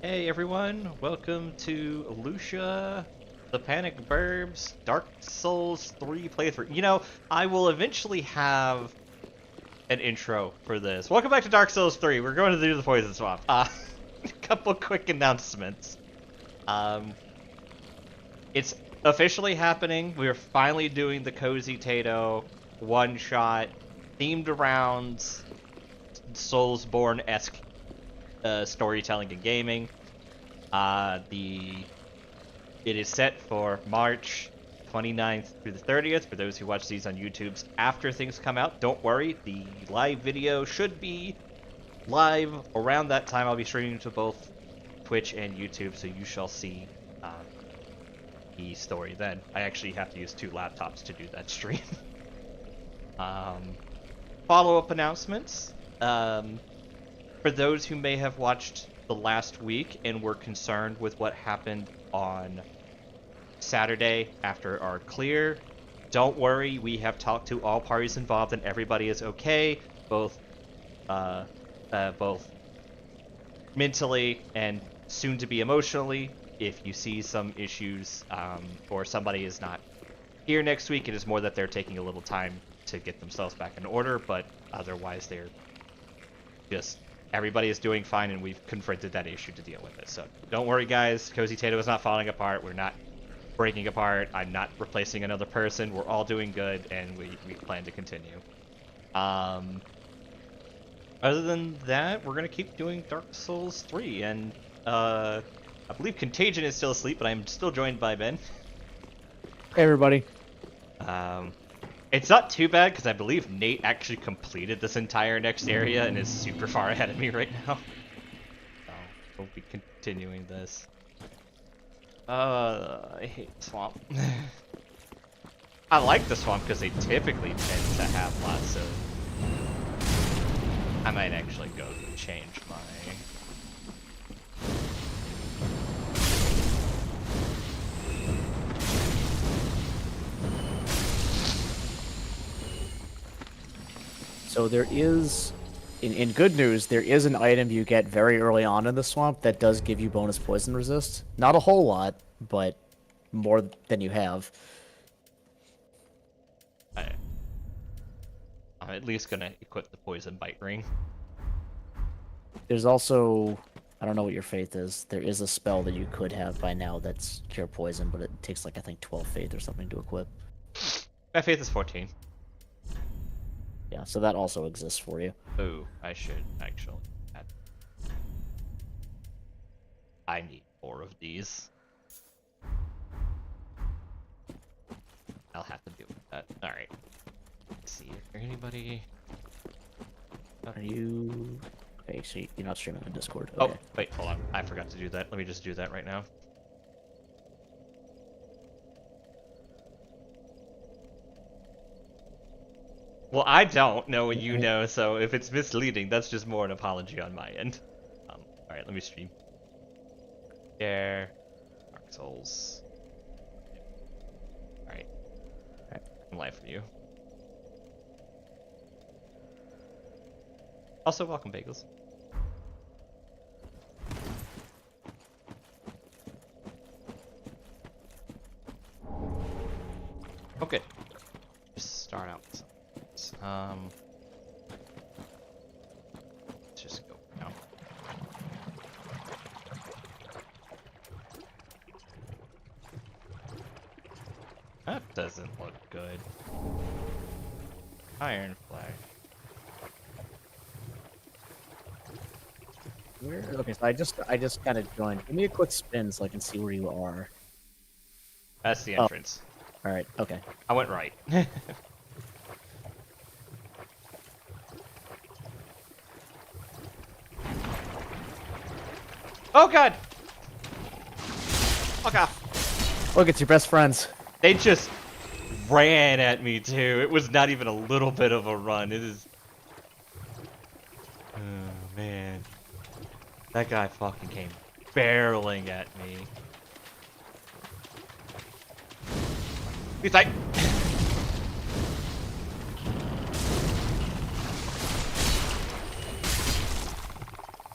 Hey everyone, welcome to Lucia, the Panic Burbs, Dark Souls 3 playthrough. I will eventually have an intro for this. Welcome back to Dark Souls 3. We're going to do the Poison Swamp. A couple quick announcements. It's officially happening. We're finally doing the Cozy Tato one-shot, themed around Soulsborne-esque storytelling and gaming. It is set for March 29th through the 30th for those who watch these on YouTube's after things come out. Don't worry, the live video should be live around that time. I'll be streaming to both Twitch and YouTube, so you shall see the story then. I actually have to use two laptops to do that stream. Follow-up announcements. For those who may have watched the last week and were concerned with what happened on Saturday after our clear, don't worry, we have talked to all parties involved and everybody is okay, both mentally and soon to be emotionally. If you see some issues or somebody is not here next week, it is more that they're taking a little time to get themselves back in order, but otherwise they're just... Everybody is doing fine, and we've confronted that issue to deal with it. So don't worry, guys. Cozy Tato is not falling apart. We're not breaking apart. I'm not replacing another person. We're all doing good, and we plan to continue. Other than that, we're going to keep doing Dark Souls 3. And I believe Contagion is still asleep, but I'm still joined by Ben. Hey, everybody. It's not too bad, because I believe Nate actually completed this entire next area and is super far ahead of me right now. So, we'll be continuing this. I hate Swamp. I like the Swamp because they typically tend to have lots of... I might actually go and change my... So there is, in good news, there is an item you get very early on in the swamp that does give you bonus poison resist. Not a whole lot, but more than you have. I'm at least gonna equip the Poison Bite Ring. There's also, I don't know what your faith is. There is a spell that you could have by now that's cure poison, but it takes like, I think 12 faith or something to equip. My faith is 14. Yeah, so that also exists for you. Ooh, I should actually. I need more of these. I'll have to deal with that. Alright. Let's see, is there anybody... Are you... Okay, so you're not streaming on Discord. Okay. Oh, wait, hold on. I forgot to do that. Let me just do that right now. Well, I don't know what you know, so if it's misleading, that's just more an apology on my end. Alright, let me stream. Share. Dark Souls. Alright. I'm live for you. Also, welcome, Bagels. Okay. Just start out with something. Let's just go now. That doesn't look good. Iron flag. Okay, so I just kind of joined. Give me a quick spin so I can see where you are. That's the entrance. All right. Okay. I went right. Oh god! Fuck off. Look, it's your best friends. They just ran at me too. It was not even a little bit of a run. It is... Oh man. That guy fucking came barreling at me. He's like...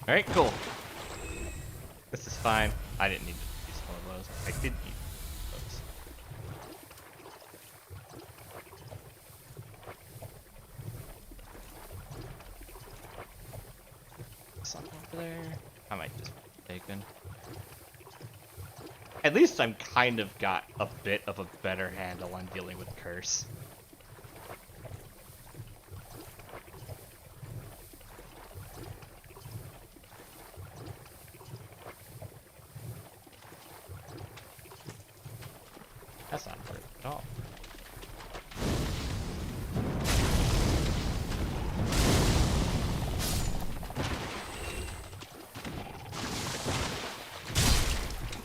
Alright, cool. This is Fine. I didn't need to use one of those. I did need those. Something over there. I might just be taken. At least I'm kind of got a bit of a better handle on dealing with curse. That's not hurt at all.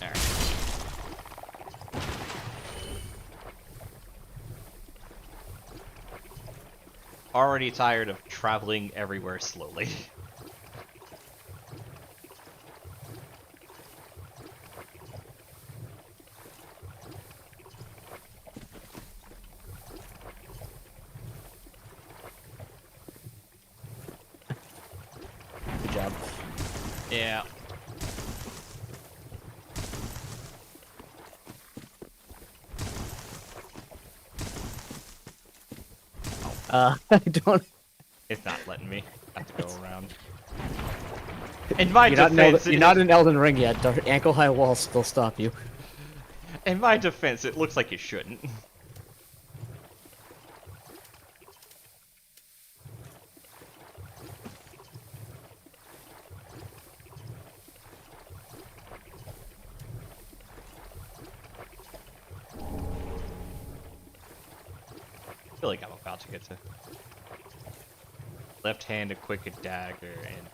There. Already tired of traveling everywhere slowly. Good job. Yeah. I don't. It's not letting me. I have to go around. In my You're not, defense, you're not in Elden Ring yet. The ankle high walls still stop you. in my defense, it looks like you shouldn't. I feel like I'm about to get to left-handed quick dagger and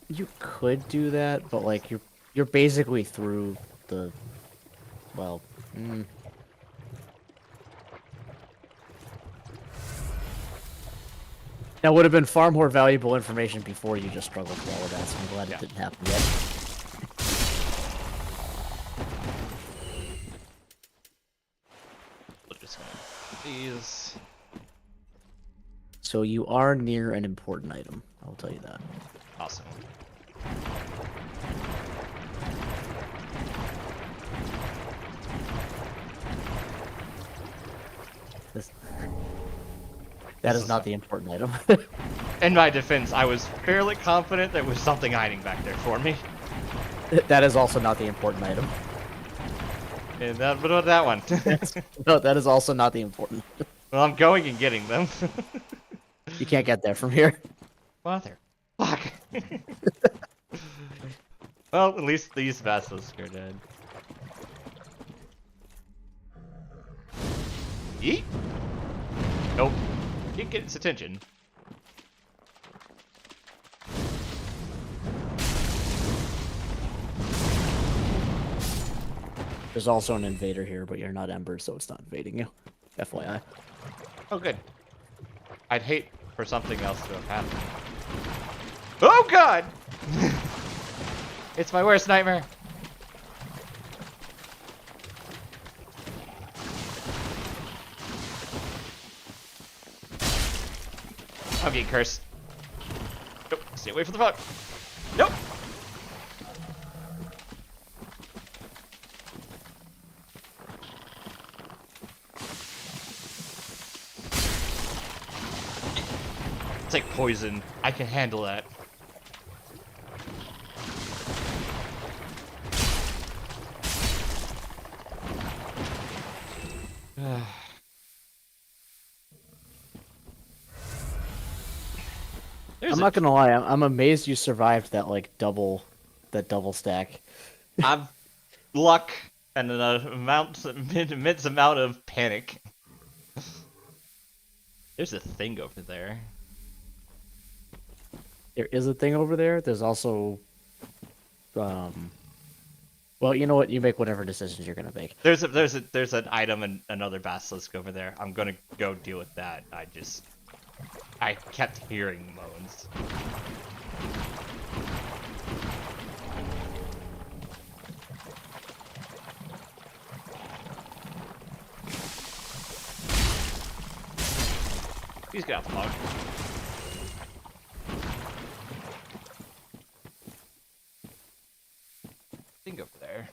You could do that, but like you're basically through the. Well. That would have been far more valuable information before you just struggled through all of that, so I'm glad Yeah. it didn't happen yet. we're just gonna these. So you are near an important item, I'll tell you that. Awesome. This, that This is is not not- the important item. In my defense, I was fairly confident there was something hiding back there for me. That is also not the important item. And that, what about that one? No, that is also not the important. Well, I'm going and getting them. You can't get there from here. Mother. Fuck. Well, at least these vassals are dead. Yeet. Nope. Didn't get its attention. There's also an invader here, but you're not Ember, so it's not invading you. FYI. Oh, good. I'd hate for something else to have happened. Oh, God! It's my worst nightmare. I'm getting cursed. Nope. Stay away from the bug. Nope. Take poison. I can handle that. I'm not gonna lie, I'm amazed you survived that like double stack. I've luck and an immense amount of panic. There's a thing over there. There is a thing over there. There's also, well, you know what? You make whatever decisions you're gonna make. There's an item and another basilisk over there. I'm gonna go deal with that. I kept hearing moans. Please get out the log. thing over there.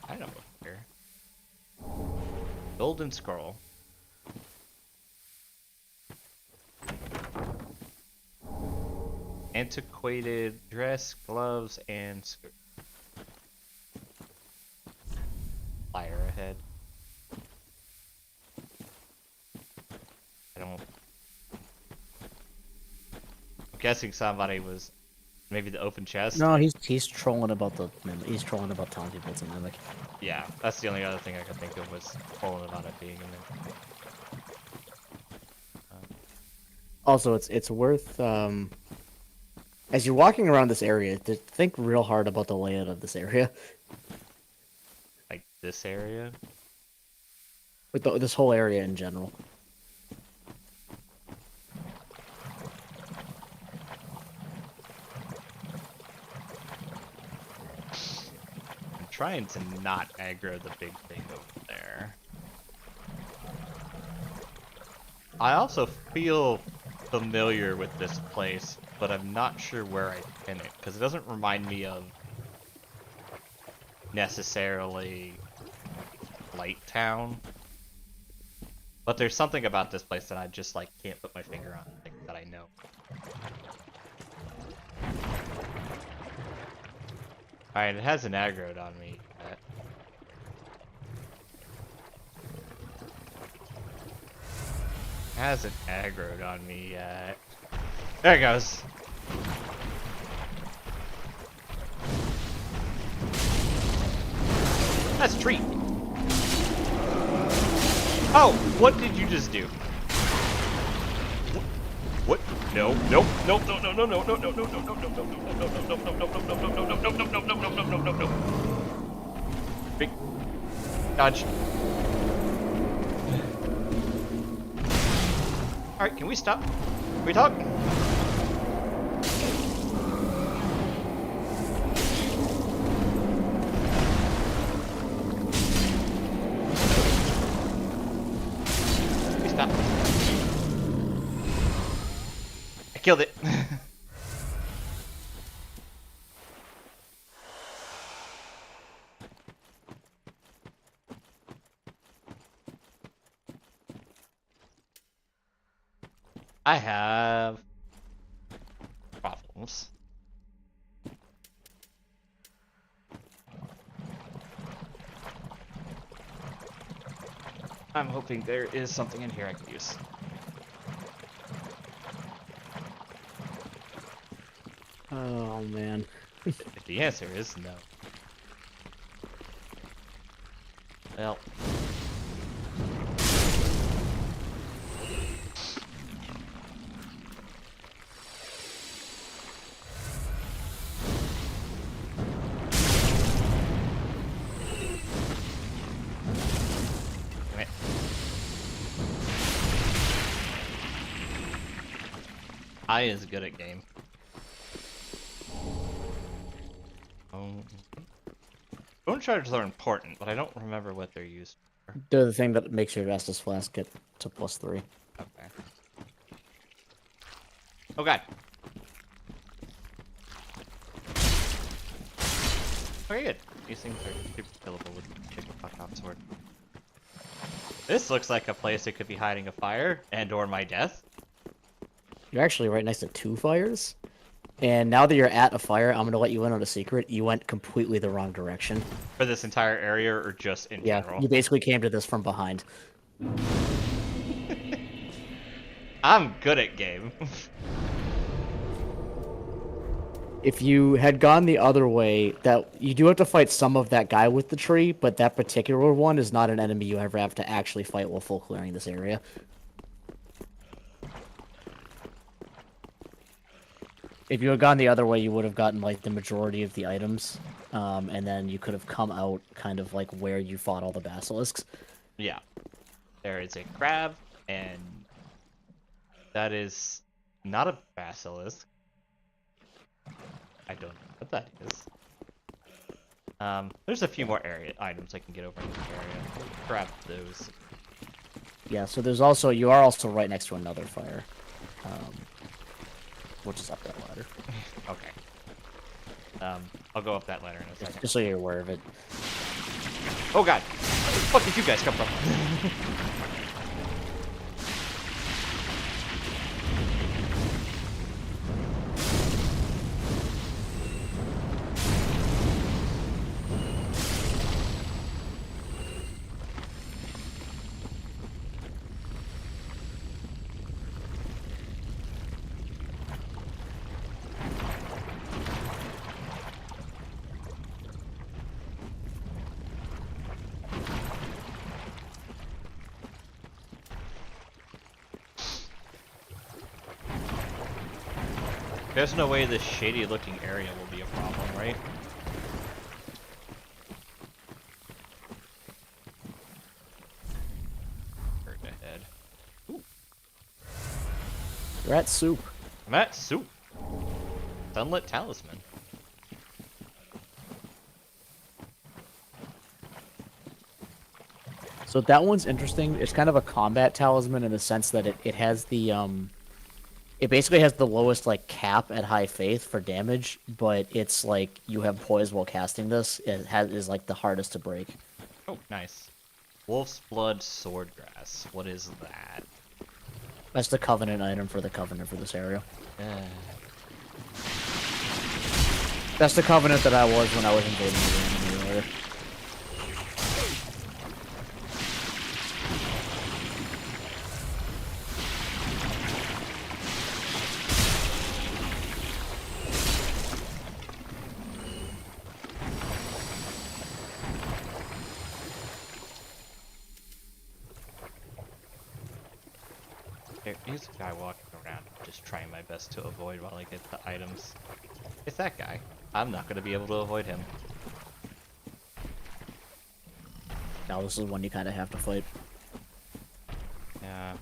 Item over here. Golden scroll. Antiquated dress, gloves, and skirt. Fire ahead. I don't. I'm guessing somebody was maybe the open chest. No, he's trolling about telling people it's a mimic. Yeah, that's the only other thing I could think of was trolling about it being in there. Also, it's worth as you're walking around this area to think real hard about the layout of this area. Like this area. With this whole area in general. I'm trying to not aggro the big thing over there. I also feel familiar with this place, but I'm not sure where I pin it, because it doesn't remind me of necessarily Light Town. But there's something about this place that I just like can't put my finger on, like, that I know. Alright, it hasn't aggroed on me yet. Hasn't aggroed on me yet. There it goes. That's a treat. Oh, what did you just do? What? No, no, no, no, no, no, no, no, no, no, no, no, no, no, no, no, no, no, no. Big dodge. All right, can we stop? Can we talk? Please stop. I killed it. I have problems. I'm hoping there is something in here I could use. Oh man. If the answer is no. Well. Damn it. I is good at game. Bone shards are important, but I don't remember what they're used for. They're the thing that makes your Estus Flask get to +3. Okay. Oh god. Okay, good. These things are super killable with chicken fuck off sword. This looks like a place that could be hiding a fire and or my death. You're actually right next to 2 fires. And now that you're at a fire, I'm gonna let you in on a secret. You went completely the wrong direction. For this entire area or just in general? You basically came to this from behind. I'm good at game. If you had gone the other way, that you do have to fight some of that guy with the tree, but that particular one is not an enemy you ever have to actually fight while full clearing this area. If you had gone the other way, you would have gotten like the majority of the items, and then you could have come out kind of like where you fought all the basilisks. Yeah. There is a crab, and that is not a basilisk. I don't know what that is. There's a few more items I can get over in this area. I'll grab those. Yeah, so there's also, you are also right next to another fire. We'll just up that ladder. Okay. I'll go up that ladder in a second. Just so you're aware of it. Oh god! Where the fuck did you guys come from? There's no way this shady looking area will be a problem, right? Bird ahead. Ooh. You're at soup. I'm at soup. Sunlit talisman. So that one's interesting. It's kind of a combat talisman in the sense that it has the it basically has the lowest like cap at high faith for damage, but it's like you have poise while casting this. Is like the hardest to break. Oh, nice. Wolf's Blood Swordgrass. What is that? That's the covenant item for the covenant for this area. That's the covenant that I was when I was invading the enemy area. Here's a guy walking around, just trying my best to avoid while I get the items. It's that guy. I'm not going to be able to avoid him. Now this is one you kind of have to fight. Yeah.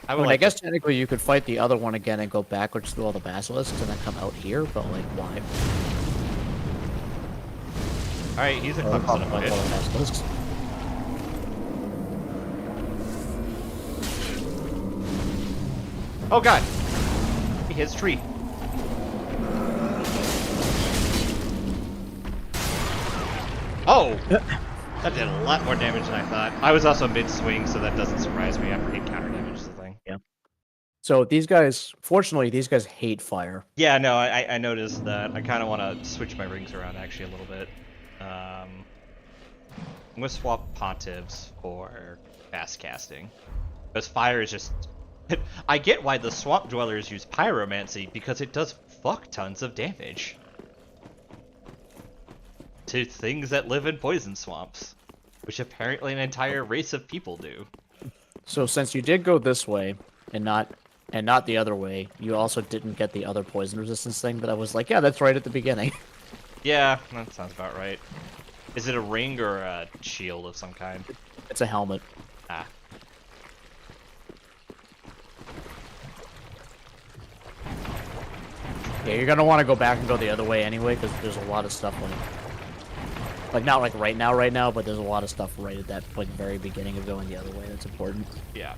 I guess technically you could fight the other one again and go backwards through all the basilisks and then come out here, but like why? Alright, he's a clever son of a bitch. Oh god! He hits tree. Oh! That did a lot more damage than I thought. I was also mid-swing, so that doesn't surprise me. I forget counter damage is the thing. Yeah. So these guys, fortunately, these guys hate fire. Yeah, no, I noticed that. I kind of want to switch my rings around actually a little bit. I'm going to swap Pontiffs for fast casting. Because fire is just... I get why the swamp dwellers use pyromancy, because it does fuck tons of damage to things that live in poison swamps, which apparently an entire race of people do. So since you did go this way and not the other way, you also didn't get the other poison resistance thing that I was like, yeah, that's right at the beginning. Yeah, that sounds about right. Is it a ring or a shield of some kind? It's a helmet. Ah. Yeah, you're gonna want to go back and go the other way anyway, because there's a lot of stuff like not like right now, but there's a lot of stuff right at that like very beginning of going the other way that's important. Yeah.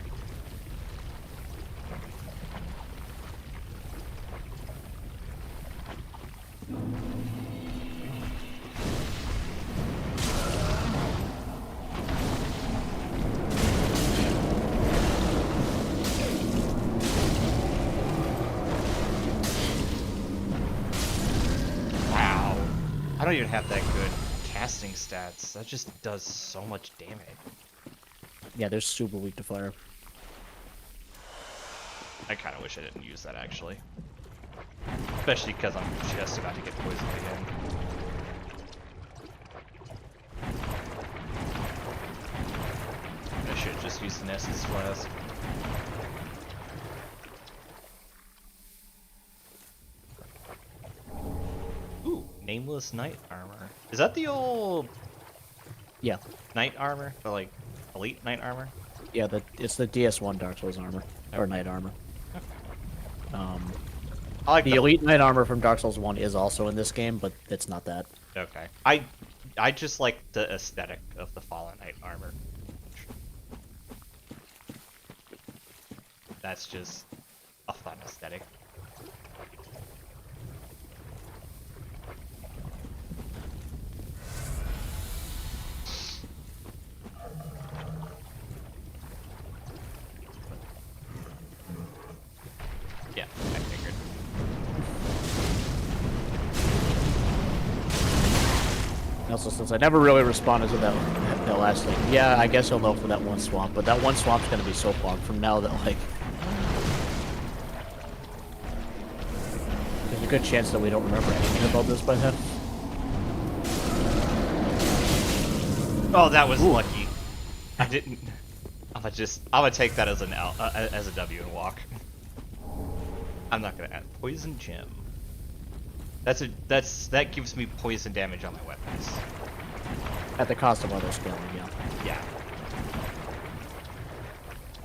Wow. I don't even have that good casting stats. That just does so much damage. Yeah, they're super weak to fire. I kind of wish I didn't use that actually. Especially because I'm just about to get poisoned again. I should just use Nessus Flask. Ooh, Nameless Knight Armor. Is that the old Yeah, Knight Armor? Or like, Elite Knight Armor? yeah, it's the DS1 Dark Souls armor or Okay. Knight armor. I like The Elite Knight armor from Dark Souls 1 is also in this game, but it's not that. Okay. I just like the aesthetic of the Fallen Knight armor. That's just a fun aesthetic. also, since I never really responded to that last thing, yeah, I guess he'll know for that one swamp, but that one swamp's gonna be so far from now that, like, there's a good chance that we don't remember anything about this by then. Oh, that was lucky. I didn't. I'm gonna take that as an L, as a W and walk. I'm not gonna add poison gem. That gives me poison damage on my weapons. At the cost of other scaling, yeah. Yeah.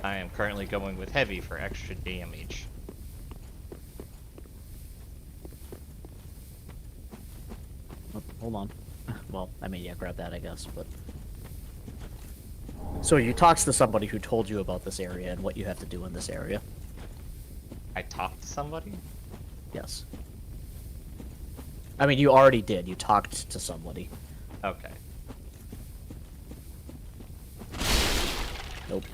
I am currently going with heavy for extra damage. Oh, hold on. Well, I mean, yeah, grab that, I guess, but... So you talked to somebody who told you about this area and what you have to do in this area. I talked to somebody? Yes. I mean, you already did. You talked to somebody. Okay. Nope.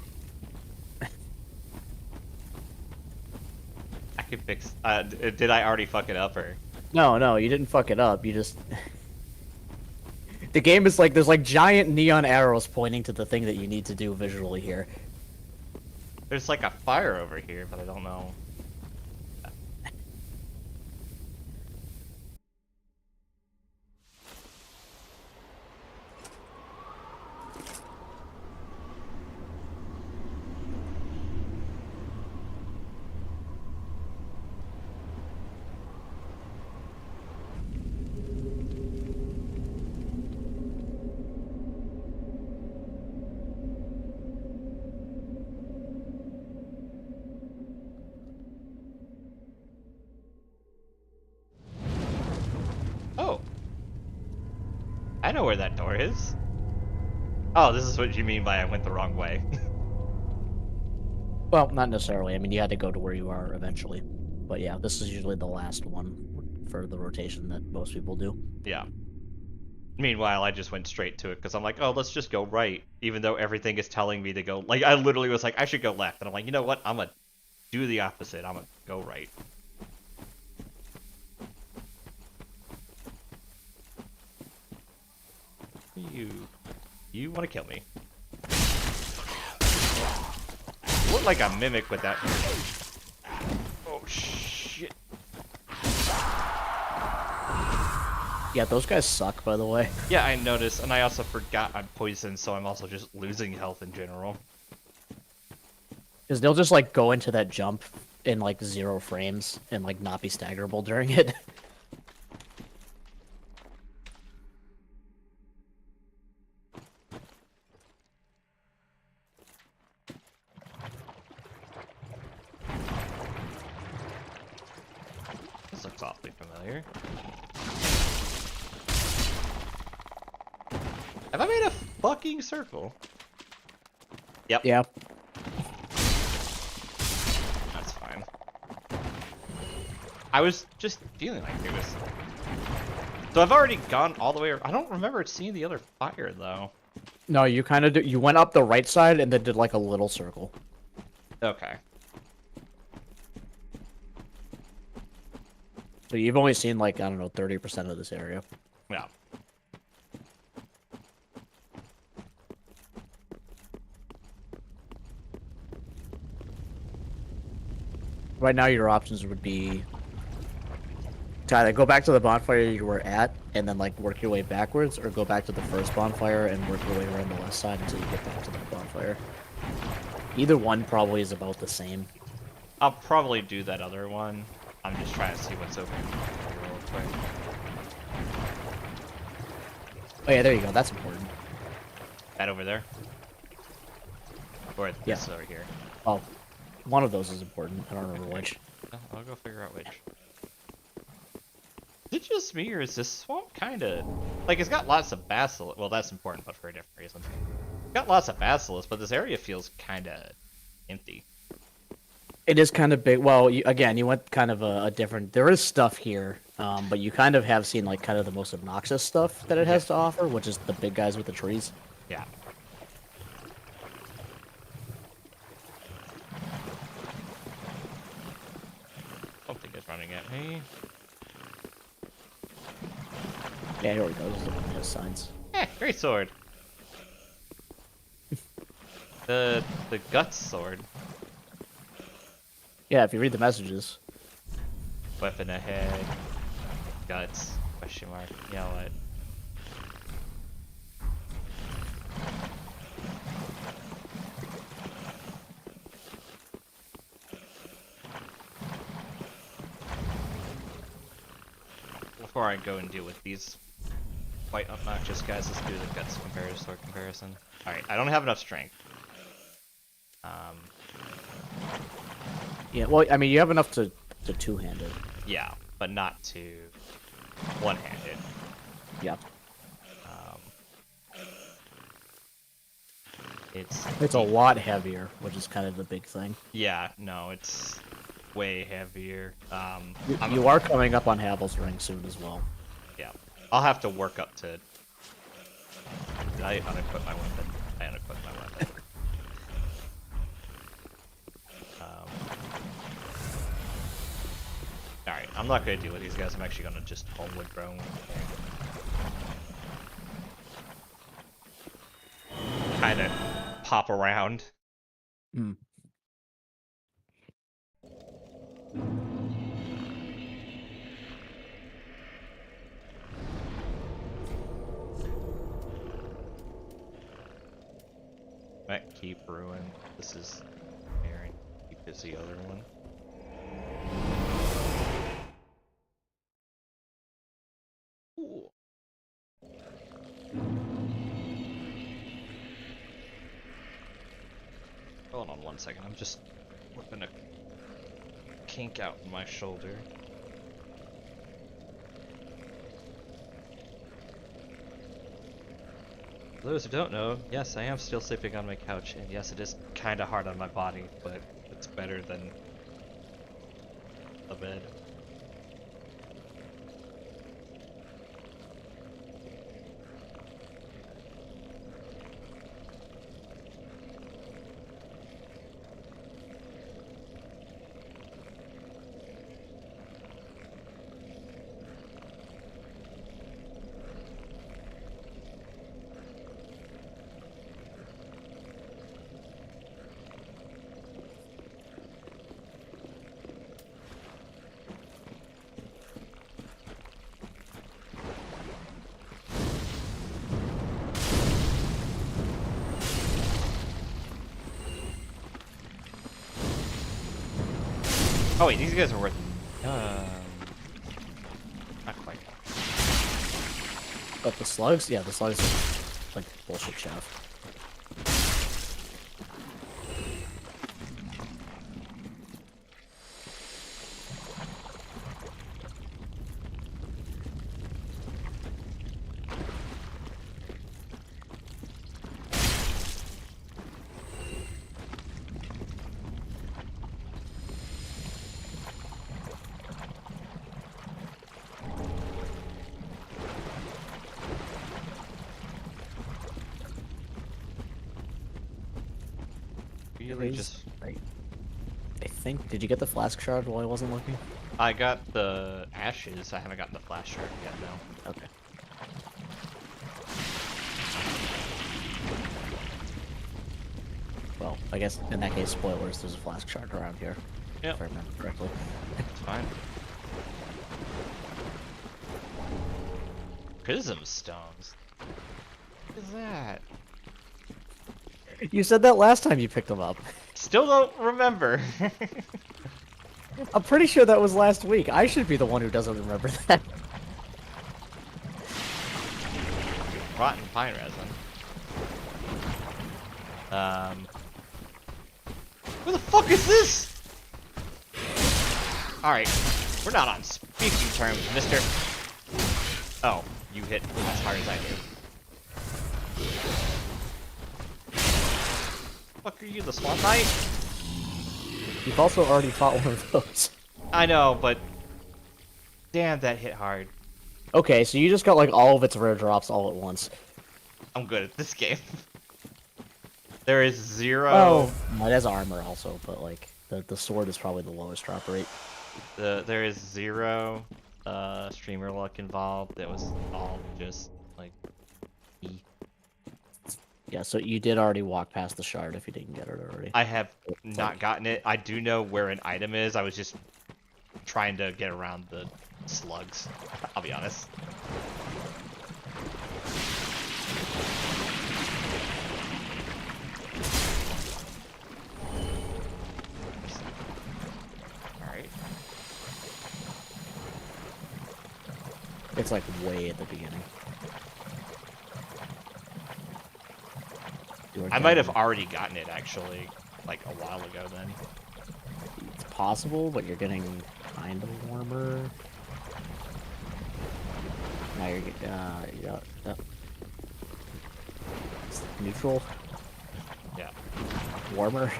I could fix... did I already fuck it up, or...? No, you didn't fuck it up. You just... The game is like, there's like giant neon arrows pointing to the thing that you need to do visually here. There's like a fire over here, but I don't know. Oh. I know where that door is. Oh, this is what you mean by I went the wrong way. Well, not necessarily. I mean, you had to go to where you are eventually. But yeah, this is usually the last one for the rotation that most people do. Yeah. Meanwhile, I just went straight to it because I'm like, oh, let's just go right. Even though everything is telling me to go... Like, I literally was like, I should go left. And I'm like, you know what? I'm going to do the opposite. I'm going to go right. You want to kill me. You look like a mimic with that. Oh, shit. Yeah, those guys suck, by the way. Yeah, I noticed, and I also forgot I'm poisoned, so I'm also just losing health in general. Because they'll just, like, go into that jump in, like, 0 frames and, like, not be staggerable during it. This looks awfully familiar. Have I made a fucking circle? Yep. Yeah. That's fine. I was just feeling like it was... So I've already gone all the way... I don't remember seeing the other fire, though. No, you kind of you went up the right side and then did, like, a little circle. Okay. So you've only seen, like, I don't know, 30% of this area. Yeah. Right now, your options would be to either go back to the bonfire you were at and then, like, work your way backwards, or go back to the first bonfire and work your way around the left side until you get back to that bonfire. Either one probably is about the same. I'll probably do that other one. I'm just trying to see what's over here real quick. Oh yeah, there you go. That's important. That over there? Or this over here? Oh, one of those is important. I don't remember which. I'll go figure out which. Is it just me, or is this swamp kind of... Like, it's got lots of basilisk. Well, that's important, but for a different reason. It's got lots of basilisk, but this area feels kind of empty. It is kind of big. Well, again, you went kind of a different... There is stuff here, but you kind of have seen, like, kind of the most obnoxious stuff that it has to offer, which is the big guys with the trees. Yeah. Something is running at me. Yeah, here we go. This is the one that has signs. Great sword. The guts sword. Yeah, if you read the messages. Weapon ahead. Guts. Question mark. You know what? Before I go and deal with these quite obnoxious guys, let's do the guts comparison. Alright, I don't have enough strength. Yeah, well, I mean, you have enough to two-hand it. Yeah, but not to one-handed. Yeah. It's a lot heavier, which is kind of the big thing. Yeah, no, it's way heavier. You are coming up on Havel's ring soon as well. Yeah, I'll have to work up to. Did I unequip my weapon? I unequipped my weapon. All right, I'm not gonna deal with these guys. I'm actually gonna just homeward roam. Kind of pop around. Hmm. Might keep ruin. This is Aaron. Keep is the other one. Ooh. Hold on 1 second. I'm just whipping a kink out in my shoulder. For those who don't know, yes, I am still sleeping on my couch, and yes, it is kind of hard on my body, but it's better than a bed. Oh wait, these guys are worth. Not quite. But the slugs, yeah, the slugs are like bullshit chaff. Really just. I think. Did you get the flask shard while I wasn't looking? I got the ashes. I haven't gotten the flash shard yet, though. Okay. Well, I guess in that case, spoilers. There's a flask shard around here. Yep. If I remember correctly. It's fine. Prism stones. What is that? You said that last time you picked them up. Still don't remember. I'm pretty sure that was last week. I should be the one who doesn't remember that. Rotten pine resin. Who the fuck is this? Alright, we're not on speaking terms, mister. Oh, you hit as hard as I do. Fuck are you, the Swamp Knight? You've also already fought one of those. I know, but damn, that hit hard. Okay, so you just got like all of its rare drops all at once. I'm good at this game. There is zero. Oh, well, it has armor also, but like the sword is probably the lowest drop rate. There is 0 streamer luck involved. It was all just like Yeah, so you did already walk past the shard if you didn't get it already. I have not gotten it. I do know where an item is. I was just trying to get around the slugs. I'll be honest. Alright. It's like way at the beginning. I might have already gotten it actually, like a while ago then. It's possible, but you're getting kind of warmer. Now you're getting, yeah. It's neutral. Yeah. Warmer.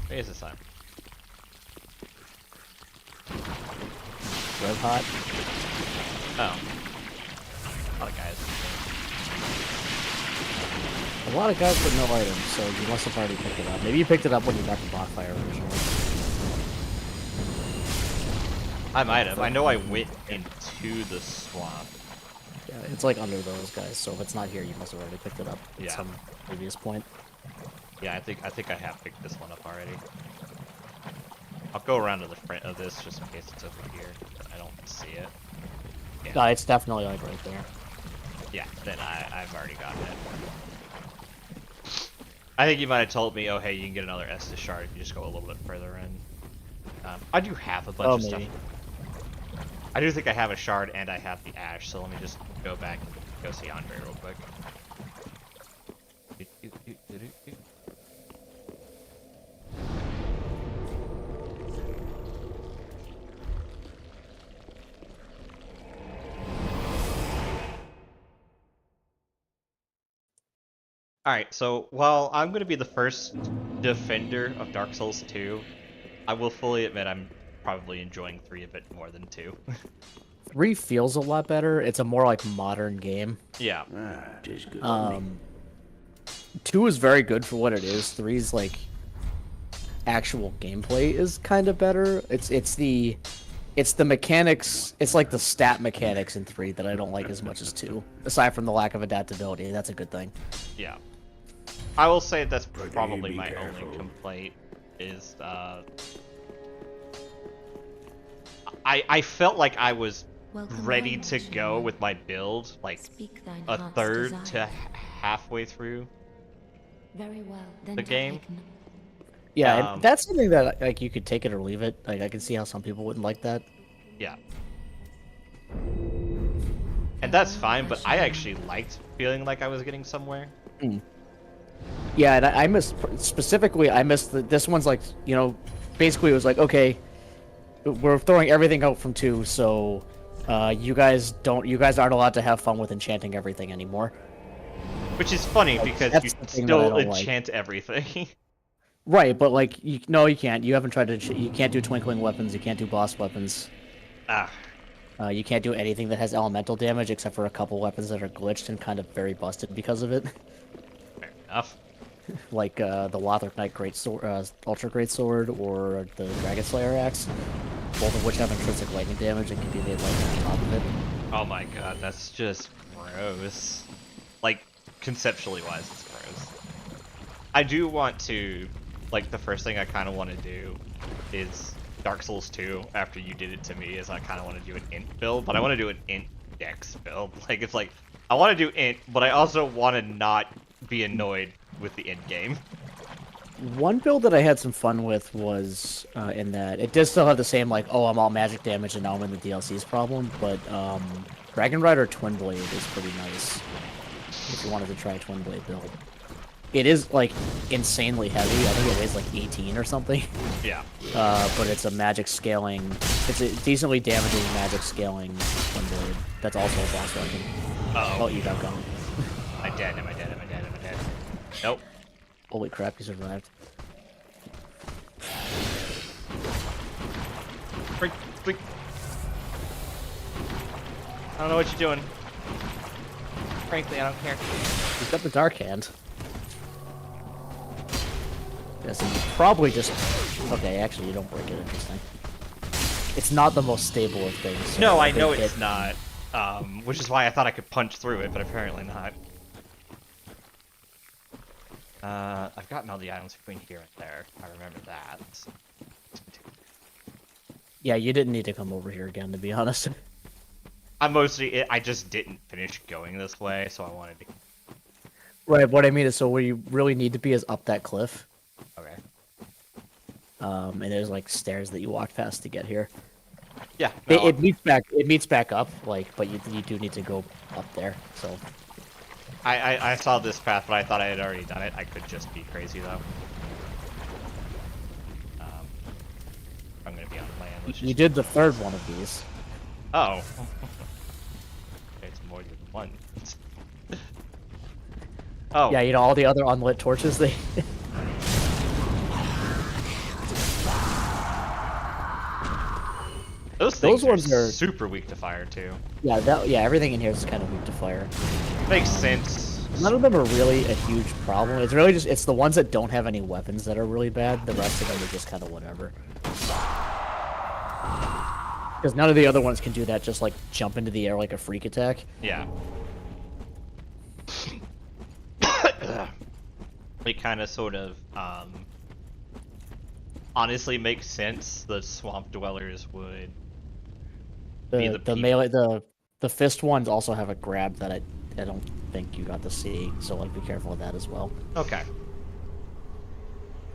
Where is this time? Red hot. Oh. A lot of guys. A lot of guys with no items, so you must have already picked it up. Maybe you picked it up when you got the bonfire originally. I might have. I know I went into the swamp. Yeah, it's like under those guys, so if it's not here, you must have already picked it up at Yeah. some previous point. Yeah, I think I have picked this one up already. I'll go around to the front of this just in case it's over here. But I don't see it. Yeah. No, it's definitely like right there. Yeah, then I've already gotten it. I think you might have told me, oh hey, you can get another Estus shard if you just go a little bit further in. I do have a bunch of stuff. Maybe. I do think I have a shard and I have the ash, so let me just go back and go see Andre real quick. Alright, so while I'm going to be the first defender of Dark Souls 2, I will fully admit I'm probably enjoying 3 a bit more than 2. 3 feels a lot better. It's a more like modern game. Yeah. 2 is very good for what it is. 3's like actual gameplay is kind of better. It's the mechanics. It's like the stat mechanics in 3 that I don't like as much as 2. Aside from the lack of adaptability, that's a good thing. Yeah. I will say that's probably my only complaint is I felt like I was ready to go with my build like a third to halfway through Very well. Then the game. Yeah, and that's something that like you could take it or leave it. Like I can see how some people wouldn't like that. Yeah. And that's fine, but I actually liked feeling like I was getting somewhere. Yeah, and I missed specifically. I missed this one's like, you know, basically it was like, okay, we're throwing everything out from 2, so you guys aren't allowed to have fun with enchanting everything anymore. Which is funny because that's you the thing that I still don't like. enchant everything. Right, but like, no, you can't. You haven't tried to. You can't do twinkling weapons. You can't do boss weapons. Ah. You can't do anything that has elemental damage except for a couple weapons that are glitched and kind of very busted because of it. Fair enough. Like the Lothric Knight Great Sword, Ultra Great Sword, or the Dragon Slayer Axe, both of which have intrinsic lightning damage and can be made lightning on top of it. Oh my god, that's just gross. Like, conceptually wise, it's gross. I do want to, like, the first thing I kind of want to do is Dark Souls 2, after you did it to me, is I kind of want to do an int build, but I want to do an int dex build. Like, it's like, I want to do int, but I also want to not be annoyed with the end game. One build that I had some fun with was in that it does still have the same, like, oh, I'm all magic damage and now I'm in the DLC's problem, but Dragon Rider Twin Blade is pretty nice if you wanted to try a Twin Blade build. It is, like, insanely heavy. I think it weighs, like, 18 or something. Yeah. But it's a magic scaling... It's a decently damaging magic scaling Twin Blade that's also a boss weapon. Uh-oh. Oh, you got gone. Am I dead? Am I dead? Am I dead? Am I dead? Nope. Holy crap, you survived. Freak, freak. I don't know what you're doing. Frankly, I don't care. He's got the Dark Hand. Yes, and you probably just... Okay, actually, you don't break it. Interesting. It's not the most stable of things. So No, a I know big it's hit- not. Which is why I thought I could punch through it, but apparently not. I've gotten all the items between here and there. I remember that. Yeah, you didn't need to come over here again, to be honest. I just didn't finish going this way, so I wanted to. Right, what I mean is, so where you really need to be is up that cliff. Okay. And there's like stairs that you walk past to get here. Yeah. It, No, it meets back. It meets back up, like, but you do need to go up there. So I saw this path, but I thought I had already done it. I could just be crazy though. I'm gonna be on land. Let's you just... did the third one of these. Oh. It's more than one. Oh. Yeah, you know all the other unlit torches. They. Those ones are- super weak to fire too. Yeah, everything in here is kind of weak to fire. Makes sense. None of them are really a huge problem. It's really just it's the ones that don't have any weapons that are really bad. The rest of them are just kind of whatever. Because none of the other ones can do that. Just like jump into the air like a freak attack. Yeah. It kind of sort of honestly makes sense. The swamp dwellers would be the The peop- melee the fist ones also have a grab that I don't think you got to see. So like be careful of that as well. Okay.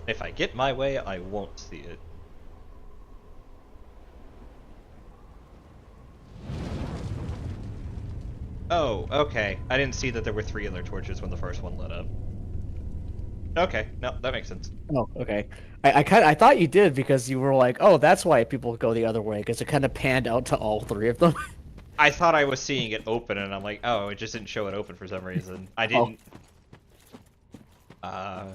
If I get my way, I won't see it. Oh, okay. I didn't see that there were 3 other torches when the first one lit up. Okay, no, that makes sense. Oh, okay. I thought you did because you were like, oh, that's why people go the other way because it kind of panned out to all 3 of them. I thought I was seeing it open, and I'm like, oh, it just didn't show it open for some reason. I didn't. I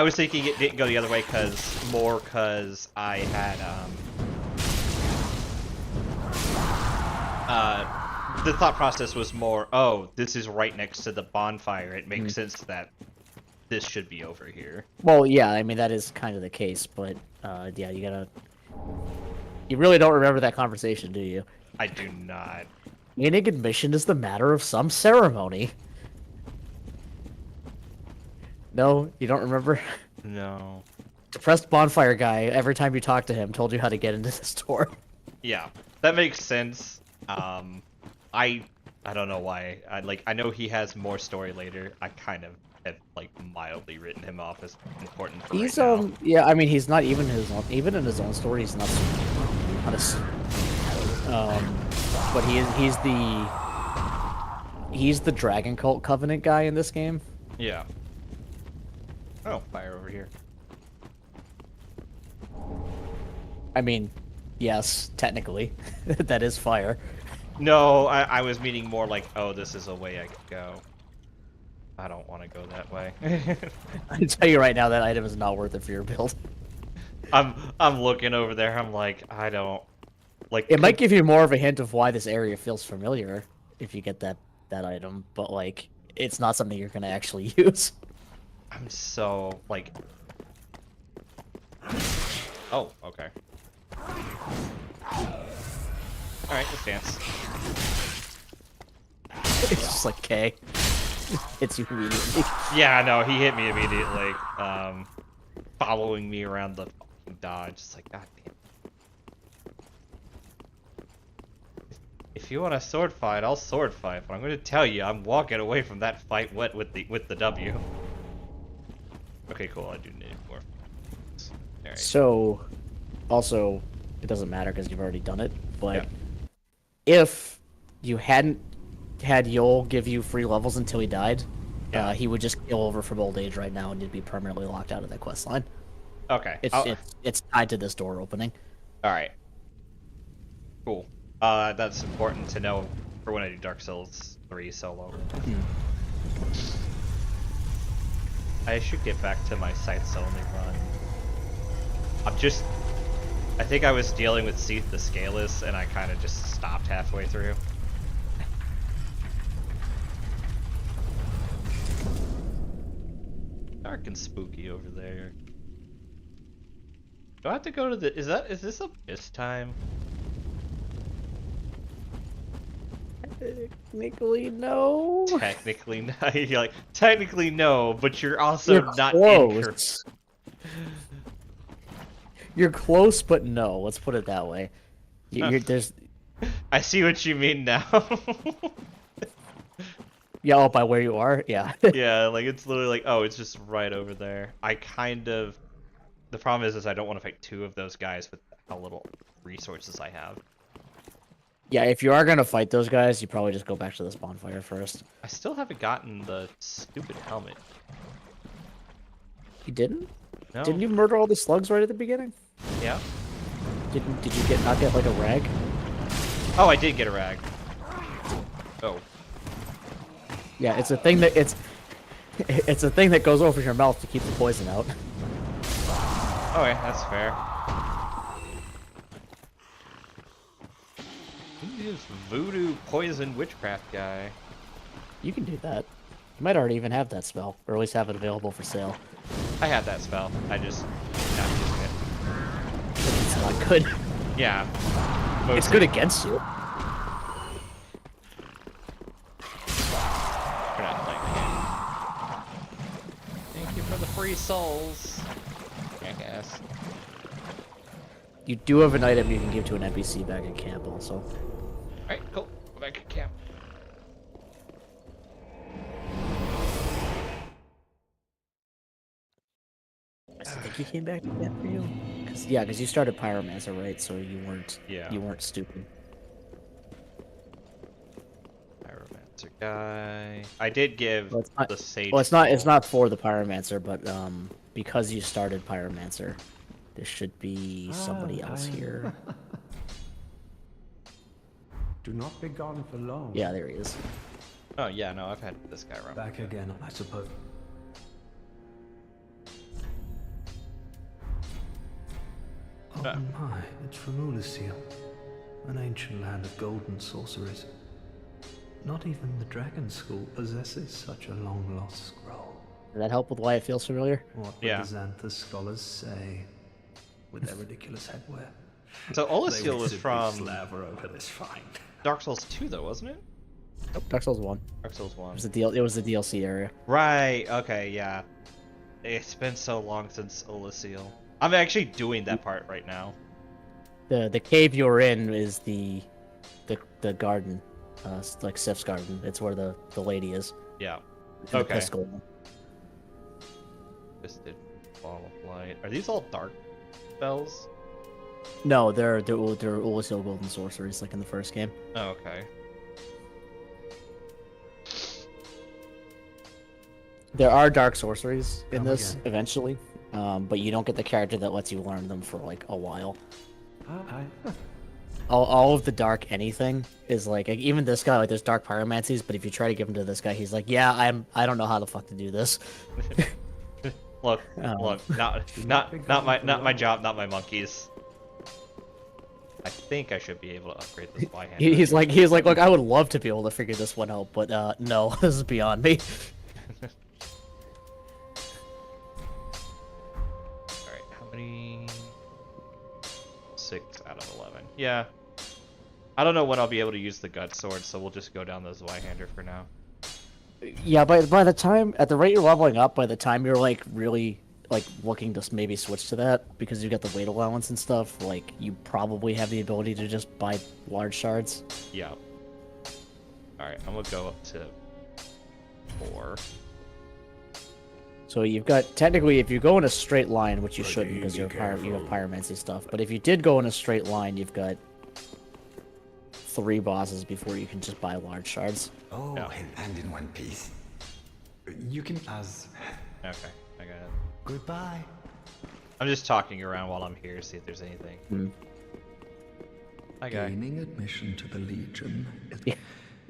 was thinking it didn't go the other way because I had the thought process was more, oh, this is right next to the bonfire. It makes sense that this should be over here. Well, yeah, I mean that is kind of the case, but yeah, you really don't remember that conversation, do you? I do not. Gaining admission is the matter of some ceremony. No, you don't remember? No. Depressed bonfire guy, every time you talk to him, told you how to get into this door. Yeah, that makes sense. I don't know why. I know he has more story later. I kind of have like mildly written him off as important for He's right now. yeah, I mean he's not even even in his own story he's not honest. But he's the Dragon Cult Covenant guy in this game. Yeah. Oh, fire over here. I mean, yes, technically, that is fire. No, I was meaning more like, oh, this is a way I could go. I don't want to go that way. I can tell you right now that item is not worth it for your build. I'm looking over there. I'm like, I don't like. It might give you more of a hint of why this area feels familiar if you get that item, but like, it's not something you're gonna actually use. I'm so like. Oh, okay. All right, let's dance. It's just like K. Hits you immediately. Yeah, no, he hit me immediately. Following me around the fucking dodge. It's like, god damn. If you want a sword fight, I'll sword fight. But I'm going to tell you, I'm walking away from that fight wet with the W. Okay, cool. I do need more. All right. So, also, it doesn't matter because you've already done it. But Yeah. if you hadn't had Yol give you free levels until he died, Yeah. he would just kill over from old age right now, and you'd be permanently locked out of that quest line. Okay. It's tied to this door opening. All right. Cool. That's important to know for when I do Dark Souls 3 solo. I should get back to my sights only run. I think I was dealing with Seath the Scaleless, and I kind of just stopped halfway through. dark and spooky over there. Do I have to go to the? Is this abyss time? Technically, no. Technically, no. You're like technically no, but you're also You're not close. You're close, but no. Let's put it that way. There's. I see what you mean now. Yeah, oh, by where you are? Yeah. Yeah, like it's literally like, oh, it's just right over there. I kind of. The problem is I don't want to fight two of those guys with how little resources I have. Yeah, if you are gonna fight those guys, you probably just go back to this bonfire first. I still haven't gotten the stupid helmet. You didn't? No. Didn't you murder all the slugs right at the beginning? Yeah. Did you not get like a rag? Oh, I did get a rag. Oh. Yeah, it's a thing that it's a thing that goes over your mouth to keep the poison out. Okay, that's fair. Who's this voodoo poison witchcraft guy? You can do that. You might already even have that spell, or at least have it available for sale. I have that spell. I just not using it. It's not good. Yeah. It's good against you. We're not playing the game. Thank you for the free souls. I guess. You do have an item you can give to an NPC back at camp also. Alright, cool. Go back to camp. I think you came back to camp for you. Because you started Pyromancer, right? So you weren't stupid. Pyromancer guy. I did give the sage. Well, it's not for the Pyromancer, but because you started Pyromancer, there should be somebody else here. Do not be gone for long. Yeah, there he is. Oh yeah, no, I've had this guy around. Back again, I suppose. Oh my, it's from Ulasil, an ancient land of golden sorceries. Not even the Dragon School possesses such a long-lost scroll. Did that help with why it feels familiar? What Yeah. would the Xanthus scholars say with their ridiculous headwear? So Olasil was from slaver over this find. Dark Souls 2 though, wasn't it? Nope, Dark Souls 1. Dark Souls 1. It was the DLC area. Right, okay, yeah. It's been so long since Olasil. I'm actually doing that part right now. The cave you're in is the garden, like Sif's garden. It's where the lady is. Yeah. in the Okay. Piscal. Twisted Ball of Light. Are these all dark spells? No, they're Ulasil golden sorceries, like in the first game. Oh, okay. There are dark sorceries in Come this again. eventually, but you don't get the character that lets you learn them for like a while. All of the dark anything is like even this guy, like there's dark pyromancies, but if you try to give him to this guy, he's like, yeah, I don't know how the fuck to do this. Look, not my job, not my monkeys. I think I should be able to upgrade this Y hand. He's like, look, I would love to be able to figure this one out, but no, this is beyond me. Alright, how many? 6 out of 11. Yeah. I don't know when I'll be able to use the gut sword, so we'll just go down the Zweihander for now. Yeah, by the time, at the rate you're leveling up, by the time you're like really like looking to maybe switch to that, because you got the weight allowance and stuff, like you probably have the ability to just buy large shards. Yeah. Alright, I'm gonna go up to 4. So you've got, technically, if you go in a straight line, which you shouldn't because you have pyromancy stuff, but if you did go in a straight line, you've got 3 bosses before you can just buy large shards. Oh, Yeah. and in one piece. You can as Okay, I got it. goodbye. I'm just talking around while I'm here, see if there's anything. Hi, guy. Gaining admission to the Legion. Yeah.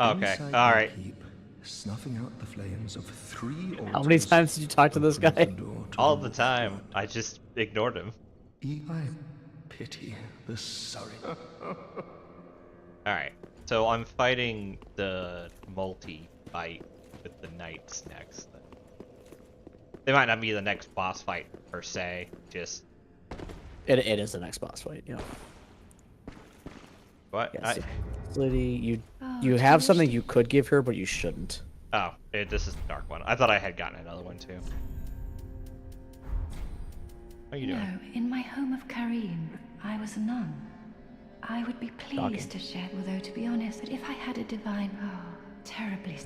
Okay, Inside alright. the keep, snuffing out the flames of 3 How many times did you talk to this opens guy? the door to All the the time. I just ignored him. I pity the sorry. Alright, so I'm fighting the multi-fight with the knights next. They might not be the next boss fight per se. Just It is the next boss fight. Yeah. what? Yes. Lily, Oh, you do have wish something to- you could give her, but you shouldn't. This is the dark one. I thought I had gotten another one too. How are you No, doing? in my home of Karim, I was a nun. I would be Shocking. pleased to share, although to be honest, that if I had a divine, terribly.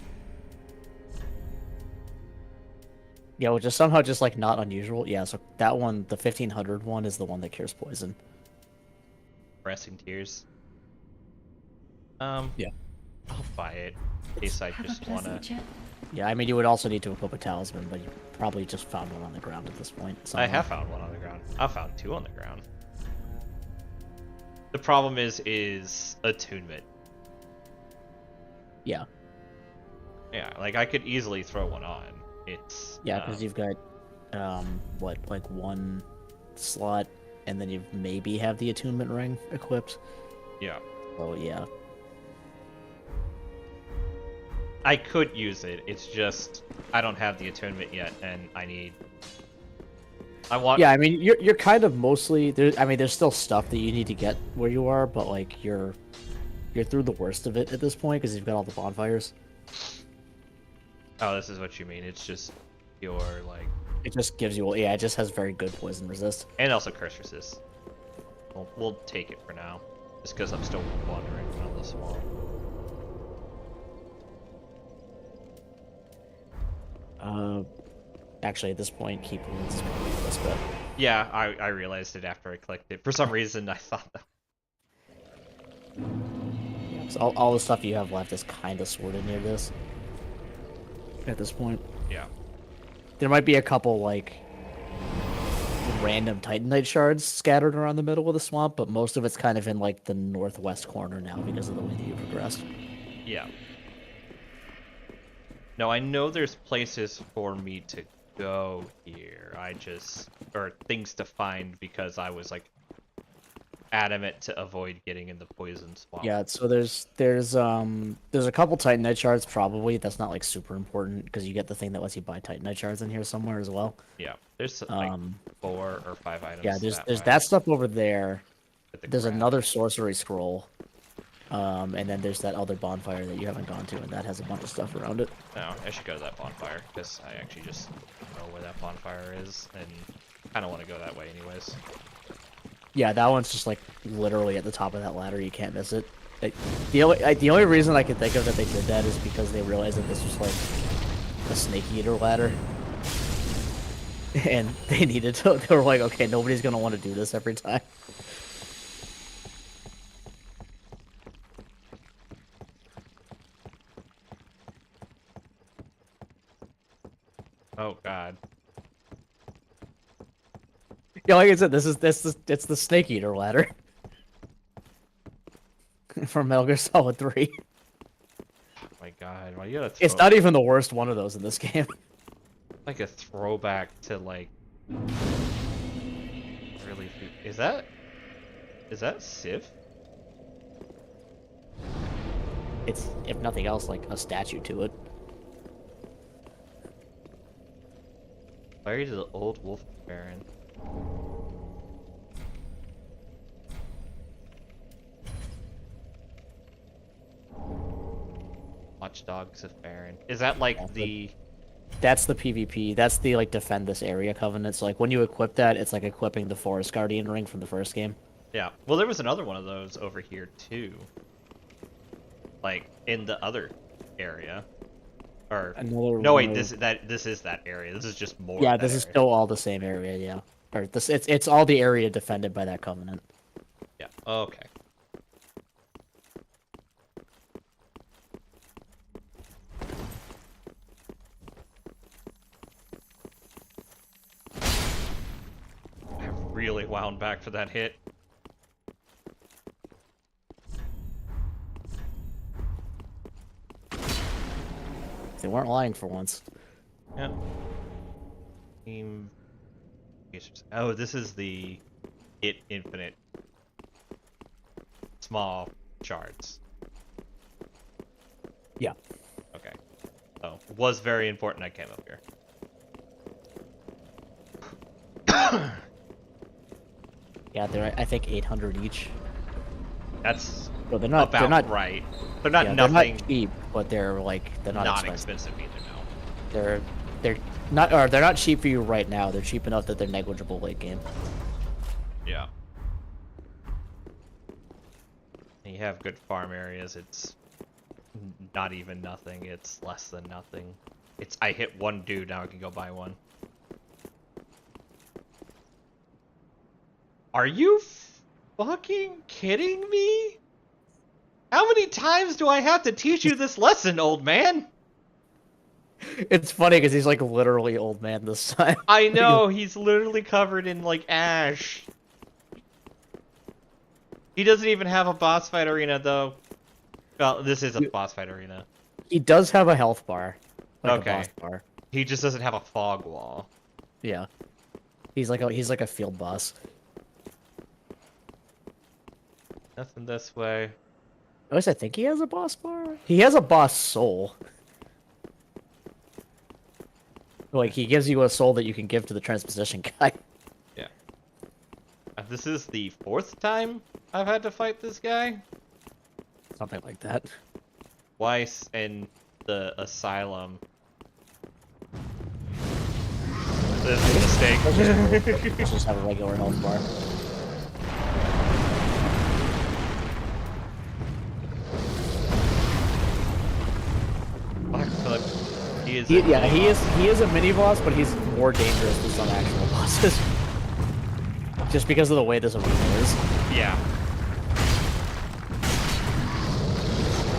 Yeah, which is somehow just like not unusual. Yeah, so that one, the 1500 one, is the one that cures poison. Pressing tears. Yeah. I'll buy it in case I Have a just wanna. pleasant journey. Yeah, I mean, you would also need to equip a talisman, but you probably just found one on the ground at this point. I somehow. have found one on the ground. I found two on the ground. The problem is attunement. Yeah, Yeah, like I could easily throw one on. It's yeah, because you've got, what, like one slot, and then you maybe have the attunement ring equipped. yeah. So yeah, I could use it. It's just I don't have the attunement yet, and I want. yeah. I mean, you're kind of mostly there. I mean, there's still stuff that you need to get where you are, but like you're through the worst of it at this point because you've got all the bonfires. Oh, this is what you mean. It's just your like, It just gives you, yeah, it just has very good poison resist. and also curse resist. We'll take it for now, just because I'm still wandering around the swamp. Actually, at this point, keep wounds is probably the best bet. Yeah, I realized it after I clicked it. For some reason, I thought that. Yeah, 'cause all the stuff you have left is kind of sorted near this. At this point, Yeah. there might be a couple like random Titanite shards scattered around the middle of the swamp, but most of it's kind of in like the northwest corner now because of the way that you progressed. Yeah. No, I know there's places for me to go here. Or things to find because I was like adamant to avoid getting in the poison swamp. Yeah, so there's a couple Titanite shards probably. That's not like super important because you get the thing that lets you buy Titanite shards in here somewhere as well. Yeah. There's like 4 or 5 items. Yeah, there's way that stuff over there. at the There's grab. another sorcery scroll. And then there's that other bonfire that you haven't gone to, and that has a bunch of stuff around it. No, I should go to that bonfire because I actually just know where that bonfire is and kind of want to go that way anyways. Yeah, that one's just like literally at the top of that ladder. You can't miss it. The only reason I can think of that they did that is because they realized that this was like a snake eater ladder, and they needed to. They were like, okay, nobody's gonna want to do this every time. Oh god. Yeah, like I said, it's the snake eater ladder from Metal Gear Solid 3. Oh my god. Why you gotta It's throw not even the worst one of those in this game. like a throwback to like really is that Sif? It's, if nothing else, like a statue to it. Buried to the old wolf baron. Watchdogs of Baron. Is that like Yeah, the That's the PvP. That's the like defend this area covenant. So like when you equip that, it's like equipping the Forest Guardian ring from the first game. Yeah. Well, there was another one of those over here too. Like in the other area. Or Another no, one wait, of- this is that area. This is just more. Yeah, of that this is area. still all the same area. Yeah, or this it's all the area defended by that covenant. Yeah. Okay. I really wound back for that hit. They weren't lying for once. Yeah. Oh, this is the infinite small shards. Yeah. Okay. So it was very important I came up here. Yeah, they're I think 800 each. That's So they're not. about They're not. right. They're not Yeah, nothing. they're not cheap, but they're not not expensive. expensive either. No. They're not, or they're not cheap for you right now. They're cheap enough that they're negligible late game. Yeah. And you have good farm areas. It's not even nothing. It's less than nothing. It's I hit one dude, now I can go buy one. Are you fucking kidding me? How many times do I have to teach you this lesson, old man? It's funny because he's like literally old man this time. I know, he's literally covered in like ash. He doesn't even have a boss fight arena though. Well, this is a boss fight arena. He does have a health bar. Like Okay. A boss bar. He just doesn't have a fog wall. Yeah. He's like a field boss. Nothing this way. At least I think he has a boss bar. He has a boss soul. Like he gives you a soul that you can give to the transposition guy. Yeah. This is the 4th time I've had to fight this guy. Something like that. Twice in the asylum. This is a mistake. Let's just have a regular health bar. Black Phillip, he is. He is a mini boss, but he's more dangerous than some actual bosses. Just because of the way this arena is. Yeah.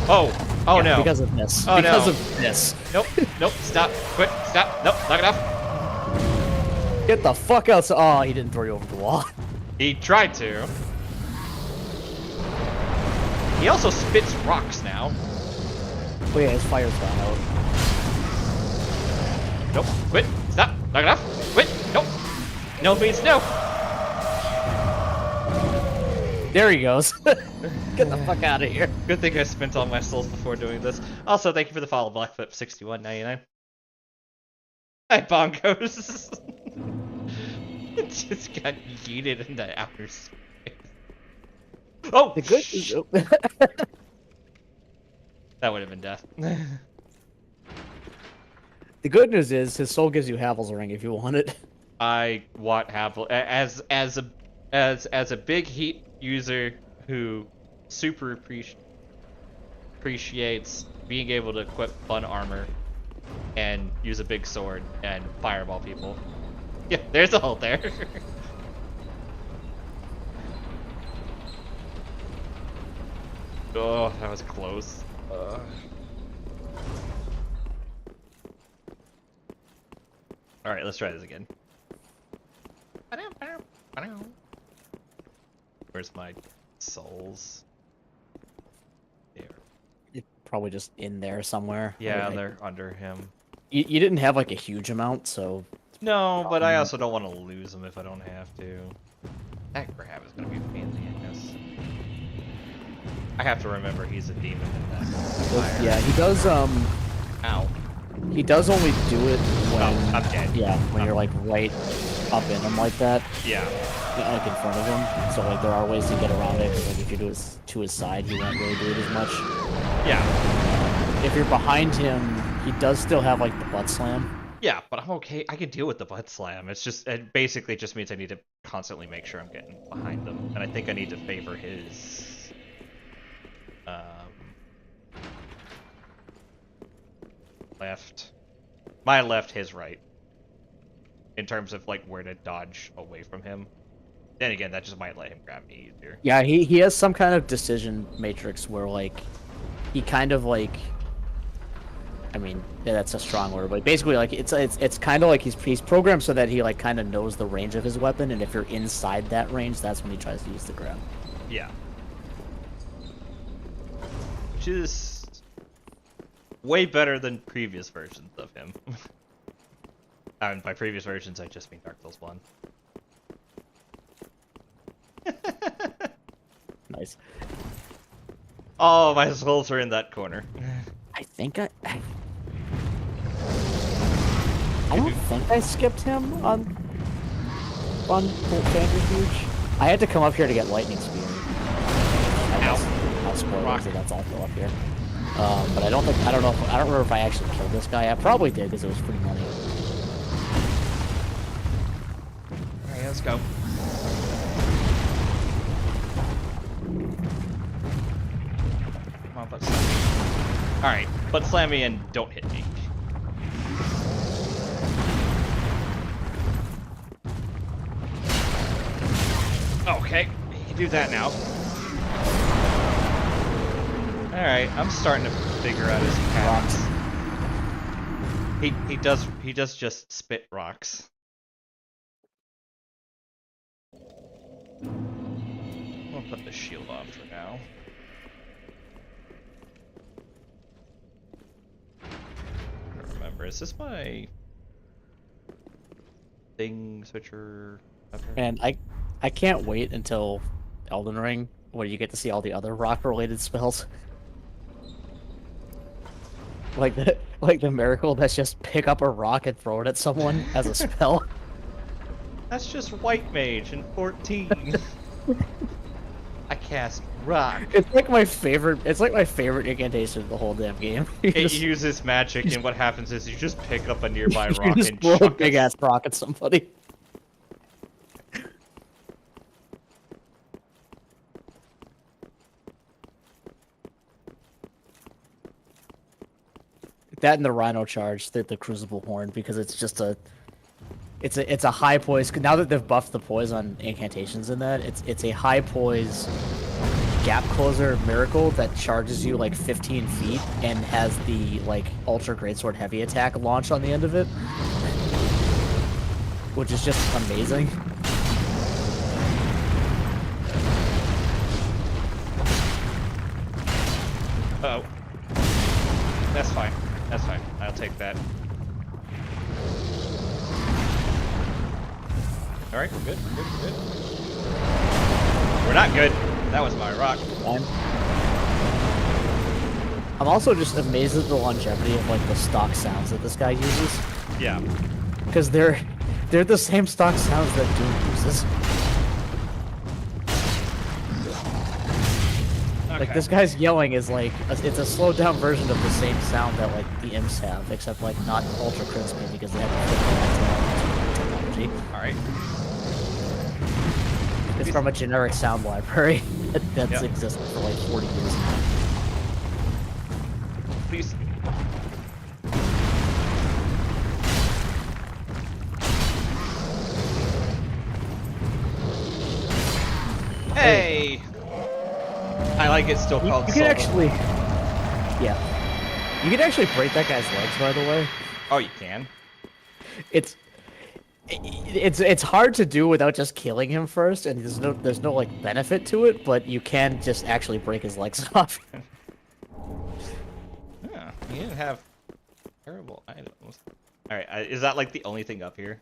Oh. Oh no. Because of this. Oh, because no. of this. Nope. Nope. Stop. Quit. Stop. Nope. Knock it off. Get the fuck out. Oh, he didn't throw you over the wall. He tried to. He also spits rocks now. Oh yeah, his fire's gone out. Nope. Quit. Stop. Knock it off. Quit. Nope. No means no. There he goes. Get the fuck out of here. Good thing I spent all my souls before doing this. Also, thank you for the follow, Blackfoot6199. Hi, bongos. It just got yeeted into outer space. Oh! The good is That would have been death. the good news is his soul gives you Havel's ring if you want it. I want Havel as a big heat user who super appreciates being able to equip fun armor and use a big sword and fireball people. Yeah, there's a hole there. Oh, that was close. Alright, let's try this again. Where's my souls? There. It's probably just in there somewhere. Yeah, Like, they're under him. you didn't have like a huge amount, so No, but I also don't want to lose them if I don't have to. That grab is going to be a pain in the ass. I have to remember he's a demon in that fire. yeah, he does. Ow. He does only do it when Oh, I'm dead. yeah, when you're like right up in him like that, Yeah. like in front of him. So like there are ways to get around it. 'Cause, like if you do it to his side, he won't really do it as much. Yeah. If you're behind him, he does still have like the butt slam. Yeah, but I'm okay. I can deal with the butt slam. It basically just means I need to constantly make sure I'm getting behind them. And I think I need to favor his... left. My left, his right. In terms of, like, where to dodge away from him. Then again, that just might let him grab me easier. Yeah, he has some kind of decision matrix where like he kind of like, I mean, yeah, that's a strong word, but basically like it's kind of like he's programmed so that he like kind of knows the range of his weapon, and if you're inside that range, that's when he tries to use the grab. Yeah. Which is way better than previous versions of him. And by previous versions, I just mean Dark Souls 1. Nice. Oh, my souls are in that corner. I think I don't think I skipped him on Fantasyfuge. I had to come up here to get lightning spear. Ow. I'll spoil Rock. it, so that's also up here. But I don't remember if I actually killed this guy. I probably did because it was free money. Alright, let's go. Come on, butt slam me. Alright, butt slam me and don't hit me. Okay, you can do that now. Alright, I'm starting to figure out his patterns. He does just spit rocks. I'll put the shield on for now. I don't remember. Is this my thing switcher? And I can't wait until Elden Ring where you get to see all the other rock-related spells. Like the miracle that's just pick up a rock and throw it at someone as a spell. That's just white mage in 14. I cast rock. It's like my favorite incantation of the whole damn game. It uses magic, and what happens is you just pick up a nearby you rock just and throw a chuck big it. ass rock at somebody. That and the Rhino charge, the Crucible Horn, because it's just it's a high poise. Now that they've buffed the poise on incantations in that, it's a high poise gap closer miracle that charges you like 15 feet and has the like ultra greatsword heavy attack launch on the end of it, which is just amazing. Oh, that's fine. That's fine. I'll take that. All right, we're good. We're good. We're good. We're not good. That was my rock. I'm also just amazed at the longevity of like the stock sounds that this guy uses, Yeah. because they're the same stock sounds that Doom uses. Okay. Like this guy's yelling is like it's a slowed down version of the same sound that like the imps have, except like not ultra crispy because they have a technology. All right. It's from a generic sound library that's Yep. existed for like 40 years now. Please. Hey. I like it still called You can Solo. actually, yeah, you can actually break that guy's legs. By the way, Oh, you can. it's hard to do without just killing him first, and there's no like benefit to it, but you can just actually break his legs off. Yeah, you didn't have terrible items. All right, is that like the only thing up here?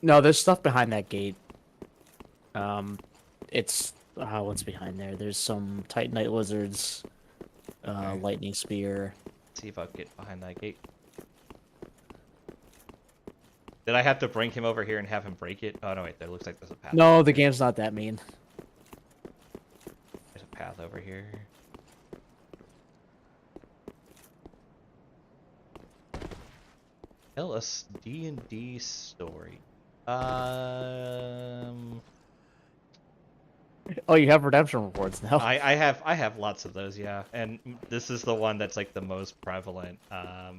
No, there's stuff behind that gate. It's what's behind there? There's some Titanite lizards, Okay. lightning spear. Let's see if I can get behind that gate. Did I have to bring him over here and have him break it? Oh no, wait, there looks like there's a path. No, the game's not that mean. There's a path over here. Tell us D&D story. Oh, you have redemption rewards now. I have lots of those, yeah, and this is the one that's like the most prevalent. I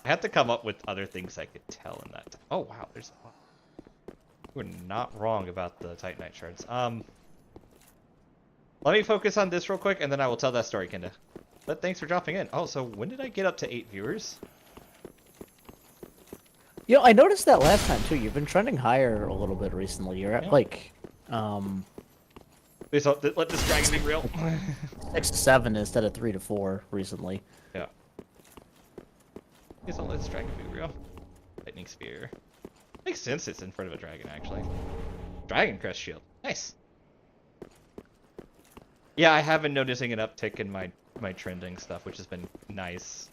had to come up with other things I could tell in that. Oh wow, there's a lot. We're not wrong about the Titanite shards. Let me focus on this real quick, and then I will tell that story, Kinda. But thanks for dropping in. Oh, so when did I get up to 8 viewers? You know, I noticed that last time too. You've been trending higher a little bit recently. You're at Yeah. like, Please let this dragon be real. 6 to 7 instead of 3 to 4 recently. Yeah. Please don't let this dragon be real. Lightning spear. Makes sense it's in front of a dragon, actually. Dragon crest shield. Nice. Yeah, I have been noticing an uptick in my trending stuff, which has been nice.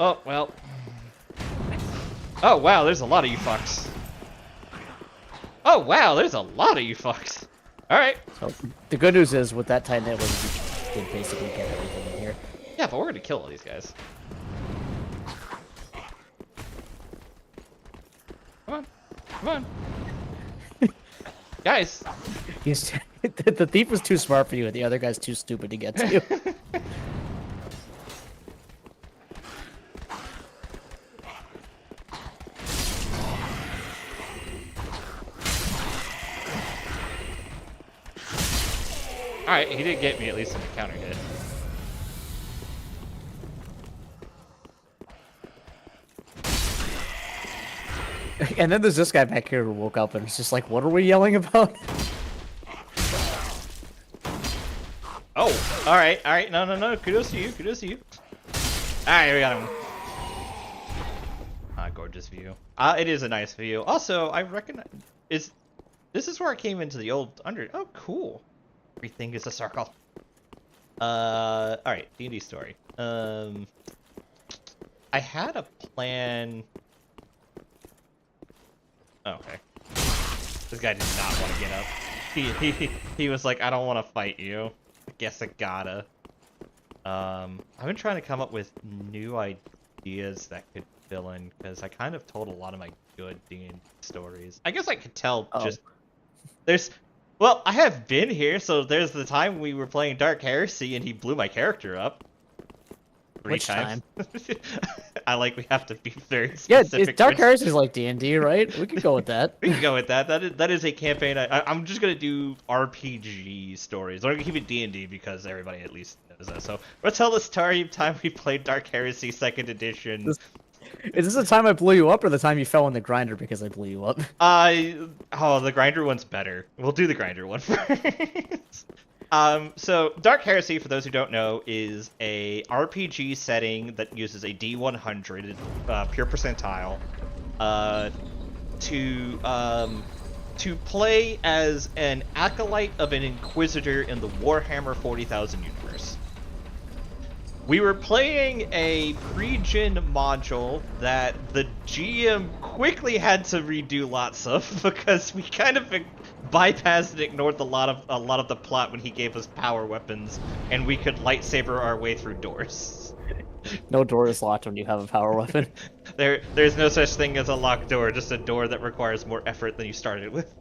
Oh, well. Oh, wow, there's a lot of you fucks. Oh, wow, there's a lot of you fucks. Alright. So the good news is with that tight net was you did basically get everything in here. Yeah, but we're gonna kill all these guys. Come on. Come on. Guys. He's the thief was too smart for you, and the other guy's too stupid to get to you. Alright, he did get me at least in the counter hit. And then there's this guy back here who woke up and was just like, what are we yelling about? Oh, alright, no, kudos to you, Alright, we got him. Gorgeous view. It is a nice view. Also, I recognize, this is where I came into the old oh, cool. Everything is a circle. Alright, D&D story. I had a plan. Oh, okay. This guy did not want to get up. He was like, I don't want to fight you. I guess I gotta. I've been trying to come up with new ideas that could fill in, because I kind of told a lot of my good D&D stories. I guess I could tell just... Well, I have been here, so there's the time we were playing Dark Heresy and he blew my character up. Which times. We have to be very Yeah, specific. Dark Heresy is like D&D, right? We could go with that. We can go with that. That is a campaign. I'm just gonna do RPG stories. I'm gonna keep it D&D because everybody at least knows that. So let's tell the story of time we played Dark Heresy 2nd edition. Is this the time I blew you up, or the time you fell in the grinder because I blew you up? Oh, the grinder one's better. We'll do the grinder one first. So Dark Heresy, for those who don't know, is a RPG setting that uses a D100 pure percentile to play as an acolyte of an Inquisitor in the Warhammer 40,000 universe. We were playing a pre-gen module that the GM quickly had to redo lots of because we kind of bypassed and ignored a lot of the plot when he gave us power weapons and we could lightsaber our way through doors. No door is locked when you have a power weapon. There's no such thing as a locked door, just a door that requires more effort than you started with.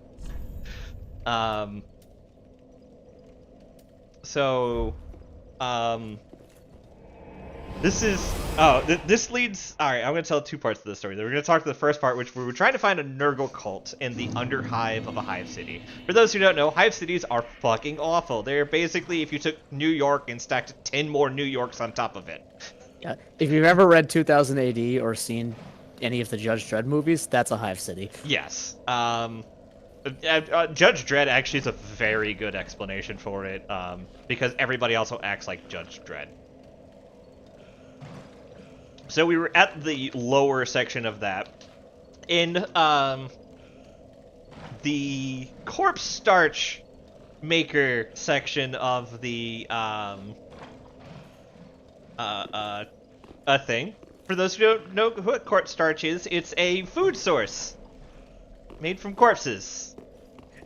This leads... Alright, I'm going to tell 2 parts of the story. We're going to talk to the first part, which we were trying to find a Nurgle cult in the Underhive of a Hive City. For those who don't know, Hive Cities are fucking awful. They're basically if you took New York and stacked 10 more New Yorks on top of it. Yeah. If you've ever read 2000 AD or seen any of the Judge Dredd movies, that's a Hive City. Yes. Judge Dredd actually is a very good explanation for it, because everybody also acts like Judge Dredd. So we were at the lower section of that. In the corpse starch maker section of the thing. For those who don't know what corpse starch is, it's a food source made from corpses.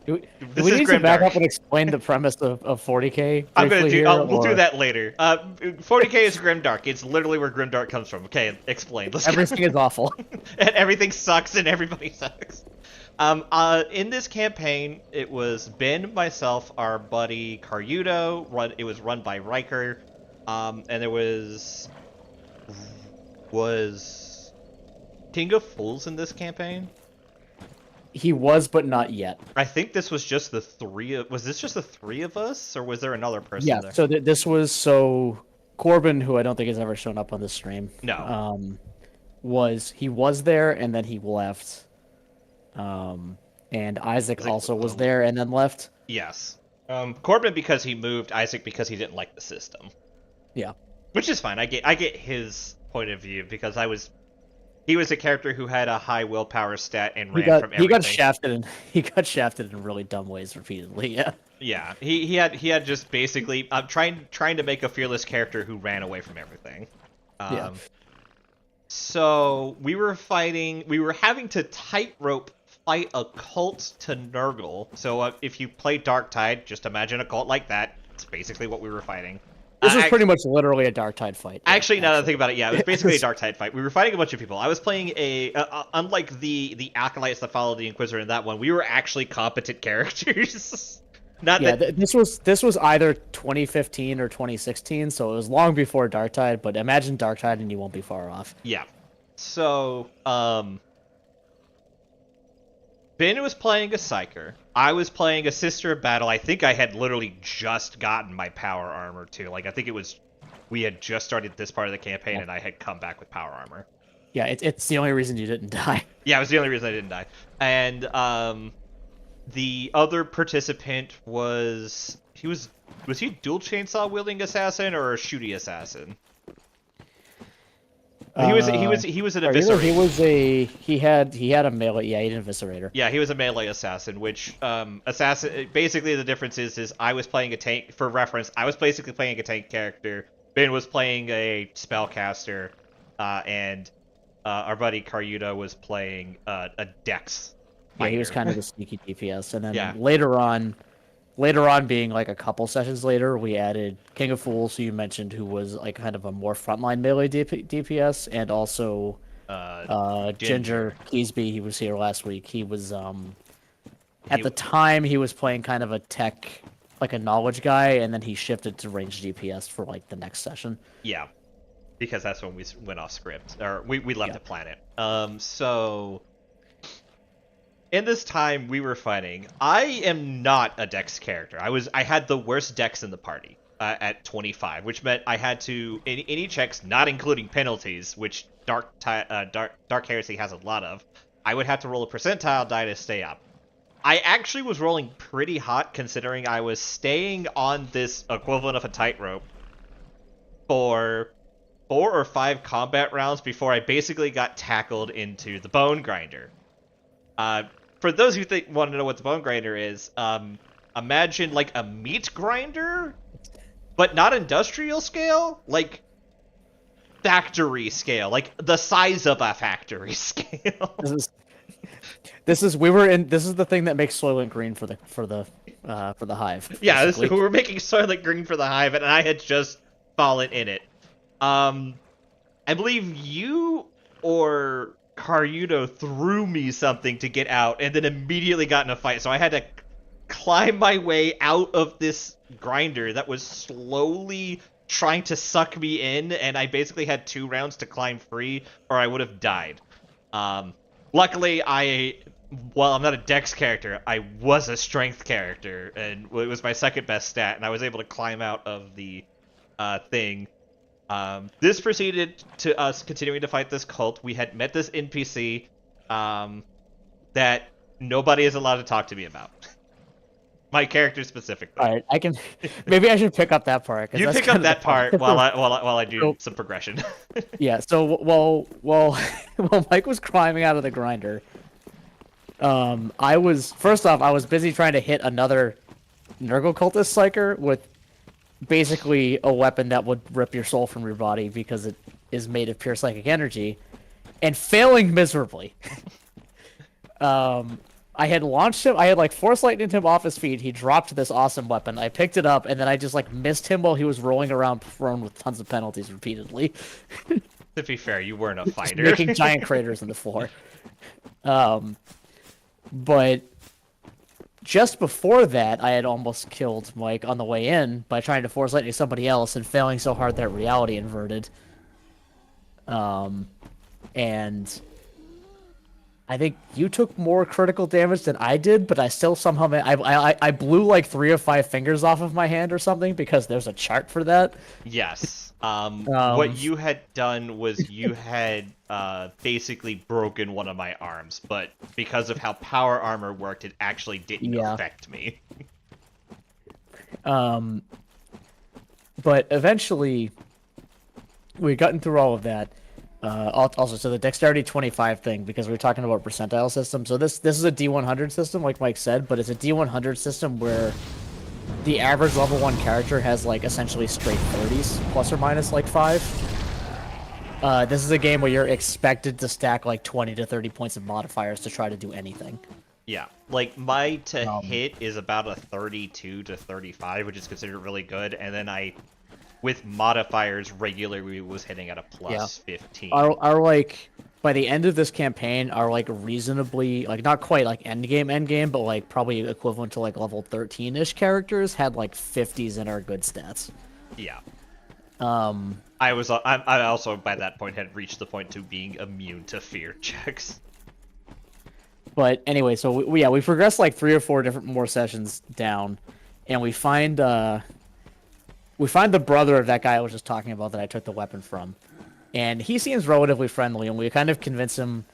Do we need to back up and explain the premise of 40k? I'm gonna do. Here, we'll do that later. 40k is Grimdark. It's literally where Grimdark comes from. Okay, explain. Everything is awful. And everything sucks, and everybody sucks. In this campaign, it was Ben, myself, our buddy Caryudo. It was run by Riker, and there was King of Fools in this campaign. He was, but not yet. I think this was just the 3 of... Was this just the 3 of us, or was there another person there? Yeah, so this was... So, Corbin, who I don't think has ever shown up on the stream... No. He was there, and then he left. And Isaac also was there, and then left. Yes. Corbin because he moved, Isaac because he didn't like the system. Yeah. Which is fine. I get his point of view, because he was a character who had a high willpower stat and ran from everything. He got shafted in really dumb ways repeatedly. Yeah. Yeah. He had just basically trying to make a fearless character who ran away from everything. Yeah. So we were having to tightrope fight a cult to Nurgle. So if you play Darktide, just imagine a cult like that. It's basically what we were fighting. This was pretty much literally a Darktide fight. Yeah, actually, now that I think about it, yeah, it was basically a Darktide fight. We were fighting a bunch of people. I was playing unlike the acolytes that followed the Inquisitor in that one, we were actually competent characters. Not yeah, that this was either 2015 or 2016, so it was long before Darktide. But imagine Darktide, and you won't be far off. Yeah. So, Ben was playing a Psyker. I was playing a Sister of Battle. I think I had literally just gotten my power armor too. Like, I think we had just started this part of the campaign, and I had come back with power armor. Yeah, it's the only reason you didn't die. Yeah, it was the only reason I didn't die. And the other participant was he dual chainsaw wielding assassin or a shooty assassin? He was an eviscerator. He had a melee. Yeah, he had an eviscerator. Yeah, he was a melee assassin. Which assassin basically the difference is I was playing a tank. For reference, I was basically playing a tank character. Ben was playing a spellcaster, and our buddy Karyuda was playing a dex. Yeah, he was kind of a sneaky DPS, and then later on, being like a couple sessions later, we added King of Fools, who you mentioned, who was like kind of a more frontline melee DPS, and also Ginger Keysby. He was here last week. He was at the time he was playing kind of a tech, like a knowledge guy, and then he shifted to range DPS for like the next session. Yeah, because that's when we went off script, or we left the planet. So. In this time we were fighting, I am not a dex character. I had the worst dex in the party at 25, which meant I had to in any checks, not including penalties, which Dark Heresy has a lot of. I would have to roll a percentile die to stay up. I actually was rolling pretty hot considering I was staying on this equivalent of a tightrope for 4 or 5 combat rounds before I basically got tackled into the Bone Grinder. For those who want to know what the Bone Grinder is, imagine like a meat grinder, but not industrial scale, like factory scale, like the size of a factory scale. This is the thing that makes Soylent Green for the Hive. Yeah, we were making Soylent Green for the Hive, and I had just fallen in it. I believe you or Karyudo threw me something to get out, and then immediately got in a fight. So I had to climb my way out of this grinder that was slowly trying to suck me in, and I basically had 2 rounds to climb free, or I would have died. Luckily, while I'm not a dex character, I was a strength character, and it was my second best stat, and I was able to climb out of the thing. This proceeded to us continuing to fight this cult. We had met this NPC that nobody is allowed to talk to me about. My character specifically. All right, maybe I should pick up that part. You pick up that part while I do some progression. Yeah. So while Mike was climbing out of the grinder, I was busy trying to hit another Nurgle cultist psyker with basically a weapon that would rip your soul from your body because it is made of pure psychic energy, and failing miserably. I had launched him. I had like force lightninged him off his feet. He dropped this awesome weapon. I picked it up, and then I just like missed him while he was rolling around prone with tons of penalties repeatedly. To be fair, you weren't a fighter. Making giant craters in the floor. But just before that, I had almost killed Mike on the way in by trying to force lightning somebody else and failing so hard that reality inverted. And I think you took more critical damage than I did, but I still somehow I blew like 3 or 5 fingers off of my hand or something because there's a chart for that. Yes. What you had done was you had basically broken one of my arms, but because of how power armor worked, it actually didn't affect me. But eventually, we gotten through all of that. Also, so the dexterity 25 thing, because we were talking about percentile system. So this is a D100 system, like Mike said, but it's a D100 system where the average level 1 character has like essentially straight 30s, plus or minus like 5. This is a game where you're expected to stack like 20 to 30 points of modifiers to try to do anything. Yeah, like my to Um, hit is about a 32 to 35, which is considered really good, and then I, with modifiers, regularly was hitting at a plus 15. Are like by the end of this campaign are like reasonably like not quite like end game, but like probably equivalent to like level 13-ish characters had like 50s and are good stats. Yeah. Um, I also by that point had reached the point to being immune to fear checks. but anyway, so we progressed like 3 or 4 different more sessions down, and we find the brother of that guy I was just talking about that I took the weapon from. And he seems relatively friendly, and we kind of convince him.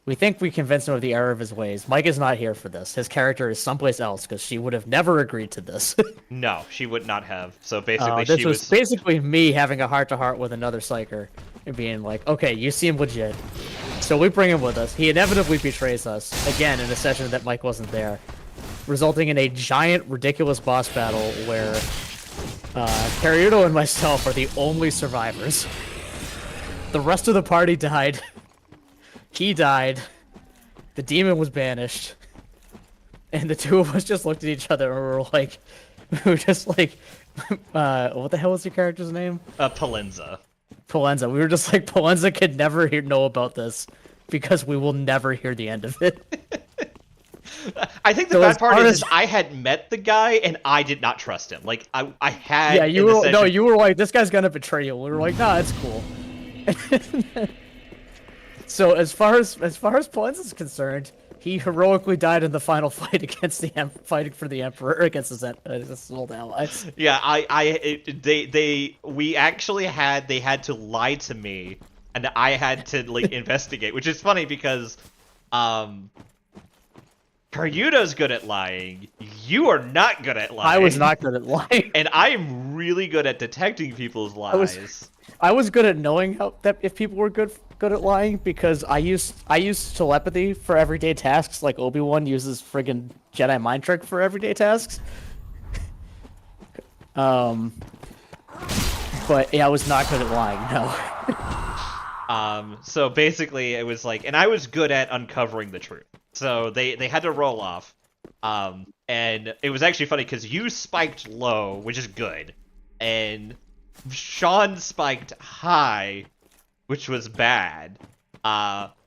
We think we convinced him of the error of his ways. Mike is not here for this. His character is someplace else because she would have never agreed to this. No, she would not have. So basically, This she was basically me having a heart-to-heart with another psyker and being like, okay, you seem legit. So we bring him with us. He inevitably betrays us, again, in a session that Mike wasn't there, resulting in a giant, ridiculous boss battle where Karyudo and myself are the only survivors. The rest of the party died. He died. The demon was banished. And the two of us just looked at each other and we were just like, what the hell was your character's name? Palenza. Palenza. We were just like, Palenza could never know about this because we will never hear the end of it. I think the So bad as part far is as- I had met the guy and I did not trust him. Like I had. Yeah, in the session- you were like, this guy's gonna betray you. We were like, nah, it's cool. So as far as Palenza's concerned, he heroically died in the final fight against the fighting for the Emperor against his old allies. Yeah, we actually they had to lie to me, and I had to like investigate, which is funny because, Karyudo's good at lying. You are not good at lying. I was not good at lying. and I am really good at detecting people's lies. I was good at knowing if people were good at lying because I used telepathy for everyday tasks, like Obi-Wan uses friggin' Jedi mind trick for everyday tasks. But yeah, I was not good at lying. No. So basically, it was like, and I was good at uncovering the truth. So they had to roll off. And it was actually funny because you spiked low, which is good, and Sean spiked high, which was bad.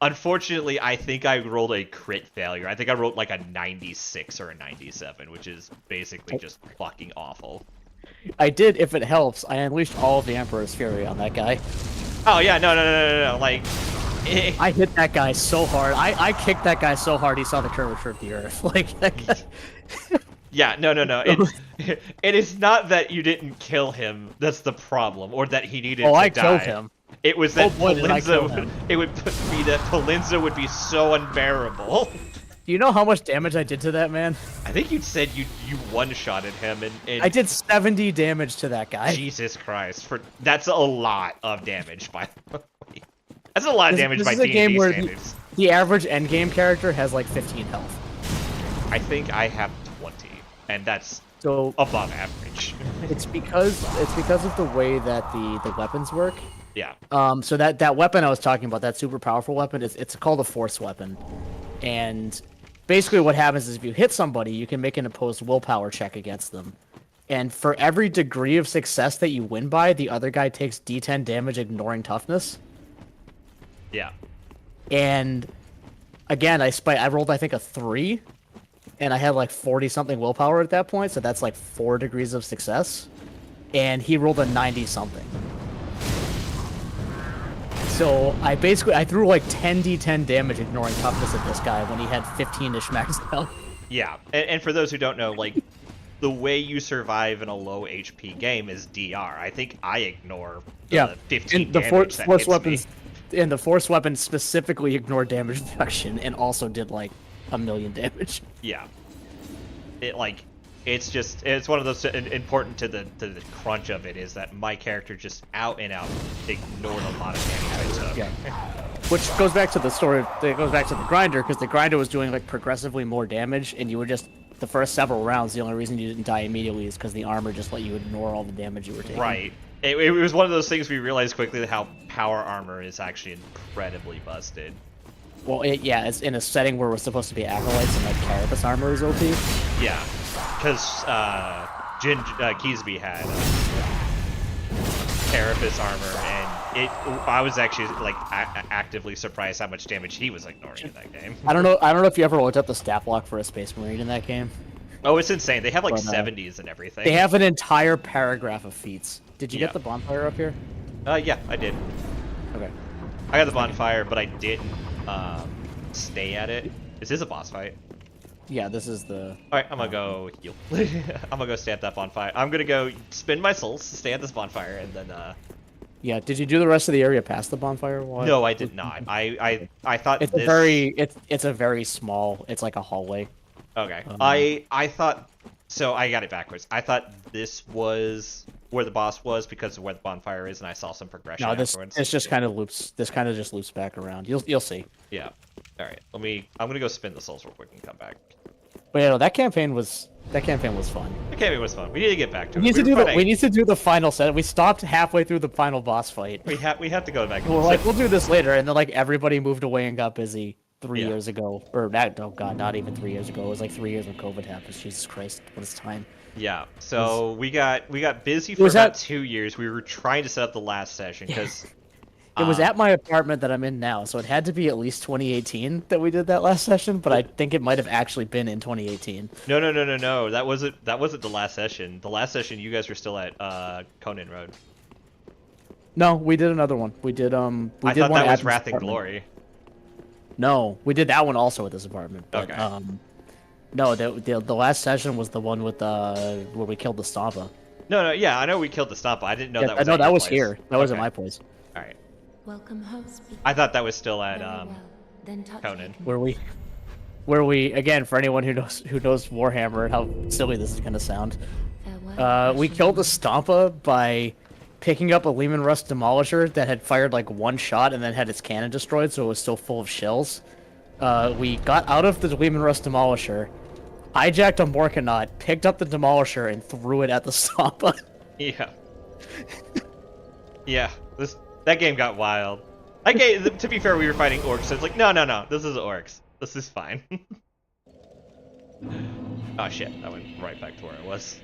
Unfortunately, I think I rolled a crit failure. I think I rolled like a 96 or a 97, which is basically just fucking awful. I did, if it helps, I unleashed all of the Emperor's Fury on that guy. Oh yeah, no. Like, I hit that guy so hard. I kicked that guy so hard he saw the curvature of the earth. Like that guy... yeah, no. It is not that you didn't kill him. That's the problem, or that he needed to die. I killed him. It was that boy, did I kill Palenza. him. It would be that Palenza would be so unbearable. Do you know how much damage I did to that man? I think you said you one-shotted him, and I did 70 damage to that guy. Jesus Christ, that's a lot of damage by the way. That's a lot of damage This by is a game D&D where standards. the average endgame character has like 15 health. I think I have 20, and that's So above average. it's because of the way that the weapons work. Yeah. So that weapon I was talking about, that super powerful weapon, it's called a force weapon. And basically what happens is if you hit somebody, you can make an opposed willpower check against them. And for every degree of success that you win by, the other guy takes D10 damage ignoring toughness. Yeah. And again, I rolled I think a 3, and I had like 40 something willpower at that point, so that's like 4 degrees of success. And he rolled a 90 something. So I threw like 10 D10 damage ignoring toughness at this guy when he had 15-ish max health. Yeah, and for those who don't know, like, the way you survive in a low HP game is DR. I think I ignore the 15 and the damage that force hits weapons, me. and the force weapon specifically ignored damage reduction and also did like 1 million damage. Yeah. It's one of those important to the crunch of it is that my character just out and out ignored a lot of damage I took. Yeah. Which goes back to the story. It goes back to the grinder because the grinder was doing like progressively more damage, and you would just the first several rounds. The only reason you didn't die immediately is because the armor just let you ignore all the damage you were taking. Right. It was one of those things we realized quickly that how power armor is actually incredibly busted. Well, yeah, it's in a setting where we're supposed to be acolytes and like carapace armor is OP. Yeah, because Keysby had carapace armor, and I was actually like actively surprised how much damage he was ignoring in that game. I don't know if you ever looked up the stat block for a Space Marine in that game. Oh, it's insane. They have like But, 70s and everything. They have an entire paragraph of feats. Did you Yeah. get the bonfire up here? Yeah, I did. Okay. I got the bonfire, but I didn't stay at it. This is a boss fight. Yeah, this is the. All right, I'm gonna go heal. I'm gonna go stay at that bonfire. I'm gonna go spend my souls, stay at this bonfire, and then. Yeah. Did you do the rest of the area past the bonfire? No, I did not. I thought It's this. it's a very small. It's like a hallway. Okay. I thought. So I got it backwards. I thought this was where the boss was because of where the bonfire is, and I saw some progression No, this afterwards. it's just kind of loops. This kind of just loops back around. You'll see. Yeah. All right. I'm gonna go spin the souls real quick and come back. But yeah, no, that campaign was fun. The campaign was fun. We need to get back to We it. need were we need to do the final set. We stopped halfway through the final boss fight. We have to go back. We're like, we'll do this later, and then like everybody moved away and got busy 3 Yeah. years ago, or that. Oh god, not even 3 years ago. It was like 3 years when COVID happened. Jesus Christ, what is time? Yeah. So we got busy for was about at- 2 years. We were trying to set up the last session because It was at my apartment that I'm in now, so it had to be at least 2018 that we did that last session. But I think it might have actually been in 2018. no. That wasn't the last session. The last session you guys were still at Conan Road. No, we did another one. We did I did thought one that at was this Wrath and apartment. Glory. No, we did that one also at this apartment. But, Okay. no, the last session was the one with where we killed the Stampa. No, yeah, I know we killed the Stompa. I didn't know Yeah, that was. no, at that your was place. here. That was at Okay. my place. All right. Welcome host. I thought that was still at Very well. Then touch Conan. me. Where we again, for anyone who knows Warhammer and how silly this is gonna sound, Farewell, we killed the Stampa by picking up a Lehman Russ demolisher that had fired like one shot and then had its cannon destroyed, so it was still full of shells. We got out of the Lehman Russ demolisher, hijacked a Morkanaut, picked up the demolisher, and threw it at the Stampa. Yeah. Yeah. That game got wild. That game, to be fair, we were fighting orcs, so it's like, no. This is orcs. This is fine. Oh shit, that went right back to where it was.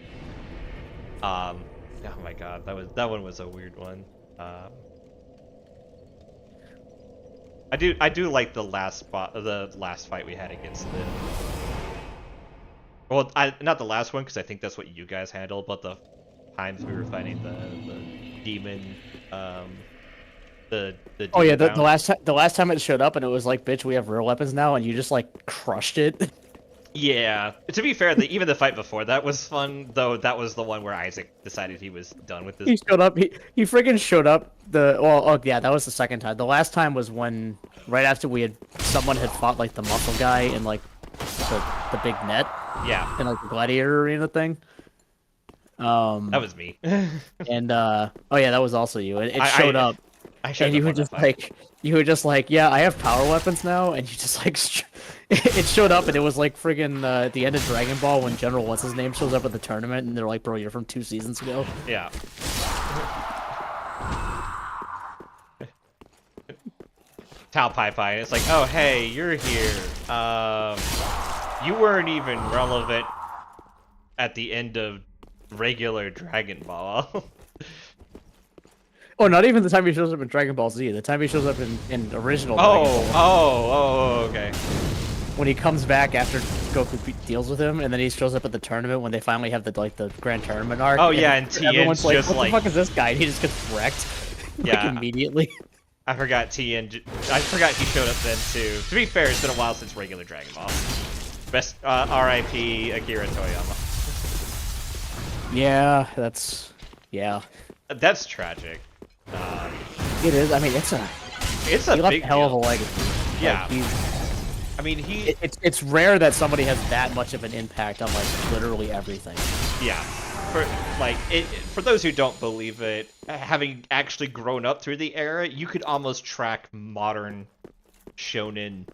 Oh my god, that one was a weird one. I do like the last fight we had against the. Well, not the last one because I think that's what you guys handled, but the times we were fighting the demon, the Oh yeah, demon the last time it showed up and it was like, bitch, we have real weapons now, and you just like crushed it. Yeah. To be fair, even the fight before that was fun, though. That was the one where Isaac decided he was done with this. He showed up. He friggin' showed up. Yeah, that was the second time. The last time was when right after someone had fought like the muscle guy in like the big net Yeah, in like the gladiator arena thing. that was me. And oh yeah, that was also you. It I- showed up. I showed And you up were on that just fight. like, yeah, I have power weapons now, and you just like, it showed up, and it was like friggin' at the end of Dragon Ball when General what's his name shows up at the tournament, and they're like, bro, you're from 2 seasons ago. Yeah. Tao Pai Pai, and it's like, oh hey, you're here. You weren't even relevant at the end of regular Dragon Ball. Oh, not even the time he shows up in Dragon Ball Z. The time he shows up in original Dragon Ball. Okay. When he comes back after Goku deals with him, and then he shows up at the tournament when they finally have the grand tournament arc. Oh, yeah, and Tien's everyone's like, just what like- the fuck is this guy? And he just gets wrecked. Yeah. Like immediately. I forgot I forgot he showed up then too. To be fair, it's been a while since regular Dragon Ball. Best R.I.P. Akira Toriyama. Yeah, That's tragic. it is. I mean, it's a It's he a left big a hell of a deal. legacy. Yeah. Like, I mean, he. it's rare that somebody has that much of an impact on like literally everything. Yeah. For those who don't believe it, having actually grown up through the era, you could almost track modern shonen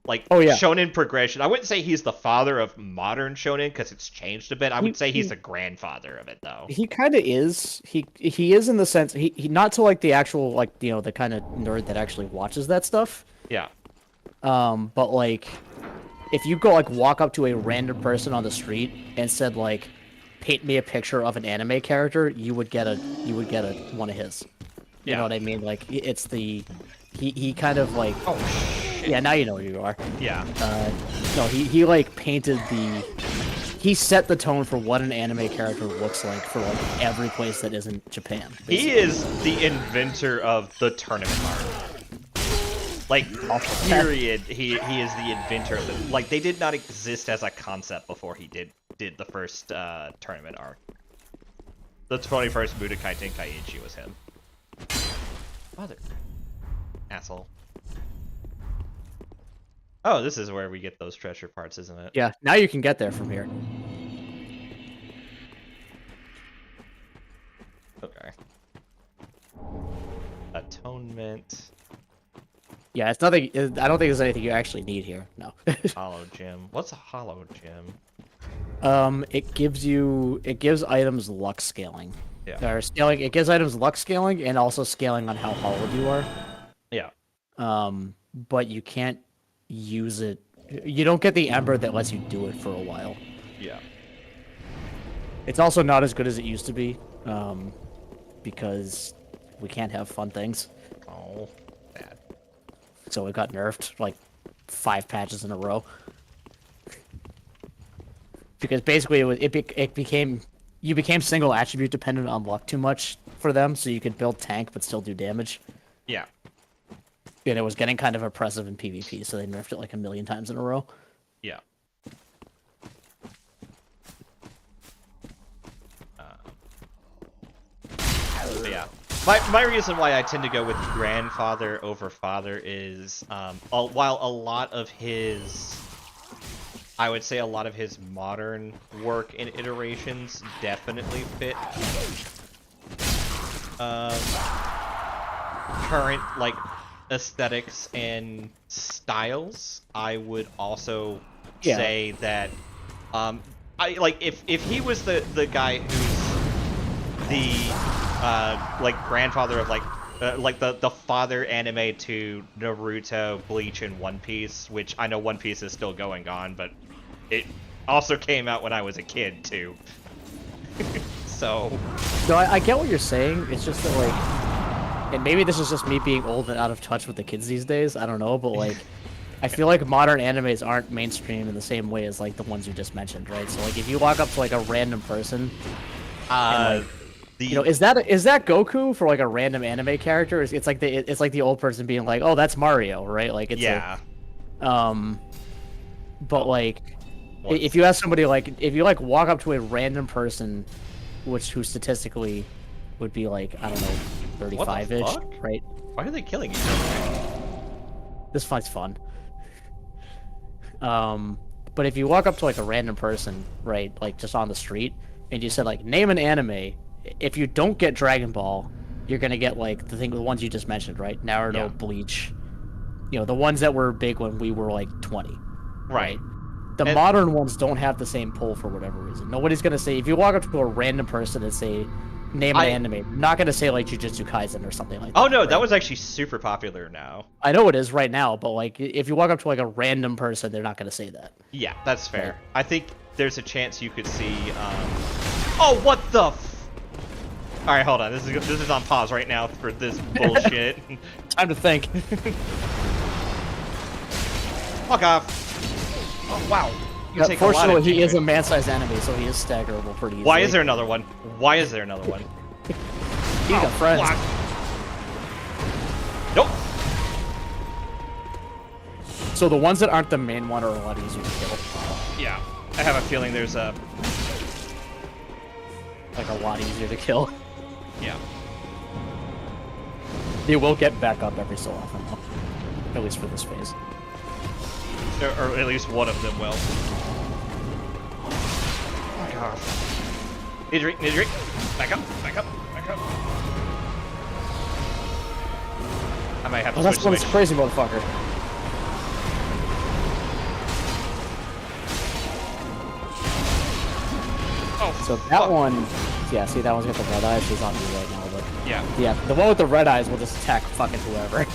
like Oh, yeah. shonen progression. I wouldn't say he's the father of modern shonen because it's changed a bit. I would say he's the grandfather of it though. He kind of is. He is in the sense he not to like the actual like the kind of nerd that actually watches that stuff. Yeah. But like, if you go like walk up to a random person on the street and said like, paint me a picture of an anime character, you would get a one of his. You know what I mean? Like it's the he kind of like Oh shit. yeah, now you know who you are. Yeah. No, he like painted he set the tone for what an anime character looks like for like every place that isn't Japan. He is the inventor of the tournament art. Like, period. He is the inventor of it. Like, they did not exist as a concept before he did the first tournament arc. The 21st Budokai Tenkaichi was him. Mother. Asshole. Oh, this is where we get those treasure parts, isn't it? Yeah, now you can get there from here. Okay. Atonement. Yeah, it's nothing. I don't think there's anything you actually need here. No. Hollow gem. What's a hollow gem? It gives items luck scaling. Yeah. Or scaling. It gives items luck scaling and also scaling on how hollowed you are. Yeah. But you can't use it. You don't get the ember that lets you do it for a while. Yeah. It's also not as good as it used to be, because we can't have fun things. Oh, bad. So it got nerfed like 5 patches in a row. Because basically it became you became single attribute dependent on luck too much for them, so you could build tank but still do damage. Yeah. And it was getting kind of oppressive in PvP, so they nerfed it like a million times in a row. Yeah. But yeah. My reason why I tend to go with grandfather over father is while a lot of his, I would say a lot of his modern work and iterations definitely fit current like aesthetics and styles. I would also say that I like if he was the guy who's the like grandfather of like the father anime to Naruto, Bleach, and One Piece, which I know One Piece is still going on, but it also came out when I was a kid too. So No, I get what you're saying. It's just that like, and maybe this is just me being old and out of touch with the kids these days. I don't know, but like, I feel like modern animes aren't mainstream in the same way as like the ones you just mentioned, right? So like, if you walk up to like a random person, and, like, you know, is that Goku for like a random anime character? It's like the old person being like, oh, that's Mario, right? Like it's yeah. But like, if you ask somebody like, if you like walk up to a random person, who statistically would be like, I don't know, 35-ish, right? Why are they killing each other? This fight's fun. But if you walk up to like a random person, right, like just on the street, and you said like, name an anime, if you don't get Dragon Ball, you're gonna get like the ones you just mentioned, right? Naruto, Bleach, you know, the ones that were big when we were like 20. Right. The modern ones don't have the same pull for whatever reason. Nobody's gonna say, if you walk up to a random person and say, name an anime, not gonna say like Jujutsu Kaisen or something like that. Oh no, right? that was actually super popular now. I know it is right now, but like if you walk up to like a random person, they're not gonna say that. Yeah, that's fair. Right. I think there's a chance you could see. Oh, what the? All right, hold on. This is on pause right now for this bullshit. Time to think. Fuck off. Oh wow. You take fortunately, a lot of he is a man-sized enemy, so he is staggerable pretty easily. Why is there another one? Why is there another one? He's got friends. Fuck. Nope. So the ones that aren't the main one are a lot easier to kill. Yeah, I have a feeling there's a lot easier to kill. Yeah. They will get back up every so often, though. At least for this phase. Or at least one of them will. Oh my god. Nidri. Back up. I might have to that's one switch. crazy motherfucker. So that one, yeah, see that one's got the red eyes. She's on me right now, but Yeah. yeah, the one with the red eyes will just attack fucking whoever.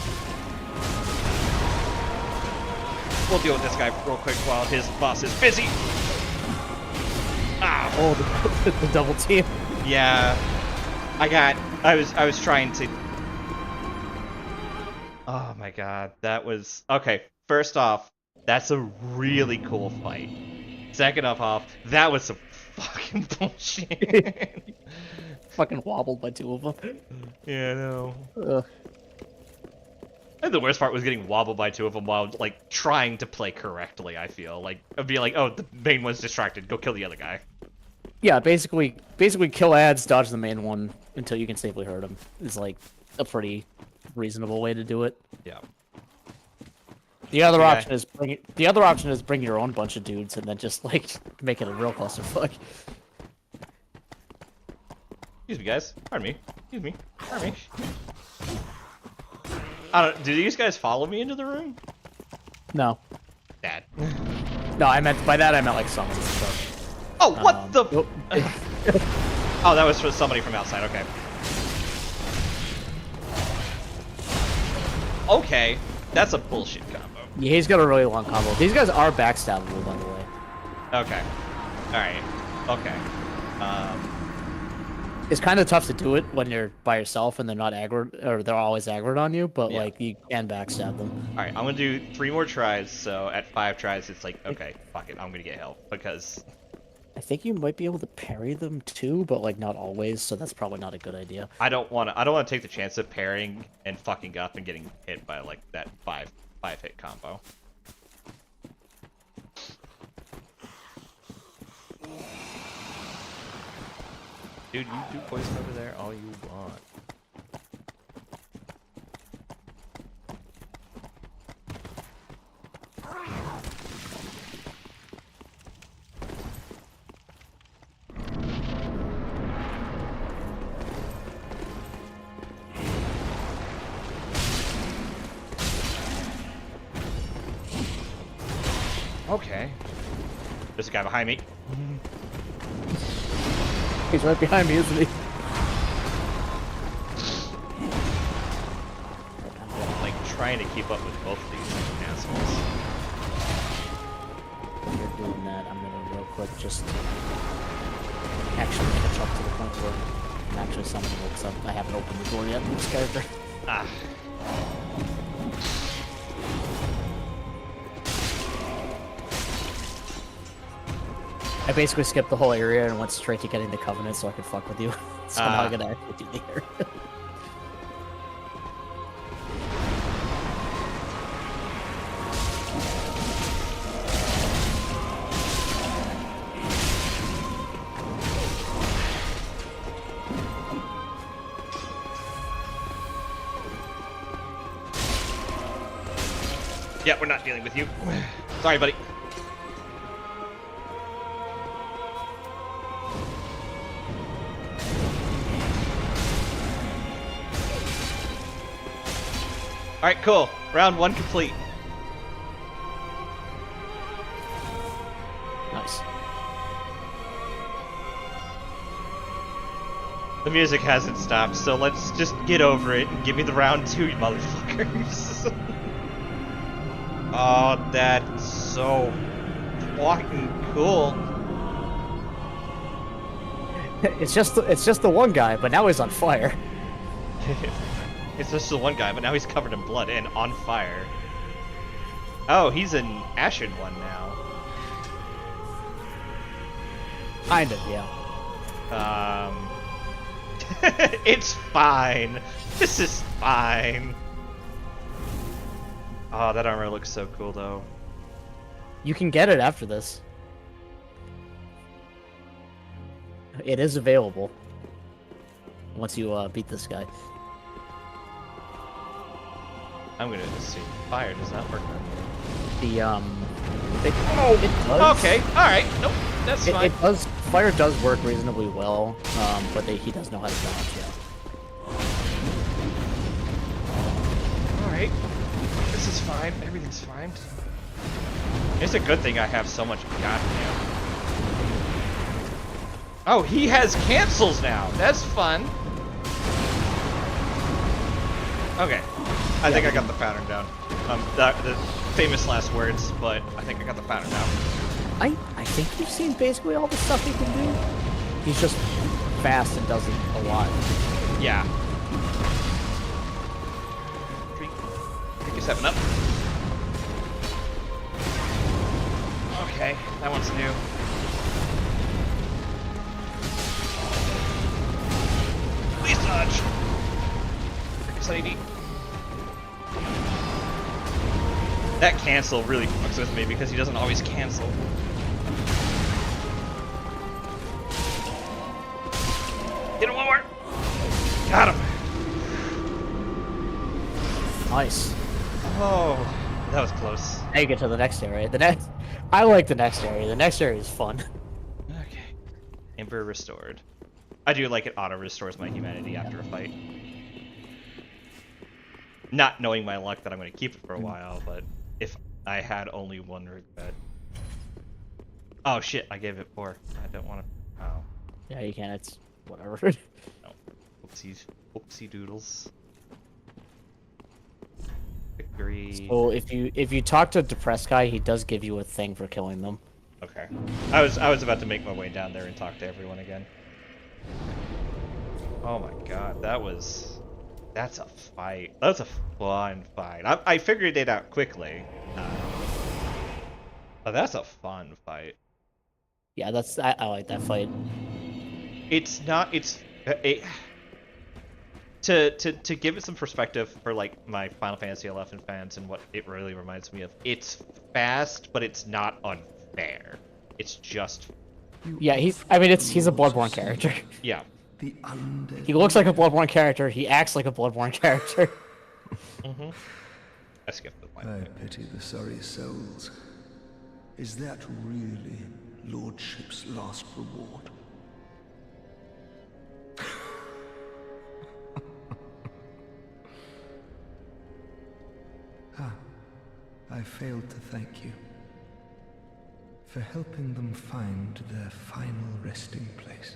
We'll deal with this guy real quick while his boss is busy. Ah. Oh, the double team. Yeah. I was trying to. Oh my god, that was okay. First off, that's a really cool fight. Second off, that was some fucking bullshit. Fucking wobbled by two of them. Yeah, I know. Ugh. And the worst part was getting wobbled by two of them while like trying to play correctly. I feel like it'd be like, oh, the main one's distracted. Go kill the other guy. Yeah, basically kill ads, dodge the main one until you can safely hurt him. Is like a pretty reasonable way to do it. Yeah. The other Okay. option is bring your own bunch of dudes and then just like make it a real clusterfuck. Excuse me, guys. Pardon me. Excuse me. Pardon me. I don't. Do these guys follow me into the room? No, Bad. no, I meant like summons and stuff. Oh, what the? Nope. Oh, that was for somebody from outside. Okay. Okay, that's a bullshit combo. Yeah, he's got a really long combo. These guys are backstabbable, by the way. Okay. All right. Okay. It's kind of tough to do it when you're by yourself and they're not aggroed, or they're always aggroed on you, but Yeah. like you can backstab them. All right. I'm gonna do 3 more tries. So at 5 tries, it's like, okay, fuck it. I'm gonna get help because. I think you might be able to parry them too, but like not always, so that's probably not a good idea. I don't want to take the chance of parrying and fucking up and getting hit by like that 5 hit combo. Dude, you do poison over there all you want. Okay. There's a guy behind me. He's right behind me, isn't he? Like trying to keep up with both of these assholes. When you're doing that, I'm gonna real quick just actually catch up to the point where I'm actually summoning it, because I haven't opened the door yet in this character. Ah. I basically skipped the whole area and went straight to getting the Covenant so I could fuck with you. So now I gotta actually do the area. Yeah, we're not dealing with you. Sorry, buddy. Alright, cool. Round 1 complete. Nice. The music hasn't stopped, so let's just get over it and give me the round 2, you motherfuckers. Oh, that's so fucking cool. It's just the one guy, but now he's on fire. It's just the one guy, but now he's covered in blood and on fire. Oh, he's an ashen one now. Kind of, yeah. It's fine. This is fine. Oh, that armor looks so cool, though. You can get it after this. It is available. Once you beat this guy. I'm gonna assume fire does not work on me. It does. Okay, alright. Nope, that's fine. It does. Fire does work reasonably well, but he does know how to dodge. Yeah. Alright. This is fine. Everything's fine. It's a good thing I have so much goddamn. Oh, he has cancels now. That's fun. Okay. I think I got the pattern down. The famous last words, but I think I got the pattern down. I think you've seen basically all the stuff he can do. He's just fast and does it a lot. Yeah. Drink your 7 up. Okay, that one's new. Please dodge. Exciting. That cancel really fucks with me because he doesn't always cancel. Hit him one more. Got him. Nice. Oh, that was close. Now you get to the next area. I like the next area. The next area is fun. Okay. Emperor restored. I do like it auto restores my humanity after a fight. Not knowing my luck that I'm going to keep it for a while, but if I had only one regret. Oh shit, I gave it 4. I don't want to. Oh. Yeah, you can. It's whatever. No. Oopsies. Oopsie doodles. Victory. So if you talk to a depressed guy, he does give you a thing for killing them. Okay. I was about to make my way down there and talk to everyone again. Oh my god, that's a fight. That's a fun fight. I figured it out quickly. But that's a fun fight. Yeah, I like that fight. It's not. To give it some perspective for like my Final Fantasy XI fans and what it really reminds me of. It's fast, but it's not unfair. It's just. Yeah, he's a Bloodborne character. Yeah. The undead. He looks like a Bloodborne character. He acts like a Bloodborne character. Mm-hmm. I skipped the point. I pity the sorry souls. Is that really Lordship's last reward? I failed to thank you for helping them find their final resting place.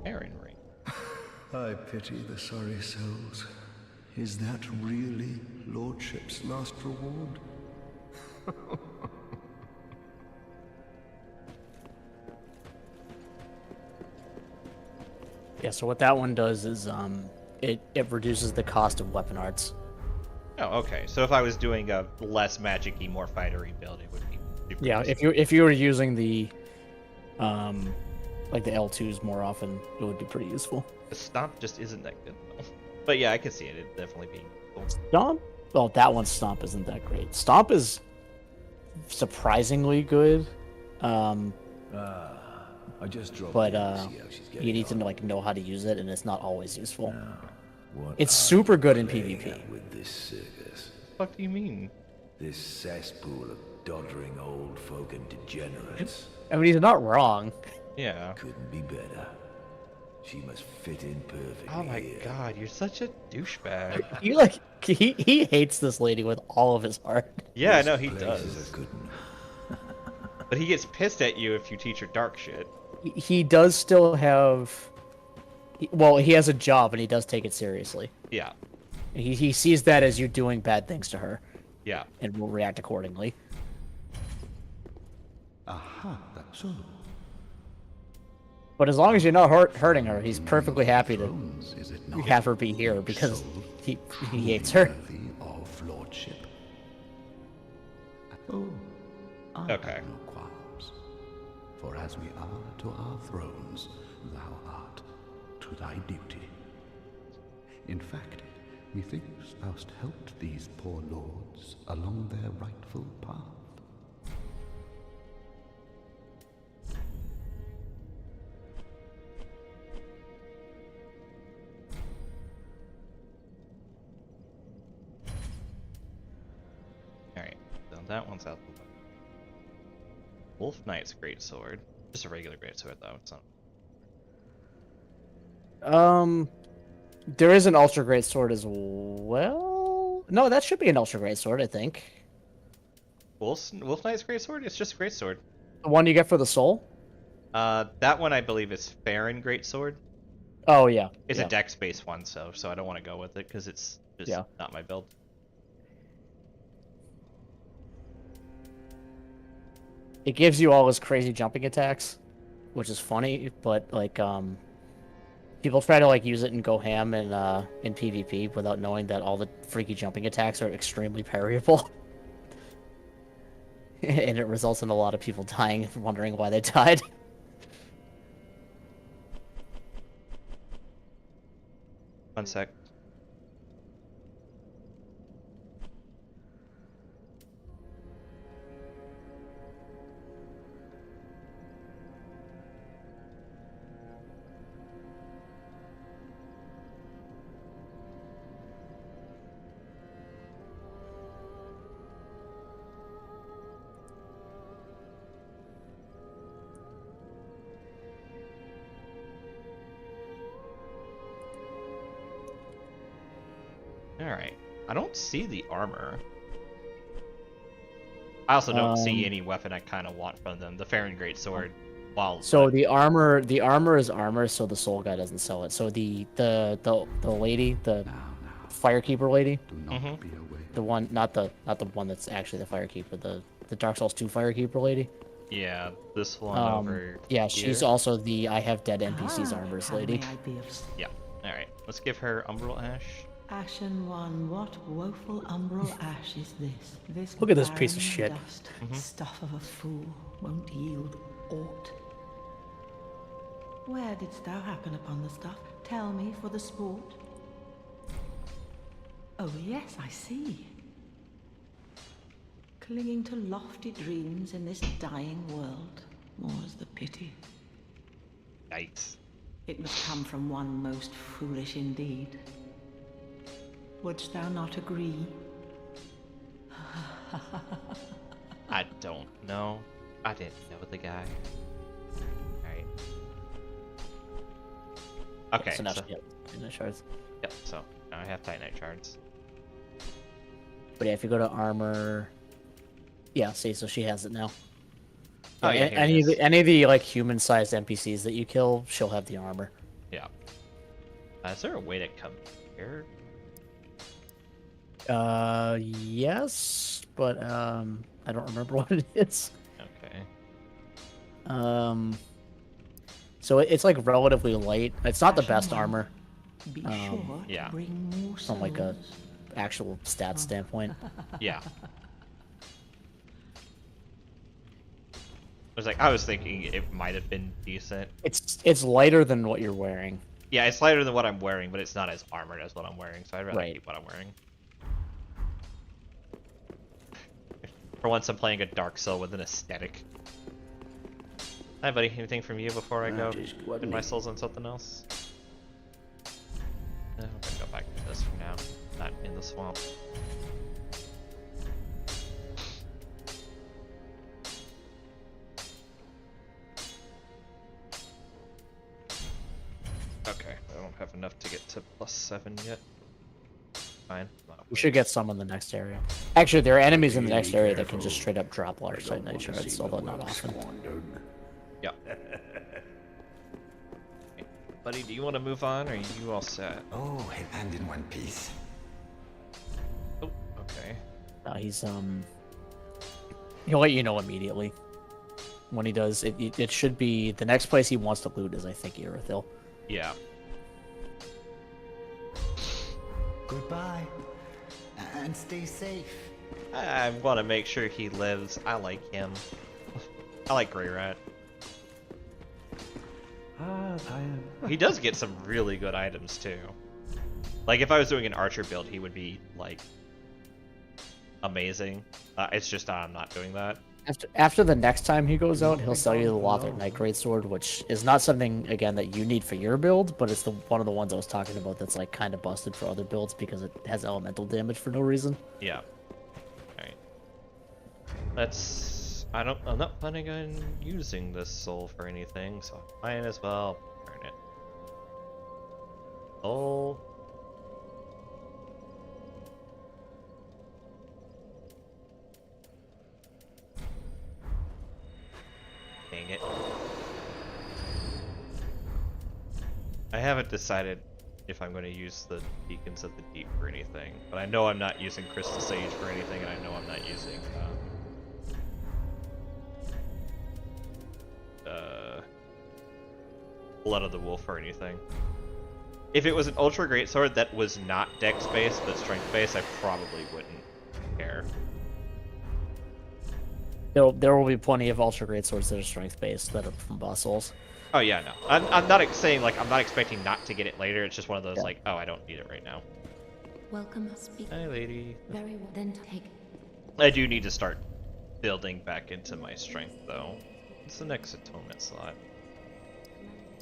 Aaron ring. I pity the sorry souls. Is that really Lordship's last reward? Yeah, so what that one does is it reduces the cost of weapon arts. Oh, okay. So if I was doing a less magic-y, more fighter-y build, it would be super Yeah, useful. if you were using the like the L2s more often, it would be pretty useful. The stomp just isn't that good though. But yeah, I can see it definitely being cool. Stomp? Well, that one's Stomp isn't that great. Stomp is surprisingly good. I just dropped But in to see how she's getting you need to on. like know how to use it, and it's not always useful. What It's are super you good in playing PvP. at with this circus? What the fuck do you mean? This cesspool of doddering old folk and degenerates. I mean, he's not wrong. Yeah. Couldn't be better. She must fit in perfectly. Oh my here. god, you're such a douchebag. He hates this lady with all of his heart. Yeah, I This know he place is does. a good one. But he gets pissed at you if you teach her dark shit. He does still have. Well, he has a job, and he does take it seriously. Yeah. He sees that as you doing bad things to her, Yeah. and will react accordingly. Aha, that's so. But as long as you're not hurting her, he's perfectly happy to Thrones, is it not? have her be here because Soul he hates her. worthy of lordship. Oh, I Okay. have no qualms. For as we are to our thrones, thou art to thy duty. In fact, methinks thou'st helped these poor lords along their rightful path. Alright. So that one's out the way. Wolf Knight's greatsword. Just a regular greatsword though. It's not. There is an ultra great sword as well. No, that should be an ultra great sword, I think. Wolf Knight's greatsword? It's just a greatsword. The one you get for the soul. That one I believe is Farron Greatsword. Oh yeah. It's yeah. a dex-based one, so I don't want to go with it because it's just Yeah. not my build. It gives you all his crazy jumping attacks, which is funny, but like people try to like use it and go ham in PvP without knowing that all the freaky jumping attacks are extremely parryable. And it results in a lot of people dying and wondering why they died. One sec. Alright. I don't see the armor. I also don't see any weapon I kind of want from them. The Farron Greatsword, while... So the armor is armor, so the soul guy doesn't sell it. So the lady, the Firekeeper lady, Do not be away. the one, not the one that's actually the Firekeeper, the Dark Souls 2 Firekeeper lady. Yeah, this one over Yeah, she's here. also the I have dead NPCs armors how lady. may I be of s- Yeah. Alright, let's give her Umbral Ash. Ashen one, what woeful umbral ash is this? This Look at this piece of barren shit. Dust, stuff of a fool, won't yield aught. Where didst thou happen upon the stuff? Tell me for the sport. Oh yes, I see. Clinging to lofty dreams in this dying world, more's the pity. Yikes. It must come from one most foolish indeed. Wouldst thou not agree? I don't know. I didn't know the guy. Alright. Okay, So now so, she has Titanite shards. yep, so now I have Titanite shards. But yeah, if you go to armor, yeah, see, so she has it now. Oh, yeah, here it is. any of the like human-sized NPCs that you kill, she'll have the armor. Yeah. Is there a way to compare? Yes, but I don't remember what it is. Okay. So it's like relatively light. It's not the best Ashen armor Be sure yeah. to bring more from like a souls. actual stat standpoint. Yeah. I was thinking it might have been decent. It's lighter than what you're wearing. Yeah, it's lighter than what I'm wearing, but it's not as armored as what I'm wearing, so I'd rather Right. keep what I'm wearing. For once, I'm playing a Dark Soul with an aesthetic. Hi, buddy. Anything from you before I go put my souls on something else? I'm gonna go back to this for now. Not in the swamp. Okay, I don't have enough to get to +7 yet. Fine. We should get some in the next area. Actually, there are enemies in the next area that can just straight up drop large Titanite shards, although not often. Yeah. Buddy, do you want to move on, or are you all set? Oh, he'll land in one piece. Oh, okay. He's he'll let you know immediately when he does. It should be the next place he wants to loot is I think Irithyll. Yeah. Goodbye. And stay safe. I want to make sure he lives. I like him. I like Grey Rat. He does get some really good items too. Like if I was doing an archer build, he would be like amazing. It's just I'm not doing that. After the next time he goes out, he'll sell you the Lothric Knight Greatsword, which is not something again that you need for your build, but it's the one of the ones I was talking about that's like kind of busted for other builds because it has elemental damage for no reason. Yeah. Alright. I'm not planning on using this soul for anything, so I might as well burn it. Oh. Dang it. I haven't decided if I'm going to use the Beacons of the Deep for anything, but I know I'm not using Crystal Sage for anything, and I know I'm not using Blood of the Wolf for anything. If it was an Ultra Greatsword that was not Dex based but Strength based, I probably wouldn't care. There will be plenty of Ultra Great Swords that are Strength based that are from boss souls. Oh yeah, no. I'm not saying like I'm not expecting not to get it later. It's just one of those Yeah. like, oh, I don't need it right now. Welcome, speak. Hi, lady. Very well. Then take. I do need to start building back into my strength though. What's the next atonement slot?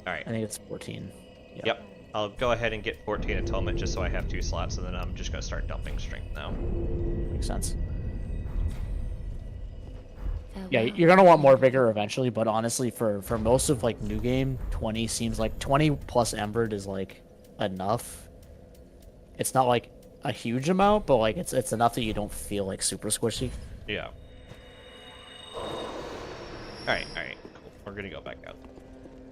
All right. I think it's 14. Yep. I'll go ahead and get 14 atonement just so I have 2 slots, and then I'm just gonna start dumping strength now. Makes sense. Farewell. Yeah, you're gonna want more vigor eventually, but honestly, for most of like new game, 20 seems like 20 plus Embered is like enough. It's not like a huge amount, but like it's enough that you don't feel like super squishy. Yeah. Alright, cool. We're gonna go back out.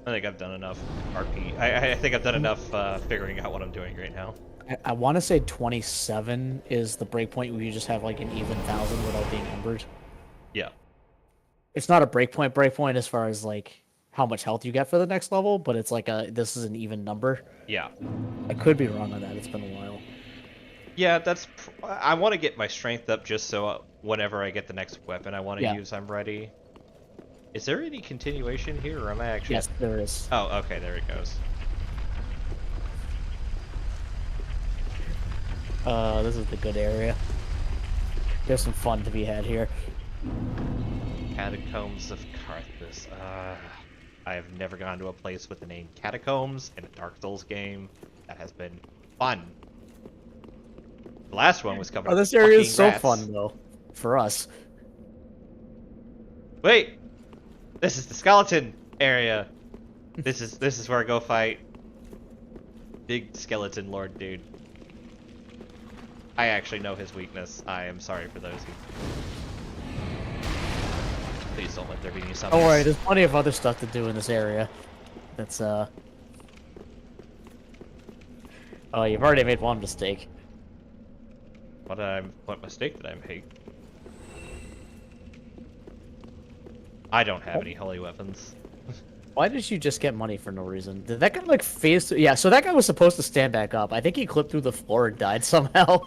I think I've done enough RP. I think I've done enough figuring out what I'm doing right now. I want to say 27 is the breakpoint where you just have like an even 1,000 without being Embered. Yeah. It's not a breakpoint as far as like how much health you get for the next level, but it's like this is an even number. Yeah. I could be wrong on that. It's been a while. Yeah, I want to get my strength up just so whenever I get the next weapon I want to use, I'm ready. Is there any continuation here, or am I actually... Yes, there is. Oh, okay, there it goes. This is the good area. There's some fun to be had here. Catacombs of Karthus. I have never gone to a place with the name Catacombs in a Dark Souls game. That has been fun. The last one was covered in This area is fucking so rats. fun though, for us. Wait! This is the skeleton area. This is where I go fight big skeleton lord dude. I actually know his weakness. I am sorry for those who... Please don't let there be any summons. Don't worry, there's plenty of other stuff to do in this area. That's Oh, you've already made one mistake. What mistake did I make? I don't have any holy weapons. Why did you just get money for no reason? Did that guy like phase through? Yeah, so that guy was supposed to stand back up. I think he clipped through the floor and died somehow.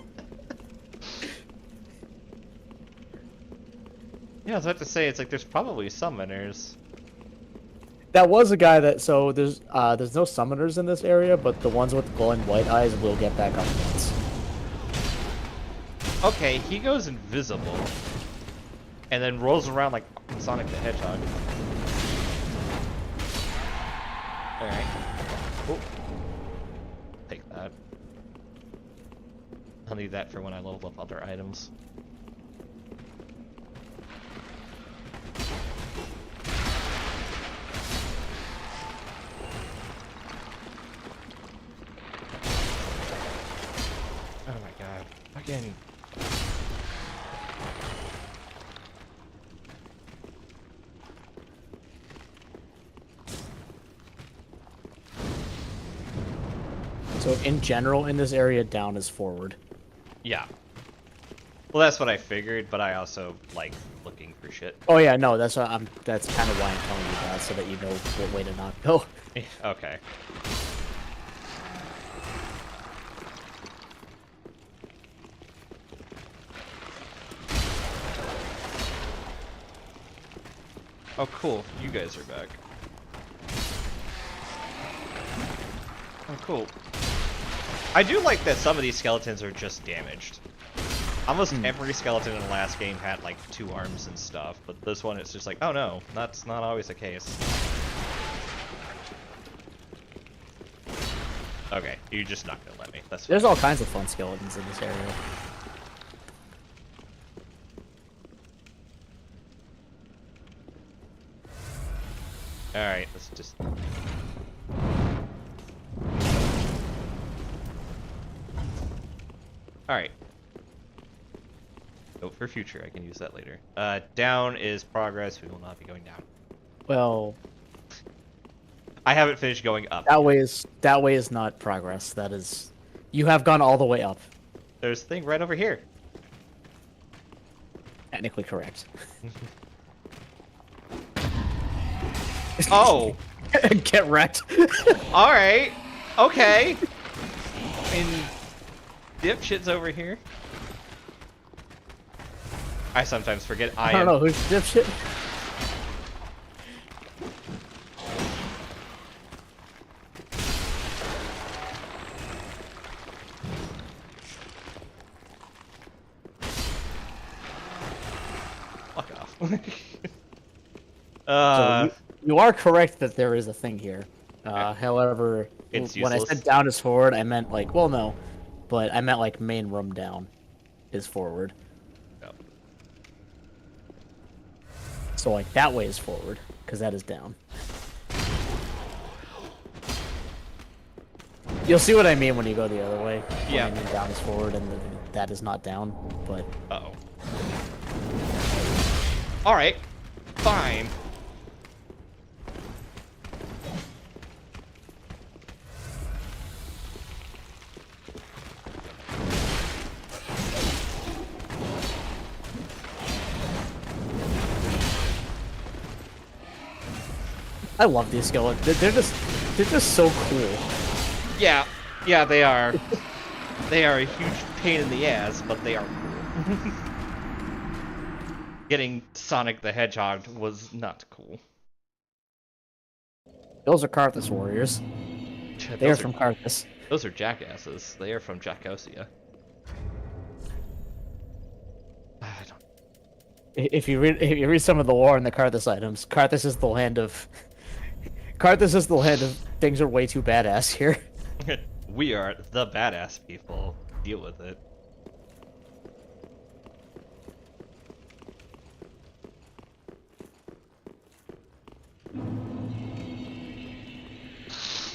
Yeah, I was about to say, it's like there's probably summoners. That was a guy that, so there's no summoners in this area, but the ones with glowing white eyes will get back up once. Okay, he goes invisible. And then rolls around like Sonic the Hedgehog. Alright. Oh. Take that. I'll need that for when I level up other items. Oh my god. Again. So in general, in this area, down is forward. Yeah. Well, that's what I figured, but I also like looking for shit. Oh yeah, no, that's what that's kind of why I'm telling you that, so that you know what way to not go. Okay. Oh, cool. You guys are back. Oh, cool. I do like that some of these skeletons are just damaged. Almost every skeleton in the last game had, like, 2 arms and stuff, but this one it's just like, oh no, that's not always the case. Okay, you're just not gonna let me. That's fine. There's all kinds of fun skeletons in this area. Alright, let's just... Alright. Note for future, I can use that later. Down is progress, we will not be going down. Well, I haven't finished going up. That way is not progress. That is, you have gone all the way up. There's a thing right over here. Technically correct. Oh. Get wrecked. All right. Okay. And dipshit's over here. I sometimes forget I don't know who's dipshit. Fuck off. So you are correct that there is a thing here. However, It's when I useless. said down is forward, I meant like, well, no, but I meant like main room down is forward. Yep. So like that way is forward because that is down. You'll see what I mean when you go the other way. When Yeah. I mean down is forward and that is not down, but Uh-oh. Alright. Fine. I love these skeletons. They're just so cool. Yeah. Yeah, they are. They are a huge pain in the ass, but they are cool. Getting Sonic the Hedgehog was not cool. Those are Karthus warriors. They are Those from Karthus. Those are jackasses. They are from Jackosia. I don't... If you read some of the lore in the Karthus items, Karthus is the land of things are way too badass here. We are the badass people. Deal with it.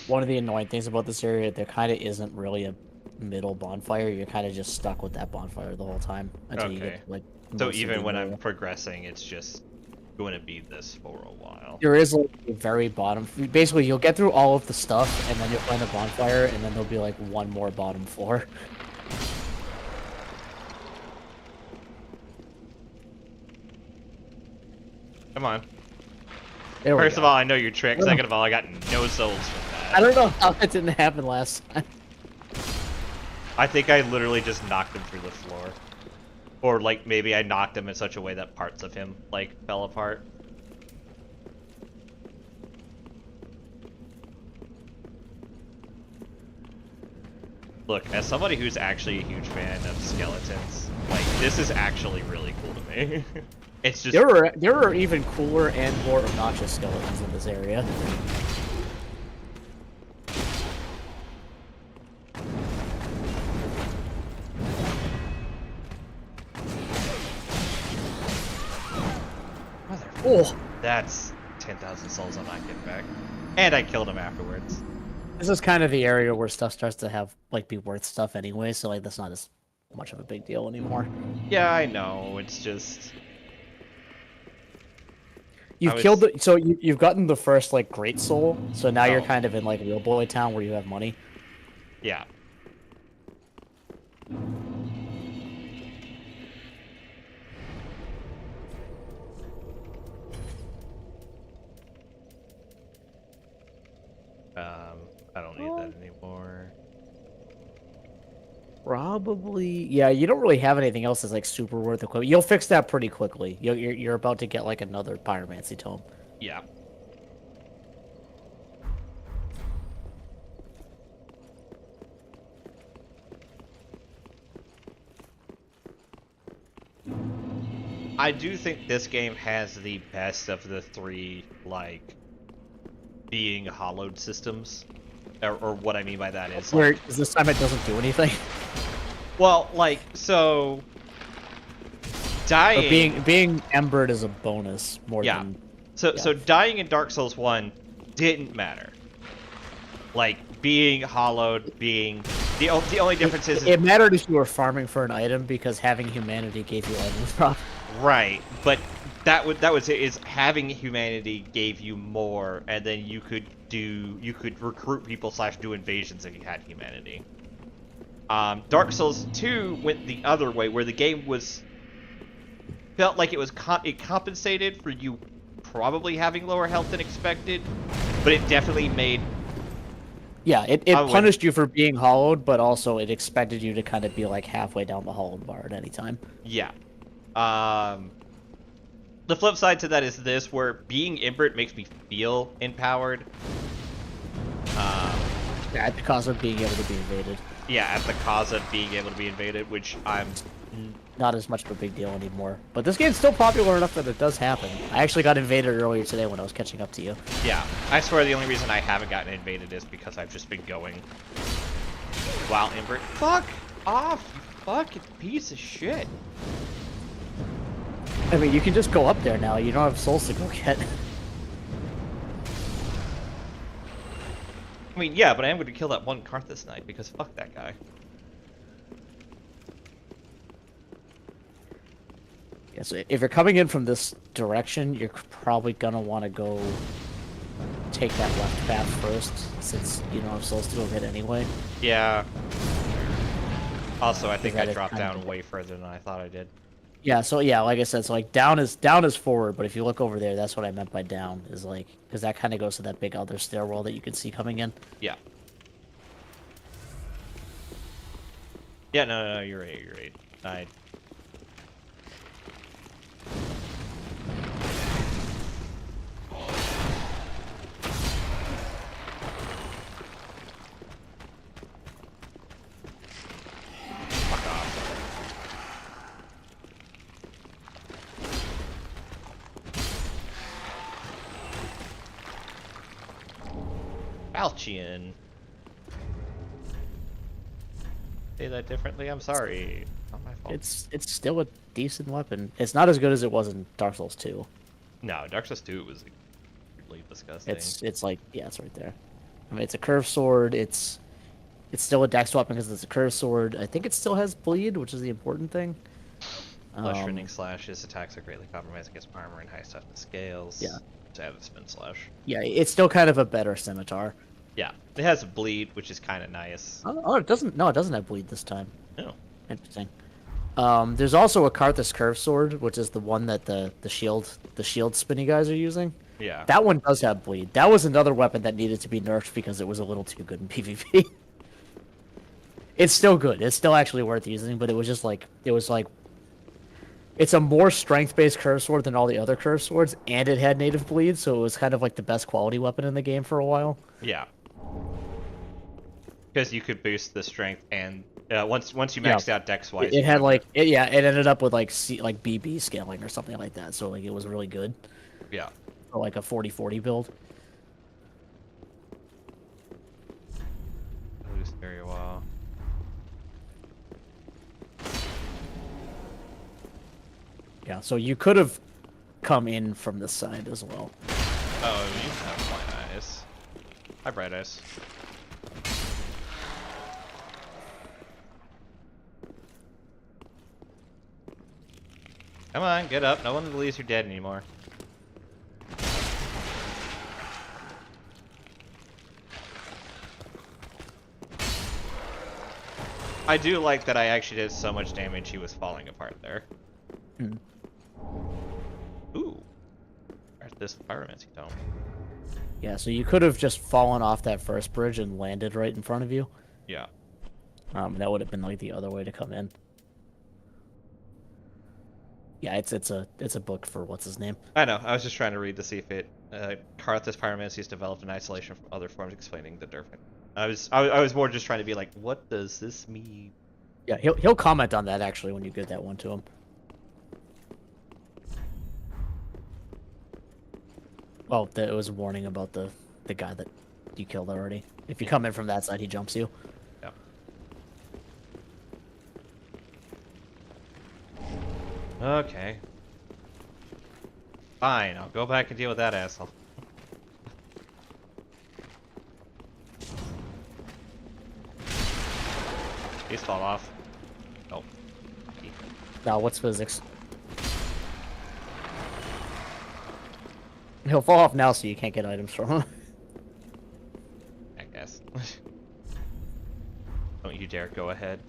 One of the annoying things about this area, there kind of isn't really a middle bonfire. You're kind of just stuck with that bonfire the whole time until you Okay. get to, like. So most of even the when I'm area. progressing, it's just going to be this for a while. There is like a very bottom. Basically, you'll get through all of the stuff, and then you'll find a bonfire, and then there'll be like one more bottom floor. Come on. There we First go. of all, I know your trick. Second of all, I got no souls from that. I don't know how that didn't happen last time. I think I literally just knocked him through the floor. Or, like, maybe I knocked him in such a way that parts of him, like, fell apart. Look, as somebody who's actually a huge fan of skeletons, like, this is actually really cool to me. It's just... There are even cooler and more obnoxious skeletons in this area. Oh, That's 10,000 souls I'm not getting back. And I killed him afterwards. this is kind of the area where stuff starts to have like be worth stuff anyway, so like that's not as much of a big deal anymore. Yeah, I know. It's just... You've was- killed the, so you've gotten the first like great soul, so now you're Oh. kind of in like Real Boy Town where you have money. Yeah. I don't need that anymore. Probably, yeah. You don't really have anything else that's like super worth equipment. You'll fix that pretty quickly. You're about to get like another pyromancy tome. Yeah. I do think this game has the best of the three, like, being hollowed systems. Or what I mean by that is, Where like, 'cause this time it doesn't do anything. well, like, so dying. But being embered is a bonus more Yeah. than. So dying in Dark Souls 1 didn't matter. Like, being hollowed, being... The only difference is... It mattered if you were farming for an item because having humanity gave you items drop. Right, but that was it. Is having humanity gave you more, and then you could recruit people / do invasions if you had humanity. Dark Souls 2 went the other way, where the game felt like it was it compensated for you probably having lower health than expected, but it definitely made. Yeah, it punished you for being hollowed, but also it expected you to kind of be like halfway down the hollowed bar at any time. Yeah. The flip side to that is this, where being Imbrit makes me feel empowered. Yeah, at the cost of being able to be invaded. Yeah, at the cause of being able to be invaded, which I'm... Not as much of a big deal anymore. But this game's still popular enough that it does happen. I actually got invaded earlier today when I was catching up to you. Yeah, I swear the only reason I haven't gotten invaded is because I've just been going while Imbrit. Fuck off, you fucking piece of shit. I mean, you can just go up there now. You don't have souls to go get. I mean, yeah, but I am going to kill that one Karthus Knight because fuck that guy. Yeah, so if you're coming in from this direction, you're probably going to want to go take that left path first, since you don't have souls to go get anyway. Yeah. Also, I think I that dropped is kind down of- way further than I thought I did. Yeah, so yeah, like I said, so like down is forward, but if you look over there, that's what I meant by down, is like, because that kind of goes to that big other stairwell that you can see coming in. Yeah. Yeah, no, you're right. I... Fuck off. Falchion. Say that differently, I'm sorry. Not my fault. It's still a decent weapon. It's not as good as it was in Dark Souls 2. No, Dark Souls 2 was really disgusting. It's like, yeah, it's right there. I mean, it's a curved sword. It's still a dex weapon because it's a curved sword. I think it still has bleed, which is the important thing. Flesh rending slash. His attacks are greatly compromised against armor and high toughness scales. Yeah. To have a spin slash. Yeah, it's still kind of a better scimitar. Yeah. It has a bleed, which is kind of nice. Oh, it doesn't. No, it doesn't have bleed this time. No. Interesting. There's also a Karthus curved sword, which is the one that the shield spinny guys are using. Yeah. That one does have bleed. That was another weapon that needed to be nerfed because it was a little too good in PvP. It's still good. It's still actually worth using, but it was just like it's a more strength-based curved sword than all the other curved swords, and it had native bleed, so it was kind of like the best quality weapon in the game for a while. Yeah. Because you could boost the strength, and once you maxed out dex wise, It had like it ended up with like BB scaling or something like that, so like it was really good. Yeah. For like a 40-40 build. Boost very well. Yeah, so you could have come in from this side as well. Oh, you have Bright Eyes. Hi, Bright Eyes. Come on, get up. No one believes you're dead anymore. I do like that I actually did so much damage he was falling apart there. Hmm. Ooh. There's this pyromancy dome. Yeah, so you could have just fallen off that first bridge and landed right in front of you. Yeah. That would have been like the other way to come in. Yeah, it's a book for what's his name. I know. I was just trying to read to see if it. Karthus pyromancy is developed in isolation from other forms, explaining the difference. I was more just trying to be like, what does this mean? Yeah, he'll comment on that actually when you get that one to him. Well, it was a warning about the guy that you killed already. If you come in from that side, he jumps you. Yeah. Okay. Fine, I'll go back and deal with that asshole. Please fall off. Nope. Now, what's physics? He'll fall off now, so you can't get items from him. I guess. Don't you dare go ahead.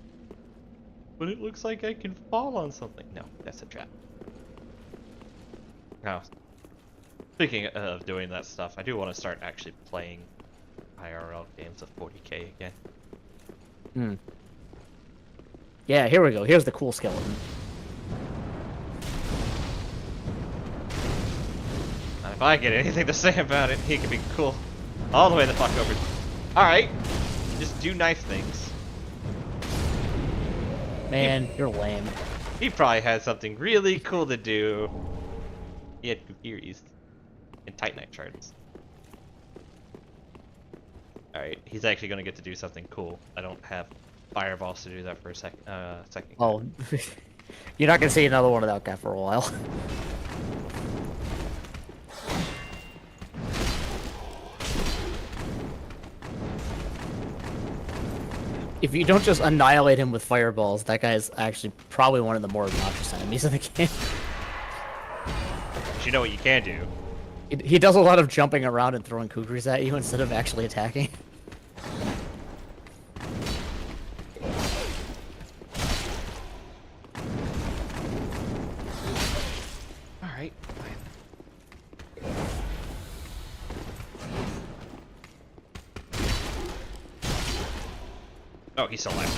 But it looks like I can fall on something. No, that's a trap. Now, speaking of doing that stuff, I do want to start actually playing IRL games of 40k again. Hmm. Yeah, here we go. Here's the cool skeleton. If I get anything to say about it, he could be cool. All the way the fuck over. Alright. Just do knife things. Man, you're lame. He probably had something really cool to do. He had Kukiris and Titanite shards. Alright, he's actually gonna get to do something cool. I don't have fireballs to do that for a second. Oh, you're not gonna see another one of that guy for a while. If you don't just annihilate him with fireballs, that guy is actually probably one of the more obnoxious enemies in the game. But you know what you can do? He does a lot of jumping around and throwing kukris at you instead of actually attacking. Alright, fine. Oh, he's still alive.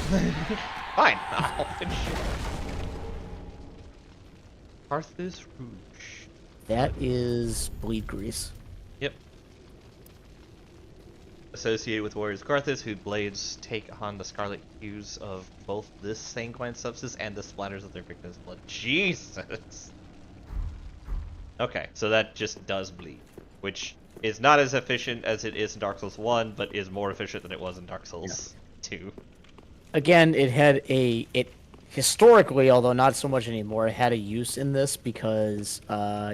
Fine. I'll finish it. Arthas Rouge. That is bleed grease. Yep. Associated with warriors Karthus, whose blades take on the scarlet hues of both this sanguine substance and the splatters of their victims' blood. Jesus! Okay, so that just does bleed, which is not as efficient as it is in Dark Souls 1, but is more efficient than it was in Dark Souls 2. Again, it historically, although not so much anymore, it had a use in this because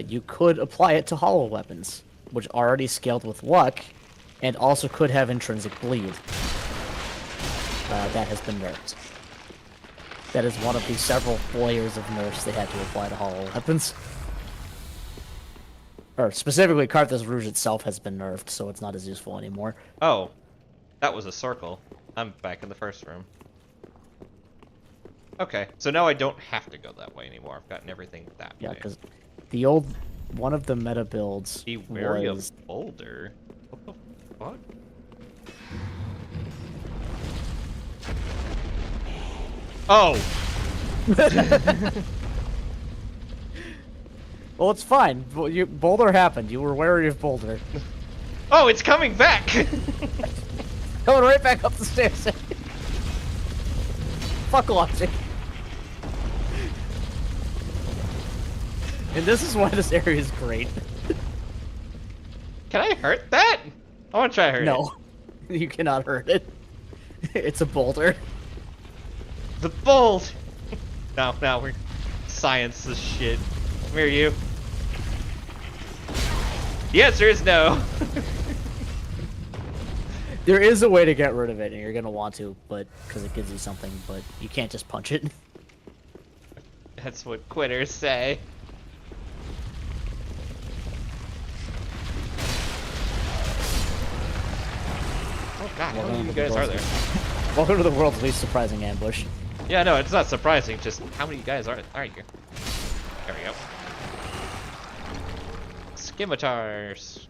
you could apply it to hollow weapons, which already scaled with luck, and also could have intrinsic bleed. That has been nerfed. That is one of the several layers of nerfs they had to apply to hollow weapons. Or specifically, Karthus Rouge itself has been nerfed, so it's not as useful anymore. Oh, that was a circle. I'm back in the first room. Okay, so now I don't have to go that way anymore. I've gotten everything that Yeah, way. because one of the meta builds Be wary was... of boulder. What the fuck? Oh! Well, it's fine. Boulder happened. You were wary of Boulder. Oh, it's coming back! Going right back up the stairs. Fuck logic. And this is why this area is great. Can I hurt that? I want to try hurting No, you cannot hurt it. It's a boulder. The bolt! Now we're science this shit. Come here, you. The answer is no. There is a way to get rid of it, and you're gonna want to, but because it gives you something, but you can't just punch it. That's what quitters say. Oh god, how many of you guys are there? Welcome to the world's least surprising ambush. Yeah, no, it's not surprising, just how many guys are here? There we go. Scimitars.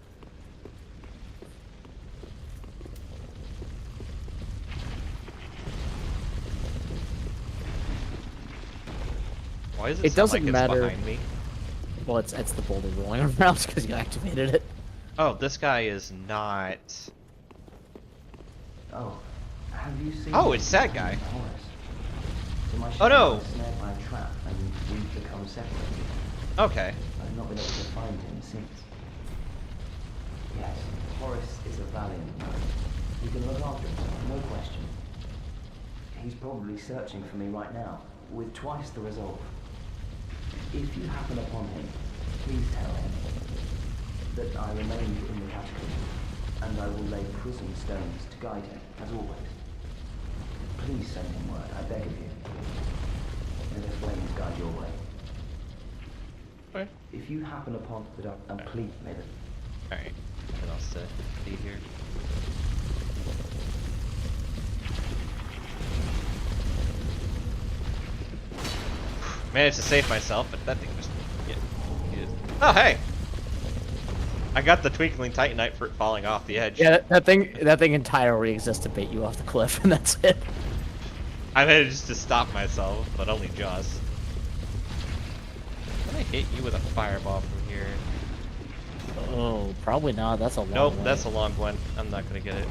Why is it, It sound doesn't like it's matter. behind me? Well, it's the boulder rolling around because you activated it. Oh, this guy is not... Oh, have you seen? Oh, it's that guy. Oh no! Snared by a trap, and we've become separated. Okay. I've not been able to find him since. Yes, Horace is a valiant man. He can look after himself, no question. He's probably searching for me right now, with twice the resolve. If you happen upon him, please tell him that I remained in the catacombs, and I will lay prison stones to guide him, as always. Please send him word, I beg of you. May the flames guide your way. Okay. If you happen upon the please, may the Alright, what else to see here? Managed to save myself, but that thing was... Oh, hey! I got the Twinkling Titanite for it falling off the edge. Yeah, that thing entirely exists to bait you off the cliff, and that's it. I managed to stop myself, but only just. Can I hit you with a fireball from here? Oh, probably not. That's a long Nope, way. that's a long one. I'm not gonna get it.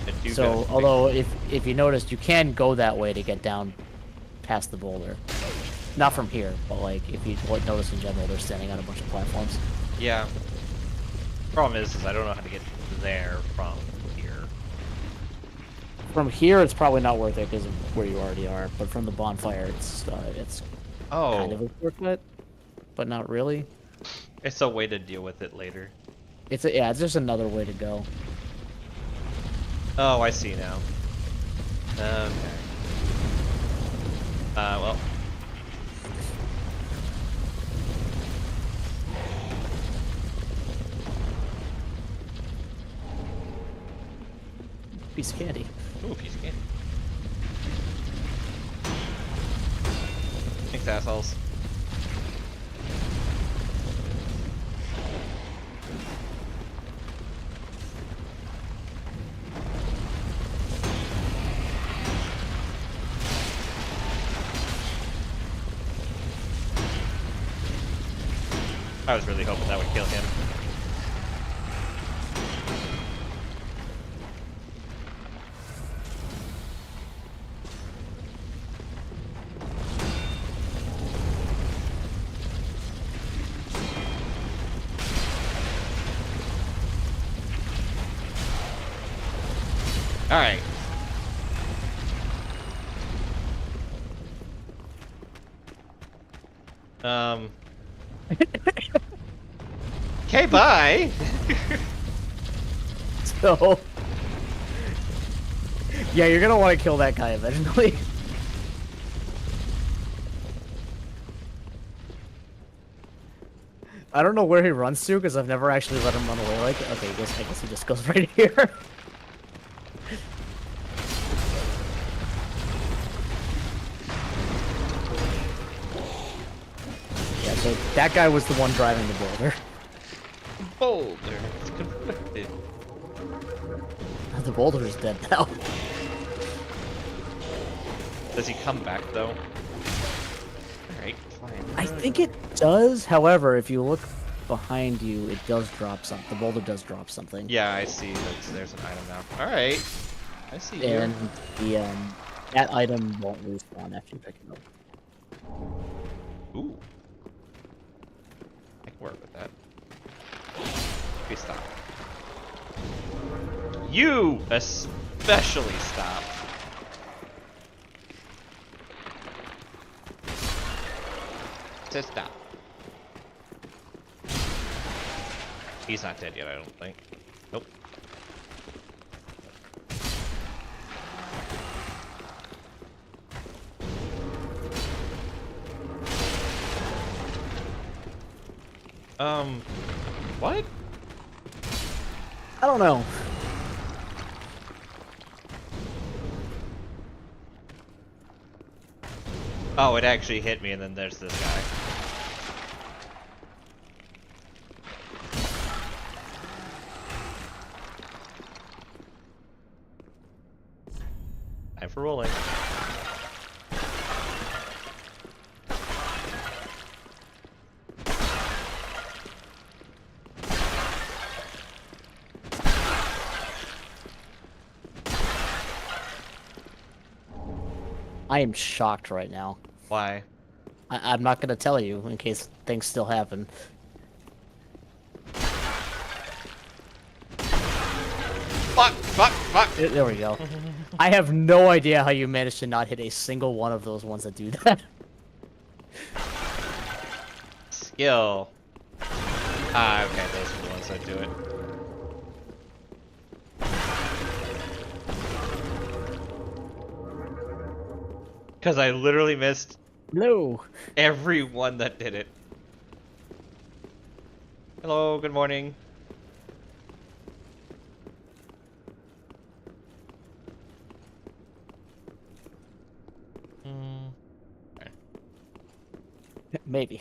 I do So, gotta although if you noticed, you can go that way to get down past the boulder. Not from here, but like if you notice in general, they're standing on a bunch of platforms. Yeah. Problem is I don't know how to get there from here. From here, it's probably not worth it because of where you already are. But from the bonfire, it's kind of a shortcut, but not really. It's a way to deal with it later. It's just another way to go. Oh, I see now. Okay. Well. Piece of candy. Ooh, piece of candy. Thanks, assholes. I was really hoping that would kill him. Alright. Okay, bye! So, yeah, you're gonna want to kill that guy eventually. I don't know where he runs to because I've never actually let him run away like it. Okay, I guess he just goes right here. Yeah, so that guy was the one driving the boulder. Boulder. It's conflicted. The boulder is dead now. Does he come back though? Alright, fine. I think it does. However, if you look behind you, it does drop something. The boulder does drop something. Yeah, I see. There's an item now. Alright. I see you. And the that item won't respawn after you pick it up. Ooh. I can work with that. Okay, stop. You especially stop. Just stop. He's not dead yet, I don't think. Nope. What? I don't know. Oh, it actually hit me, and then there's this guy. Time for rolling. I am shocked right now. Why? I'm not gonna tell you in case things still happen. Fuck! There we go. I have no idea how you managed to not hit a single one of those ones that do that. Skill. Ah, okay, those are the ones that do it. Because I literally missed No. every one that did it. Hello, good morning. Maybe.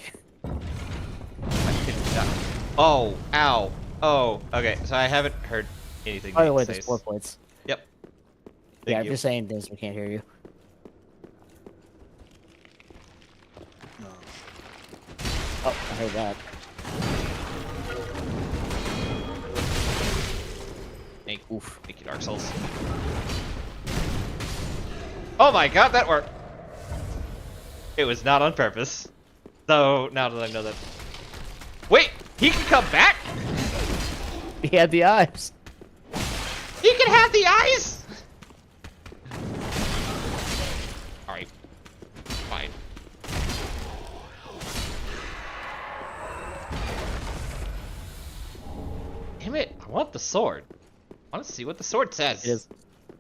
Oh, ow. Oh, okay. So I haven't heard anything. By the way, say. there's 4 plates. Yep. Yeah, Thank I'm you. just saying this. We can't hear you. Oh, I heard that. Thank you, Dark Souls. Oh my god, that worked! It was not on purpose. So, now that I know that... Wait! He can come back?! He had the eyes. He can have the eyes?! Alright. Fine. Damn it, I want the sword. I want to see what the sword says. It is.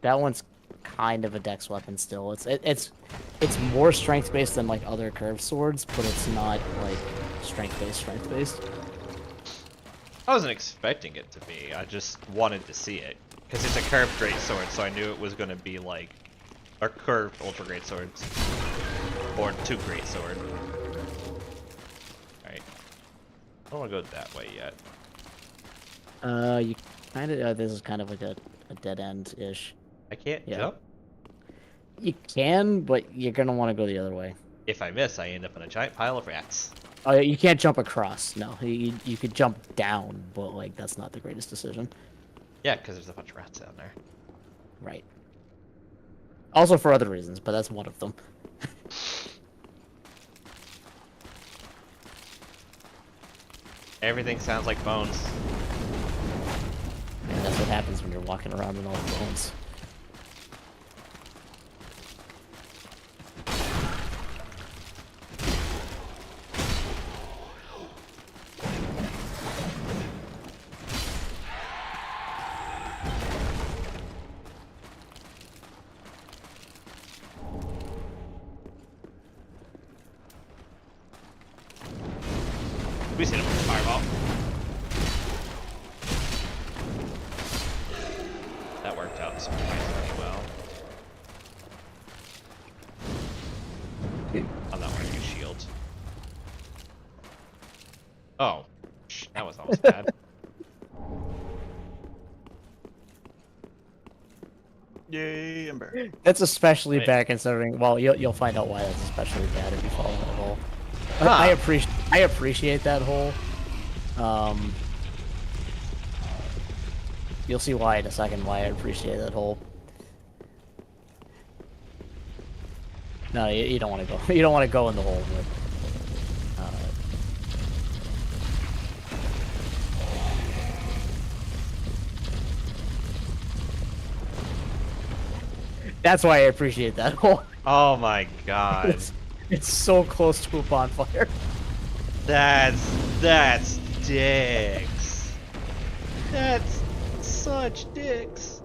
That one's kind of a dex weapon still. It's more strength based than like other curved swords, but it's not like strength based. I wasn't expecting it to be. I just wanted to see it because it's a curved great sword, so I knew it was going to be like a curved ultra great swords or 2 great sword. All right, I don't want to go that way yet. You kind of this is kind of like a dead end ish. I can't Yeah. jump. You can, but you're gonna want to go the other way. If I miss, I end up in a giant pile of rats. Oh, you can't jump across. No, you could jump down, but like that's not the greatest decision. Yeah, because there's a bunch of rats down there. Right. Also for other reasons, but that's one of them. Everything sounds like bones. And that's what happens when you're walking around in all the bones. We just hit him with a fireball. That worked out surprisingly well. I'm not wearing a shield. Oh, that was almost bad. Yay, Ember. That's especially Wait. bad considering. Well, you'll find out why that's especially bad if you follow that hole. Huh. I appreciate that hole. You'll see why in a second. Why I appreciate that hole. No, you don't want to go. You don't want to go in the hole. But, that's why I appreciate that hole. Oh my god. It's so close to a bonfire. That's dicks. That's such dicks.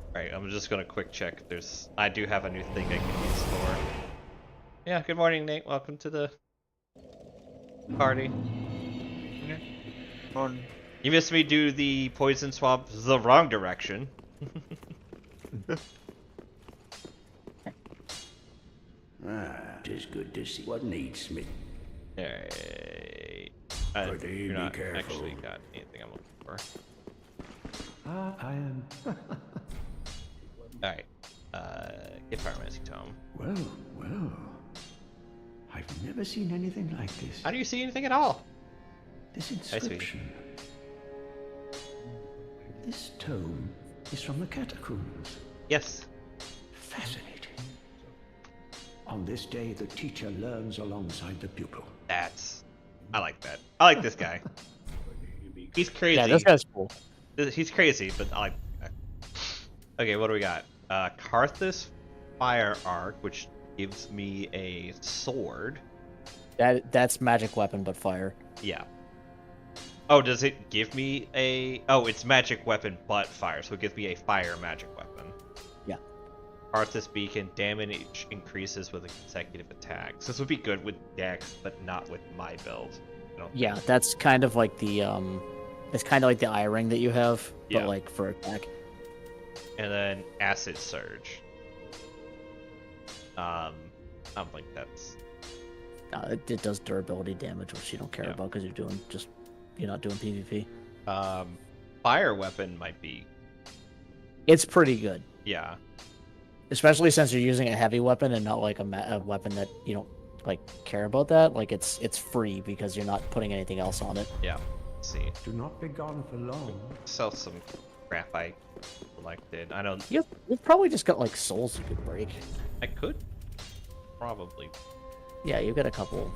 Alright, I'm just gonna quick check if there's... I do have a new thing I can use for... Yeah, good morning, Nate. Welcome to the party. You missed me do the poison swab the wrong direction. Tis good to see what needs me. Alright. Pray You're be not careful. actually got anything I'm looking for. I am. Alright. Get Pyromancy Tome. Well. I've never seen anything like this. How do you see anything at all? This see. inscription. This tome is from the catacombs. Yes. Fascinating. On this day, the teacher learns alongside the pupil. I like that. I like this guy. He's crazy. Yeah, this guy's cool. He's crazy, but I like that. Okay, what do we got? Karthus Fire Arc, which gives me a sword. That's magic weapon, but fire. Yeah. Oh, does it give me a... Oh, it's magic weapon, but fire, so it gives me a fire magic weapon. Yeah. Arthas Beacon, damage increases with a consecutive attack. So this would be good with Dex, but not with my build. Yeah, that's kind of like the it's kind of like the eye ring that you have, but Yeah. like for attack. And then Acid Surge. I don't think that's. It does durability damage, which you don't care about because you're not doing PvP. Fire weapon might be. It's pretty good, Yeah. especially since you're using a heavy weapon and not like a weapon that you don't like care about that. Like it's free because you're not putting anything else on it. Yeah. Let's see. Do not be gone for long. Sell some crap I collected. I don't. You've probably just got like souls you could break. I could. Probably. Yeah, you've got a couple.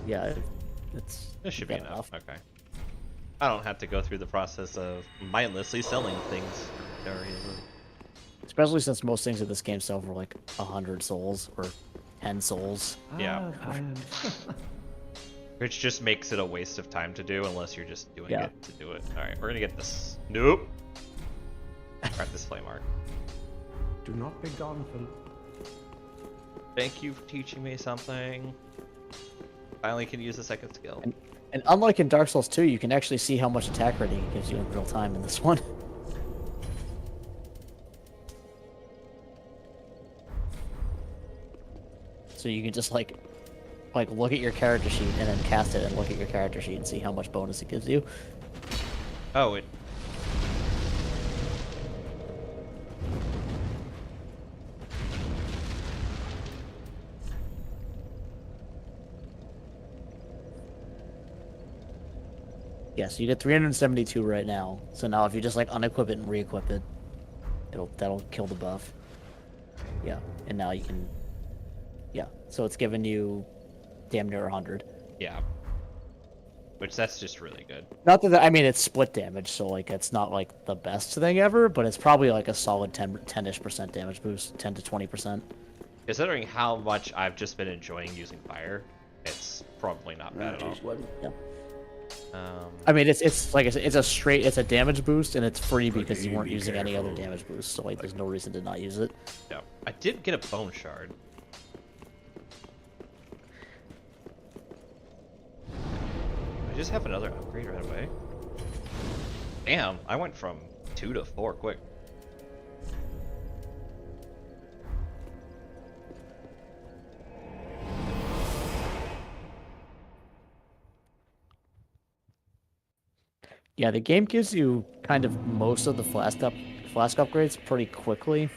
Yeah, This should be got enough. Okay. I don't have to go through the process of mindlessly selling things. Especially since most things in this game sell for like 100 souls or 10 souls. Yeah. Which just makes it a waste of time to do unless you're just doing it to do it. Alright, we're gonna get this. Nope. Grab this flame arc. Do not be gone for. Thank you for teaching me something. Finally can use the second skill. And unlike in Dark Souls 2, you can actually see how much attack rating it gives you in real time in this one. So you can just like look at your character sheet and then cast it and look at your character sheet and see how much bonus it gives you. Oh, it. Yeah, so you get 372 right now. So now if you just like unequip it and re-equip it, that'll kill the buff. Yeah, and now you can. Yeah, so it's giving you damn near 100. Yeah. Which that's just really good. Not that I mean it's split damage, so like it's not like the best thing ever, but it's probably like a solid 10-ish% damage boost, 10 to 20%. Considering how much I've just been enjoying using fire, it's probably not bad at all. Yeah. Um, I mean, it's like I said, it's a damage boost, and it's free because you weren't using any other damage boost. So like, there's no reason to not use it. no, I did get a bone shard. I just have another upgrade right away. Damn, I went from 2 to 4 quick. Yeah, the game gives you kind of most of the flask upgrades pretty quickly.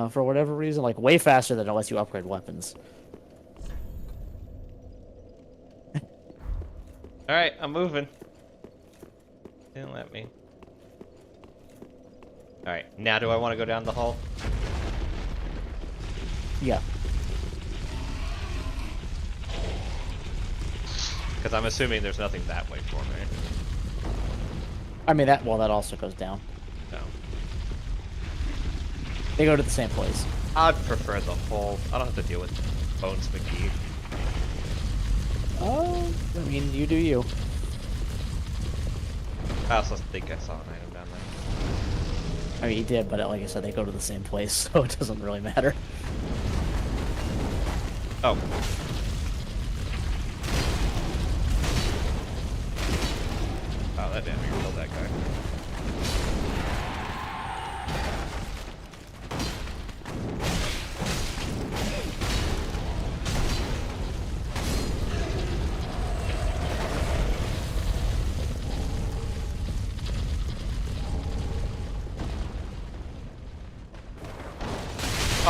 For whatever reason, like way faster than it lets you upgrade weapons. Alright, I'm moving. Didn't let me. Alright, now do I want to go down the hall? Yeah. Because I'm assuming there's nothing that way for me. I mean that also goes down. No. They go to the same place. I'd prefer the hall. I don't have to deal with Bones McGee. Oh, I mean, you do you. I also think I saw an item down there. I mean, you did, but like I said, they go to the same place, so it doesn't really matter. Oh. Oh, that damn near killed that guy.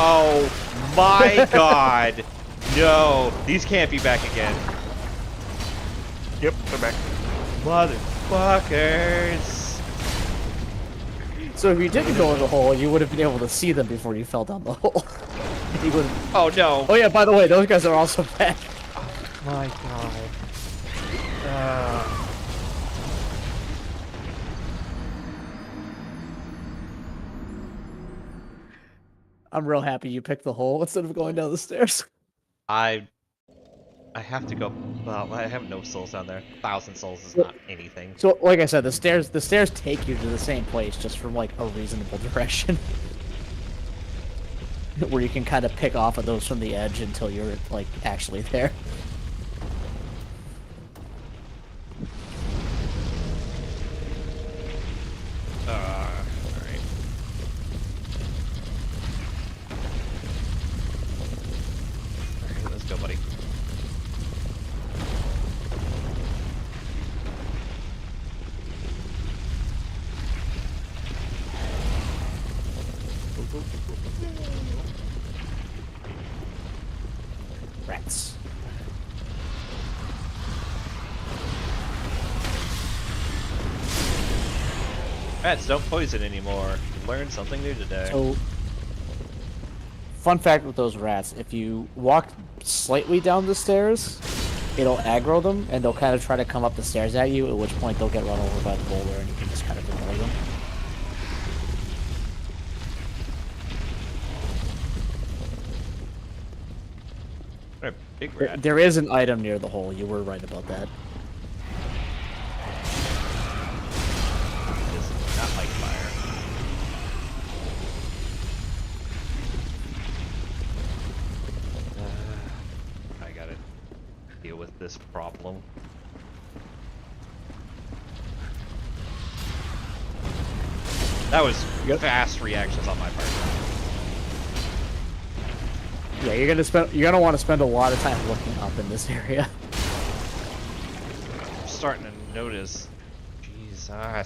Oh my god! No, these can't be back again. Yep, they're back. Motherfuckers! So if you didn't go in the hole, you would have been able to see them before you fell down the hole. You would. Oh no! Oh yeah, by the way, those guys are also back. My god. I'm real happy you picked the hole instead of going down the stairs. I have to go. Well, I have no souls down there. 1,000 souls is not anything. So, like I said, the stairs take you to the same place, just from like a reasonable direction, where you can kind of pick off of those from the edge until you're like actually there. Rats don't poison anymore. Learned something new today. So, fun fact with those rats, if you walk slightly down the stairs, it'll aggro them, and they'll kind of try to come up the stairs at you, at which point they'll get run over by the boulder, and you can just kind of ignore them. What a big rat. There is an item near the hole, you were right about that. It's not like fire. I gotta deal with this problem. That was fast reactions on my part. Yeah, you're gonna want to spend a lot of time looking up in this area. I'm starting to notice. Jesus. I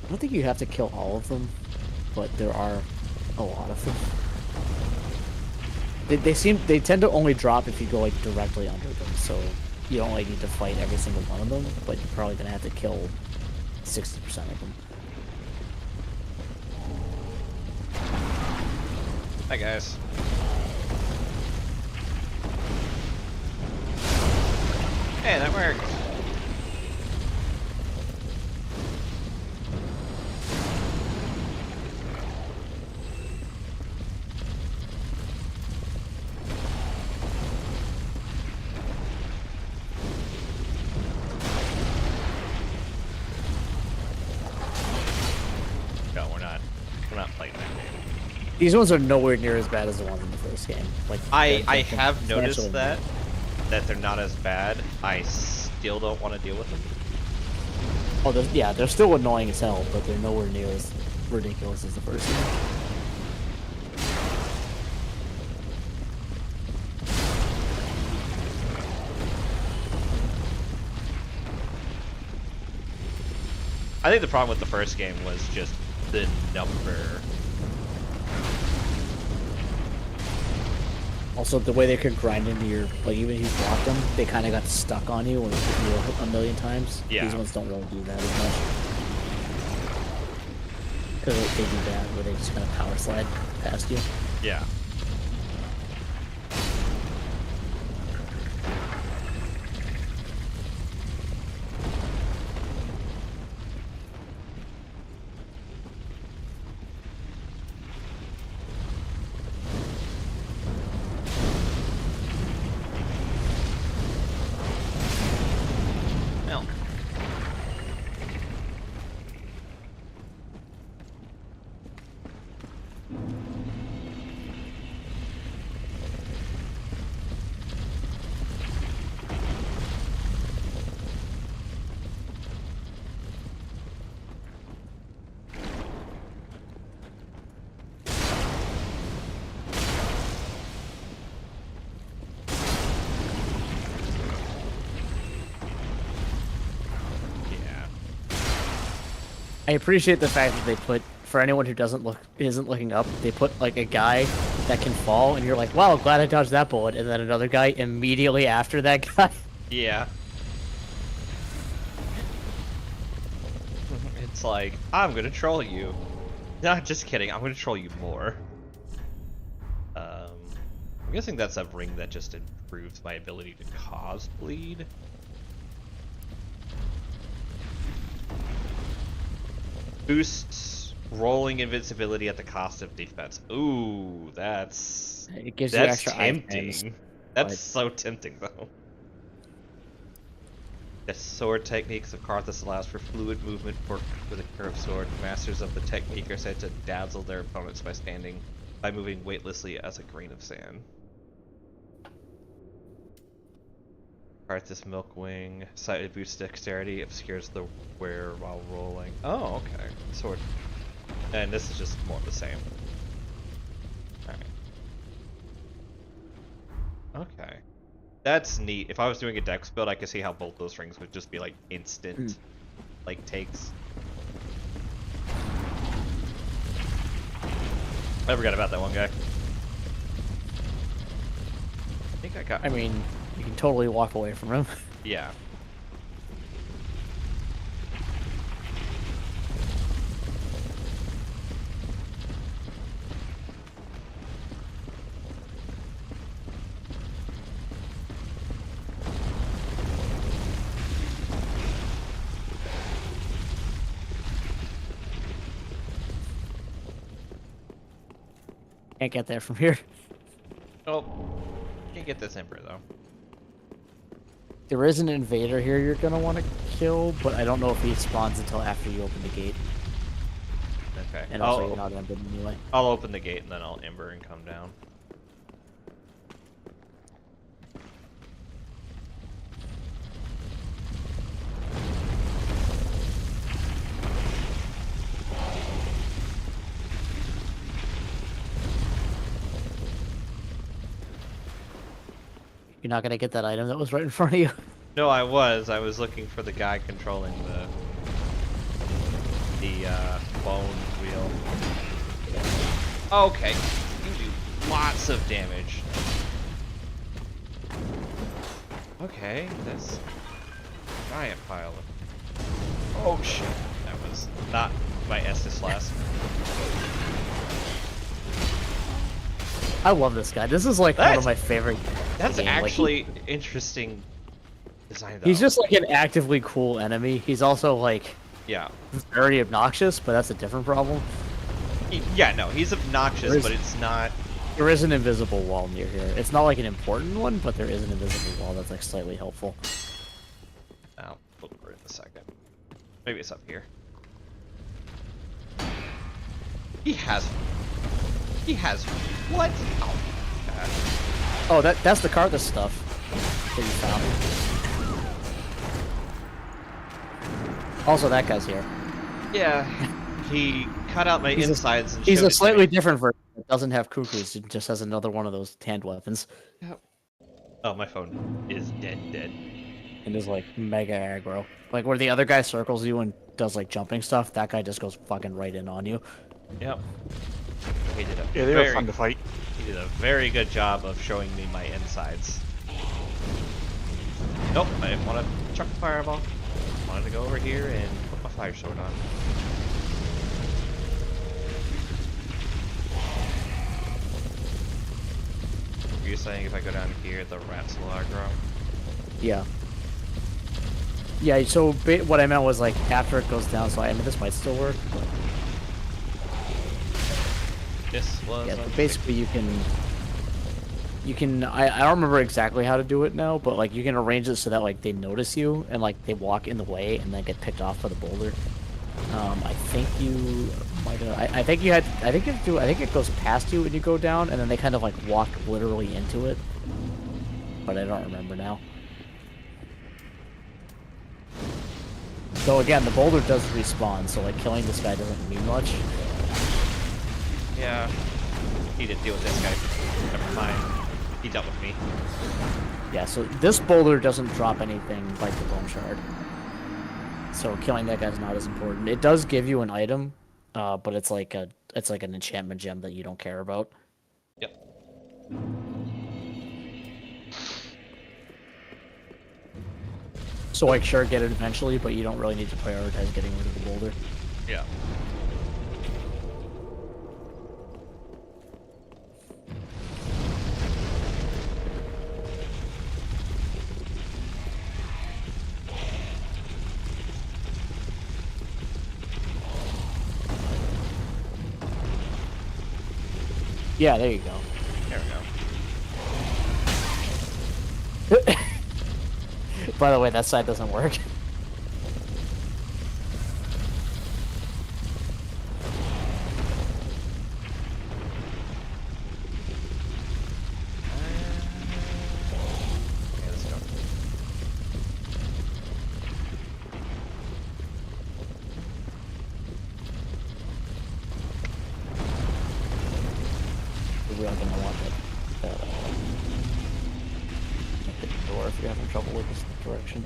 don't think you have to kill all of them, but there are a lot of them. They tend to only drop if you go like directly under them, so you don't like need to fight every single one of them, but you're probably gonna have to kill 60% of them. Hi guys. Hey, that worked. No, we're not playing that game. These ones are nowhere near as bad as the ones in the first game. Like I have noticed substantially that they're not as bad. I still don't want to deal with them. Oh, they're still annoying as hell, but they're nowhere near as ridiculous as the first game. I think the problem with the first game was just the number. Also, the way they could grind into your, like, even if you block them, they kind of got stuck on you when they hit you a million times. Yeah. These ones don't really do that as much. Because they do that, where they just kind of power slide past you. Yeah. Well. Yeah. I appreciate the fact that they put, for anyone who isn't looking up, they put like a guy that can fall, and you're like, wow, glad I dodged that bullet, and then another guy immediately after that guy. Yeah. It's like, I'm gonna troll you. No, just kidding, I'm gonna troll you more. I'm guessing that's a ring that just improves my ability to cause bleed. Boosts rolling invincibility at the cost of defense. Ooh, It gives you that's extra items, tempting. That's but- so tempting, though. The sword techniques of Karthus allows for fluid movement with a curved sword. Masters of the technique are said to dazzle their opponents by moving weightlessly as a grain of sand. Karthus Milkwing. Slightly boosts dexterity, obscures the wearer while rolling. Oh, okay. Sword. And this is just more of the same. Alright. Okay. That's neat. If I was doing a dex build, I could see how both those rings would just be like instant, like takes. I forgot about that one guy. I think I got. I mean, you can totally walk away from him. Yeah. Can't get there from here. Oh, can't get this Emperor though. There is an invader here you're gonna want to kill, but I don't know if he spawns until after you open the gate. Okay. And also you're not embedded anyway. I'll open the gate and then I'll Ember and come down. You're not gonna get that item that was right in front of you. No, I was looking for the guy controlling the bone wheel. Okay, you do lots of damage. Okay, this giant pile of... Oh shit, that was not my Estus last. I love this guy. This is like one of my favorite. That's games. actually interesting design though. He's just like an actively cool enemy. He's also like yeah, very obnoxious, but that's a different problem. Yeah, no, he's obnoxious, but it's not. There is an invisible wall near here. It's not like an important one, but there is an invisible wall that's like slightly helpful. I'll look for it in a second. Maybe it's up here. He has what? Oh, God. Oh, that's the Karthus stuff that you found. Also, that guy's here. Yeah, he cut out my insides and he's showed a it to slightly me. different version. It doesn't have cuckoos. It just has another one of those tanned weapons. Yep. Oh, my phone is dead. And is like mega aggro. Like where the other guy circles you and does like jumping stuff, that guy just goes fucking right in on you. Yep. He did Yeah, they were fun to fight. He did a very good job of showing me my insides. Nope, I didn't want to chuck the fireball. I wanted to go over here and put my fire sword on. Were you saying if I go down here, the rats will aggro? Yeah. Yeah, so what I meant was like after it goes down, so I mean this might still work. But... This was... Yeah, but basically you can, I don't remember exactly how to do it now, but like you can arrange it so that like they notice you and like they walk in the way and then get picked off by the boulder. I think you might have, I think you have to do, I think it goes past you when you go down and then they kind of like walk literally into it. But I don't remember now. So again, the boulder does respawn, so like killing this guy doesn't mean much. Yeah. He didn't deal with this guy. Never mind. He dealt with me. Yeah, so this boulder doesn't drop anything like the bone shard. So killing that guy's not as important. It does give you an item, but it's like an enchantment gem that you don't care about. Yep. So like sure get it eventually, but you don't really need to prioritize getting rid of the boulder. Yeah. Yeah, there you go. There we go. By the way, that side doesn't work. Okay, let's go. We are gonna want it. Hit the door if you're having trouble with this direction.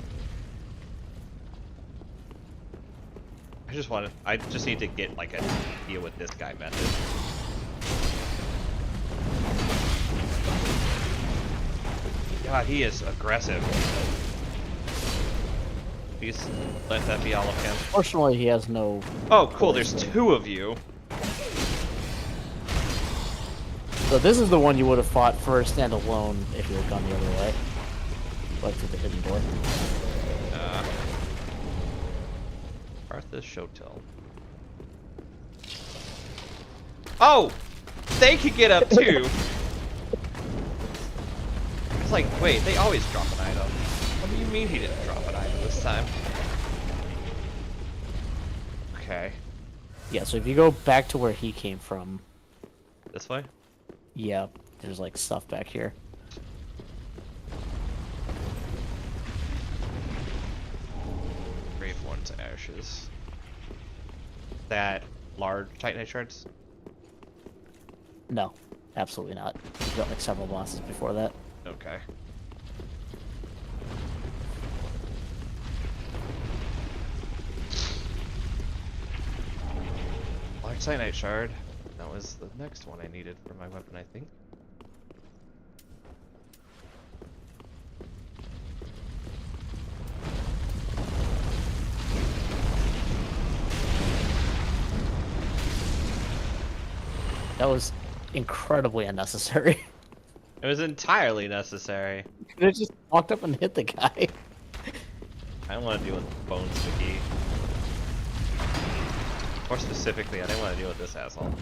I just need to get like a deal with this guy method. God, he is aggressive. Please let that be all of him. Fortunately, he has no. Oh, cool. There's 2 of you. So this is the one you would have fought first and alone if you had gone the other way. Like through the hidden door. Arthas Shotel. Oh! They could get up too! It's like, wait, they always drop an item. What do you mean he didn't drop an item this time? Okay. Yeah, so if you go back to where he came from, This way? yeah, there's like stuff back here. Brave One's Ashes. That large Titanite shards? No, absolutely not. You've got like several bosses before that. Okay. Large Titanite shard. That was the next one I needed for my weapon, I think. That was incredibly unnecessary. It was entirely necessary. They just walked up and hit the guy. I don't want to deal with Bone Sticky. More specifically, I didn't want to deal with this asshole.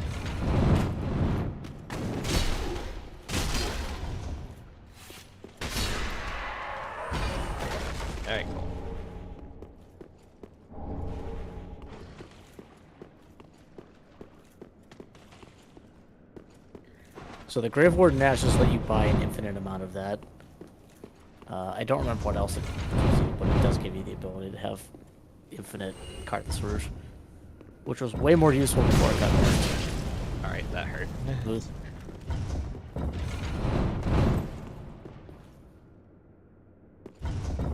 Alright, cool. So the Grave Warden Ash just let you buy an infinite amount of that. I don't remember what else it gives you, but it does give you the ability to have infinite Carthus Rouge, which was way more useful before it got nerfed. Alright, that hurt.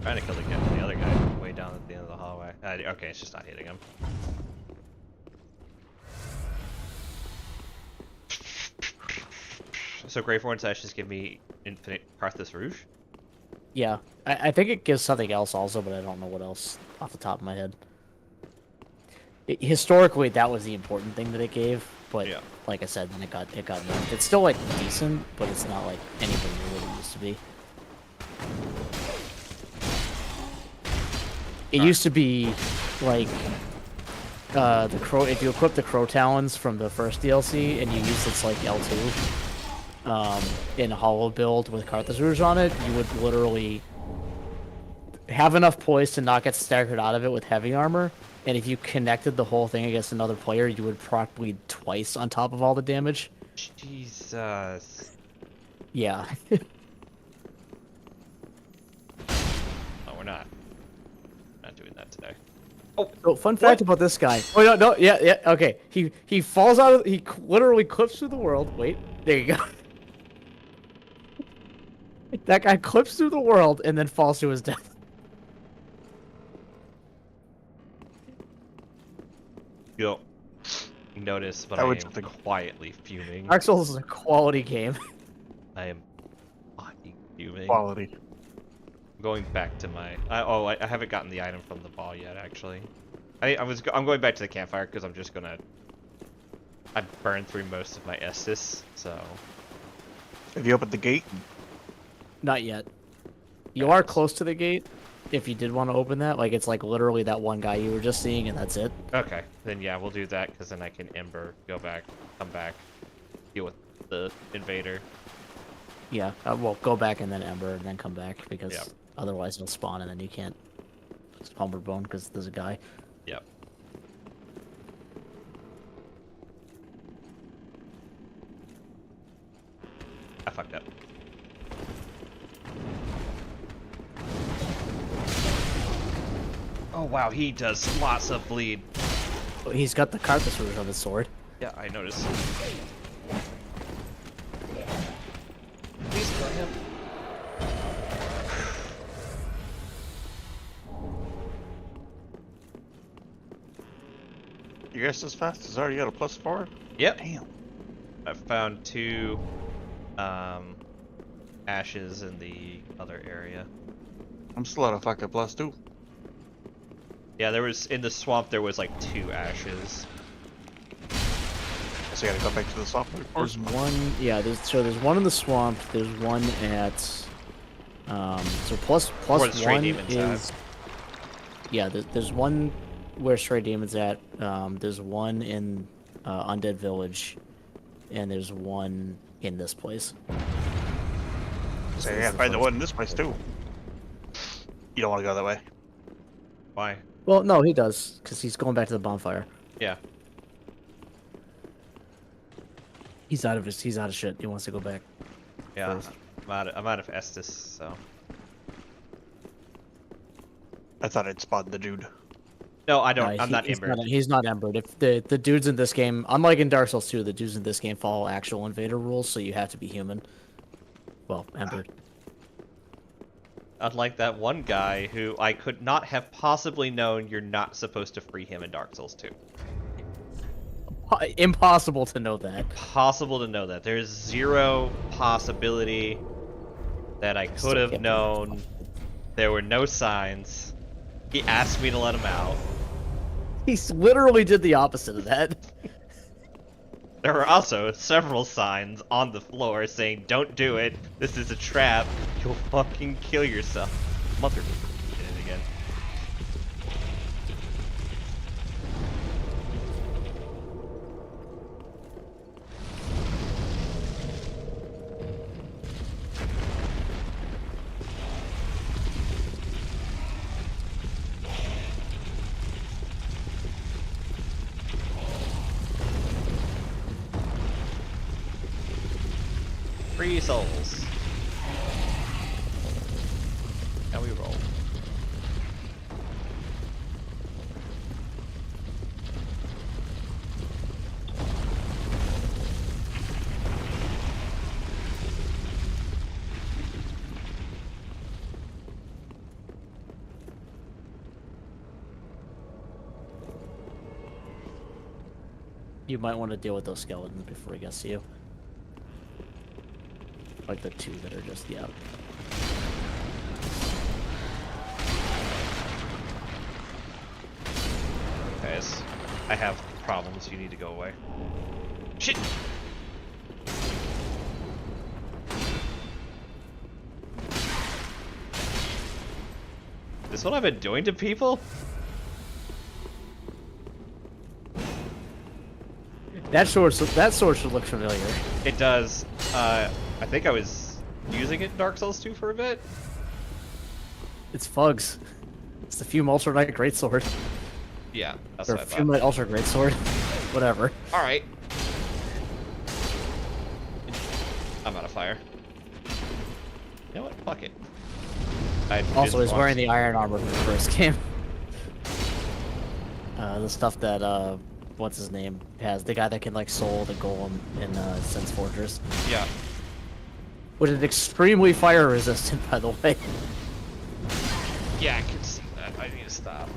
Trying to kill the other guy way down at the end of the hallway. Okay, it's just not hitting him. So Graveborn's Ashes give me infinite Carthus Rouge? Yeah, I think it gives something else also, but I don't know what else off the top of my head. Historically, that was the important thing that it gave, but Yeah. like I said, then it got nerfed. It's still like decent, but it's not like anything near what it used to be. It used to be like the crow. If you equip the Crow Talons from the first DLC and you use its like L2 in a hollow build with Carthus Rouge on it, you would literally have enough poise to not get staggered out of it with heavy armor. And if you connected the whole thing against another player, you would proc bleed twice on top of all the damage. Jesus. Yeah. Oh, we're not. Not doing that today. So fun fact about this guy. Oh no, yeah, okay. He falls out of. He literally clips through the world. Wait, there you go. That guy clips through the world and then falls to his death. Yo. Notice, but I am quietly fuming. Dark Souls is a quality game. I am fucking fuming. Quality. Going back to my I haven't gotten the item from the ball yet, actually. I'm going back to the campfire because I'm just gonna I burned through most of my Estus, so Have you opened the gate? Not yet. You are close to the gate. If you did want to open that, like it's like literally that one guy you were just seeing, and that's it. okay, then yeah, we'll do that because then I can Ember, go back, come back, deal with the invader. Yeah, well, go back and then Ember and then come back because Yep. otherwise it'll spawn and then you can't spawn bone because there's a guy. Yep. I fucked up. Oh wow, he does lots of bleed. He's got the Carthus Rouge on his sword. Yeah, I noticed. Please kill him. You guys as fast as already got a +4? Yep. Damn. I found 2 ashes in the other area. I'm still at a fucking +2. Yeah, there was in the swamp. There was like 2 ashes. So I gotta go back to the swamp. There's one. Yeah. There's one in the swamp. There's one at. So plus Where the stray one demon's is. at. Yeah. There's one where Stray Demon's at. There's one in Undead Village, and there's one in this place. So I gotta find the one in this place too. You don't want to go that way. Why? Well, no, he does, because he's going back to the bonfire. Yeah. He's out of shit. He wants to go back. Yeah. First. I'm out of Estus, so. I thought I'd spawned the dude. No, I don't. I'm not he's Ember. He's not embered. If the dudes in this game, unlike in Dark Souls 2, the dudes in this game follow actual invader rules, so you have to be human. Well, embered. Unlike that one guy who I could not have possibly known you're not supposed to free him in Dark Souls 2. Impossible to know that. Impossible to know that. There's zero possibility that I could have known. There were no signs. He asked me to let him out. He literally did the opposite of that. There were also several signs on the floor saying, "Don't do it. This is a trap. You'll fucking kill yourself." Mother did it again. Free souls. Now we roll. You might want to deal with those skeletons before he gets to you. Like the 2 that are just, yeah. Guys, I have problems. You need to go away. Shit! This is what I've been doing to people? That sword should look familiar. It does. I think I was using it in Dark Souls 2 for a bit. It's Fugs. It's the Fume Ultra Knight Greatsword. Yeah, that's Or what I Fume thought. Knight Ultra Greatsword. Whatever. Alright. I'm out of fire. You know what? Fuck it. Also, he's wearing the iron armor from the first game. The stuff that, what's his name, has. The guy that can, like, soul the golem in, Sense Fortress. Yeah. Which is extremely fire resistant, by the way. Yeah, I can see that. I need to stop.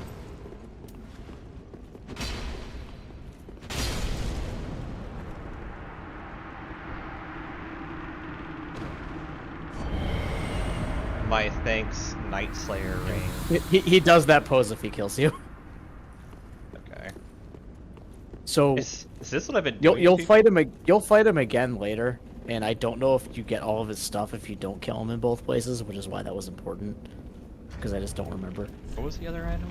My thanks, Night Slayer ring. He does that pose if he kills you. Okay. So Is this what I've been doing? you'll fight him. You'll fight him again later, and I don't know if you get all of his stuff if you don't kill him in both places, which is why that was important. Because I just don't remember. What was the other item?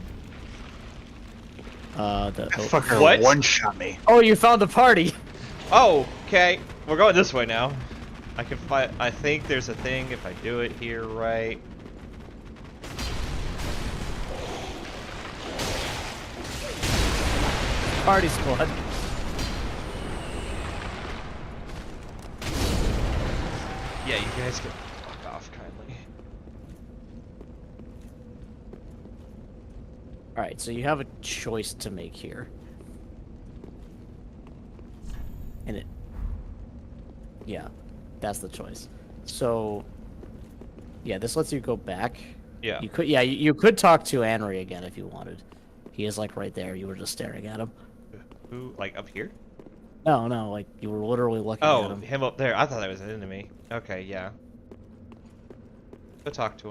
That fucker What? one-shot me. Oh, you found the party. Oh, okay. We're going this way now. I can fight. I think there's a thing if I do it here right. Party squad. Yeah, you guys can fuck off kindly. All right, so you have a choice to make here, and it. Yeah, that's the choice. So. Yeah, this lets you go back. Yeah. You could. Yeah, you could talk to Anri again if you wanted. He is like right there. You were just staring at him. Who? Like up here? No, like you were literally looking at Oh, him. him up there. I thought that was an enemy. Okay, yeah. Go talk to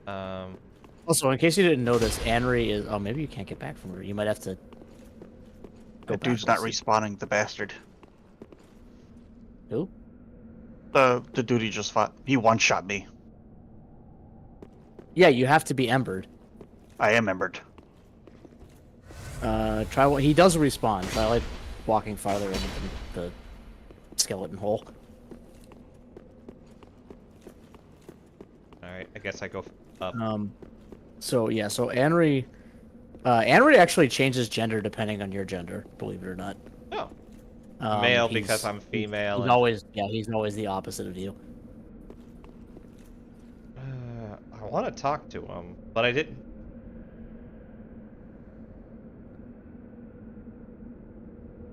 him. Also, in case you didn't notice, Anri is. Oh, maybe you can't get back from her. You might have to. The dude's not respawning, the bastard. Who? The dude he just fought. He one-shot me. Yeah, you have to be embered. I am embered. Try what he does respawn. Try like walking farther into the skeleton hole. All right, I guess I go up. So yeah, so Anri actually changes gender depending on your gender, believe it or not. Oh. Male because he's- I'm female. He's always the opposite of you. I want to talk to him, but I didn't.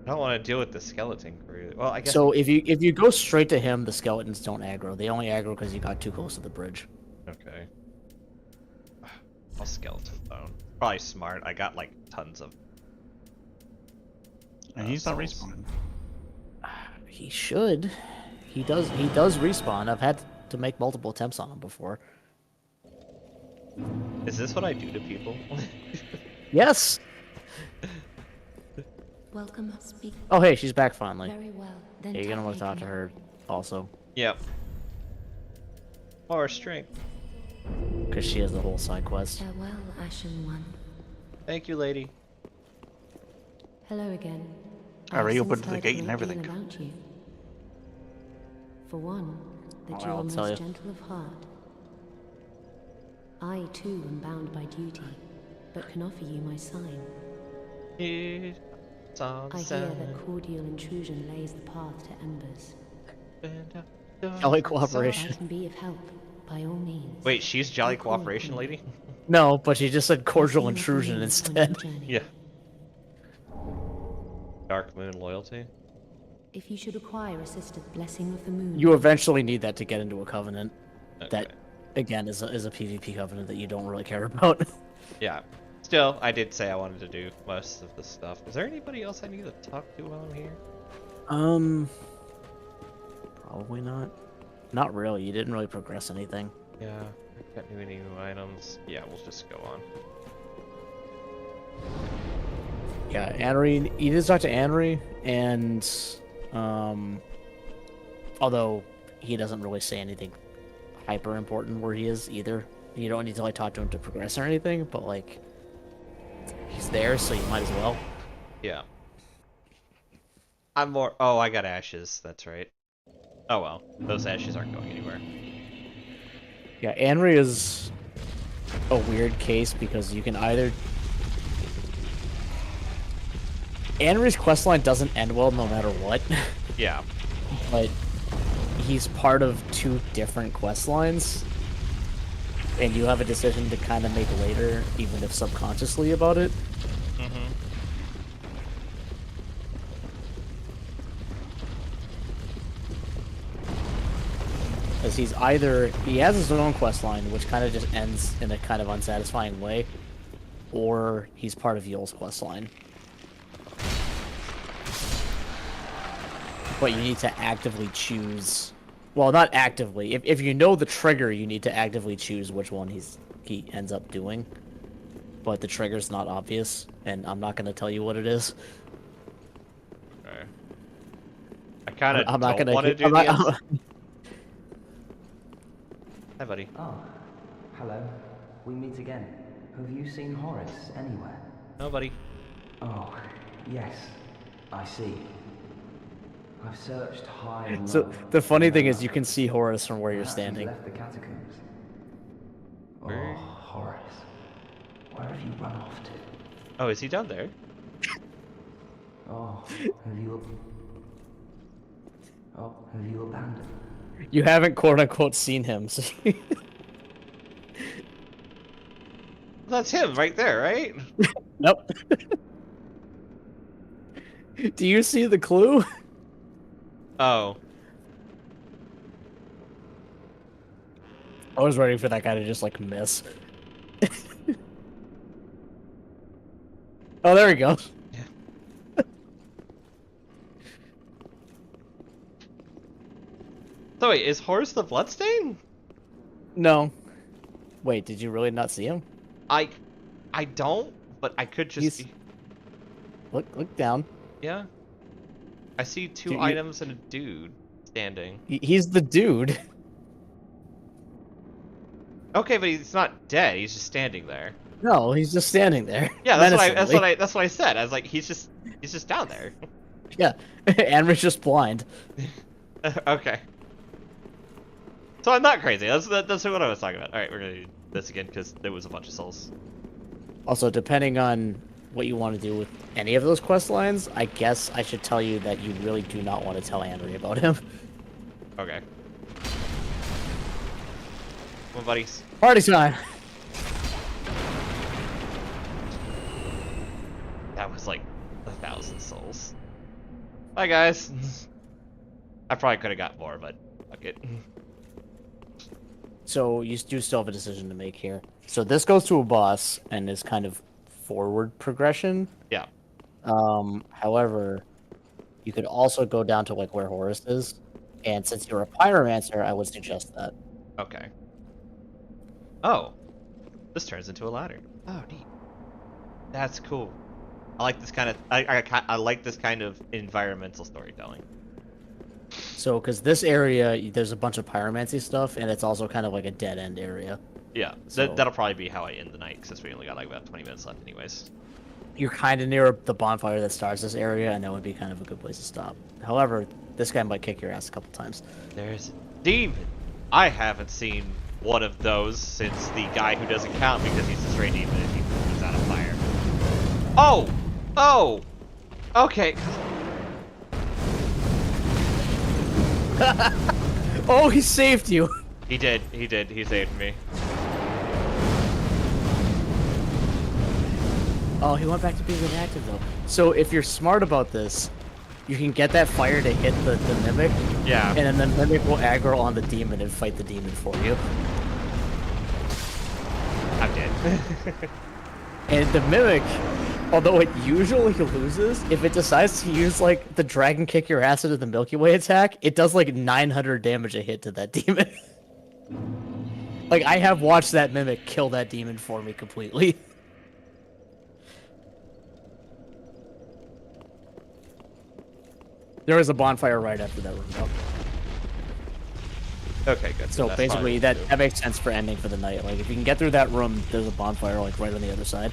I don't want to deal with the skeleton crew. Well, I guess. So if you go straight to him, the skeletons don't aggro. They only aggro because you got too close to the bridge. Okay. I'll skeleton phone. Probably smart. I got like tons of. And he's not souls. respawning. He should. He does respawn. I've had to make multiple attempts on him before. Is this what I do to people? Yes. Welcome, speak. Oh hey, she's back finally. Very well. Then Yeah, you're gonna want to take talk to me. her also, Yep. Or strength. because she has the whole side quest. Farewell, Ashen One. Thank you, lady. Hello again. I already I've opened since the heard gate a and great everything. deal about you. For one, that Oh, you I'll are tell most you. gentle of heart. I too am bound by duty, but can offer you my sign. It's on I hear sound. that cordial intrusion lays the path to embers. Jolly If cooperation. I can be of help, by all means. Wait, she's Jolly I'll call Cooperation upon you. Lady? No, but she just said cordial I'll be intrusion on your instead. journey. Yeah. Dark Moon Loyalty? If you should acquire assisted blessing of the moon. You eventually need that to get into a covenant. Okay. That, again, is a PvP covenant that you don't really care about. Yeah. Still, I did say I wanted to do most of the stuff. Is there anybody else I need to talk to while I'm here? Probably not. Not really. You didn't really progress anything. Yeah. Got any new items? Yeah, we'll just go on. Yeah, Anri. You need to talk to Anri, and although he doesn't really say anything hyper important where he is either. You don't need to like talk to him to progress or anything, but like he's there, so you might as well. Yeah. I'm more. Oh, I got ashes. That's right. Oh well, those ashes aren't going anywhere. Yeah, Anri is a weird case because you can either. Anri's questline doesn't end well no matter what, Yeah. but he's part of two different quest lines, and you have a decision to kind of make later, even if subconsciously, about it. Mm-hmm. Because he has his own quest line, which kind of just ends in a kind of unsatisfying way, or he's part of Yul's quest line. But you need to actively choose. Well, not actively. If you know the trigger, you need to actively choose which one he ends up doing. But the trigger's not obvious, and I'm not going to tell you what it is. Okay. I kind of I'm not don't gonna. want to do I'm the. not- Hi, buddy. Oh, hello. We meet again. Have you seen Horace anywhere? No, buddy. Oh, yes. I see. I've searched high and So low. the funny thing is, Never you can see Horus from where you're Perhaps he's standing. left the catacombs. Where? Oh, Horace. Where have you run off to? Oh, is he down there? Oh, have you abandoned? You haven't quote unquote seen him. So That's him right there, right? nope. Do you see the clue? Oh. I was waiting for that guy to just like miss. Oh, there he goes. So wait, is Horus the Bloodstain? No. Wait, did you really not see him? I don't, but I could just He's- Look down. Yeah. I see two Dude, you- items and a dude standing. He's the dude. Okay, but he's not dead. He's just standing there. No, he's just standing there. Yeah, that's menacingly. what I said. I was like, he's just down there. Yeah, Amri's just blind. Okay. So I'm not crazy. That's what I was talking about. All right, we're gonna do this again because there was a bunch of souls. Also, depending on what you want to do with any of those quest lines, I guess I should tell you that you really do not want to tell Amri about him. Okay. Come on, buddies. Party time! That was like 1,000 souls. Bye, guys. I probably could have got more, but fuck it. So you do still have a decision to make here. So this goes to a boss and is kind of forward progression. Yeah. However, you could also go down to like where Horus is, and since you're a pyromancer, I would suggest that. Okay. Oh, this turns into a ladder. Oh, neat. That's cool. I like this kind of. I like this kind of environmental storytelling. So, because this area, there's a bunch of pyromancy stuff, and it's also kind of like a dead end area. Yeah, So- that'll probably be how I end the night, since we only got like about 20 minutes left, anyways. You're kind of near the bonfire that starts this area, and that would be kind of a good place to stop. However, this guy might kick your ass a couple times. There's a demon. I haven't seen one of those since the guy who doesn't count because he's a stray demon and he was out of fire. Oh! Oh! Okay. Oh, he saved you! He did. He did. He saved me. Oh, he went back to being inactive, though. So, if you're smart about this, you can get that fire to hit the Mimic, Yeah. and then the Mimic will aggro on the demon and fight the demon for you. I'm dead. And the Mimic, although it usually loses, if it decides to use, like, the Dragon Kick Your Ass into the Milky Way attack, it does, like, 900 damage a hit to that demon. Like, I have watched that Mimic kill that demon for me completely. There is a bonfire right after that room, though. Okay, good. So That's basically, fine. that makes sense for ending for the night. Like, if you can get through that room, there's a bonfire, like, right on the other side.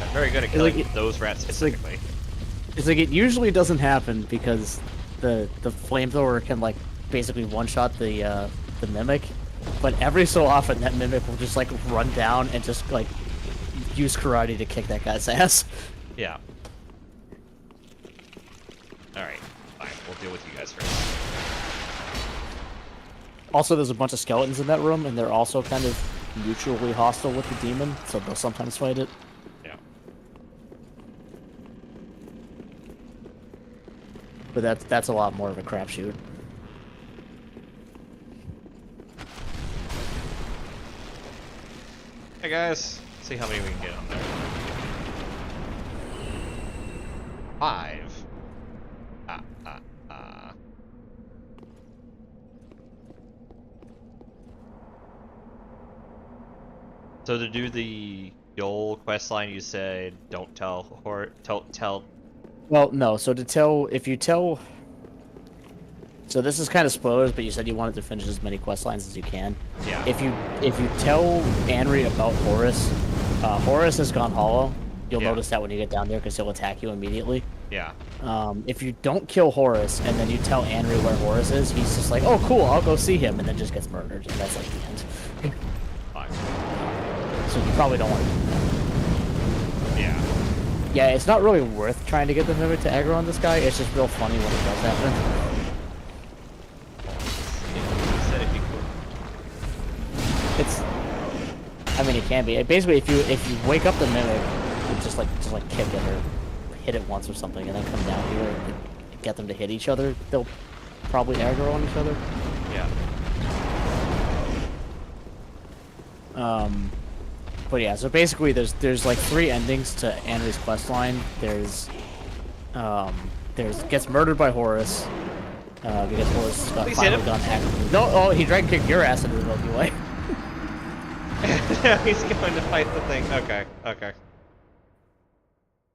I'm very good at It's killing like- those rats it's like- specifically. It's like, it usually doesn't happen because the flamethrower can, like, basically one-shot the Mimic. But every so often, that Mimic will just, like, run down and just, like, use karate to kick that guy's ass. Yeah. Alright, fine. We'll deal with you guys first. Also, there's a bunch of skeletons in that room, and they're also kind of mutually hostile with the demon, so they'll sometimes fight it. Yeah. But that's a lot more of a crapshoot. Hey guys, see how many we can get on there. 5. So to do the old quest line, you said don't tell or tell. Well, no. So to tell, if you tell, so this is kind of spoilers, but you said you wanted to finish as many quest lines as you can. Yeah. If you tell Anri about Horus, Horus has gone hollow. You'll Yeah. notice that when you get down there, because he'll attack you immediately. Yeah. If you don't kill Horus and then you tell Anri where Horus is, he's just like, "Oh, cool, I'll go see him," and then just gets murdered, and that's like the end. Fine. So you probably don't want to do that. Yeah. Yeah, it's not really worth trying to get the Mimic to aggro on this guy. It's just real funny when it does happen. You said if you could. It's, I mean, it can be. Basically, if you wake up the Mimic, you just like kick it or hit it once or something, and then come down here and get them to hit each other, they'll probably aggro on each other. Yeah. But yeah, so basically there's like 3 endings to Anri's questline. There's gets murdered by Horus, because Horus got Please hit finally him. done acting. No, oh, he dragon kicked your ass into the Milky Way. He's going to fight the thing. Okay, okay.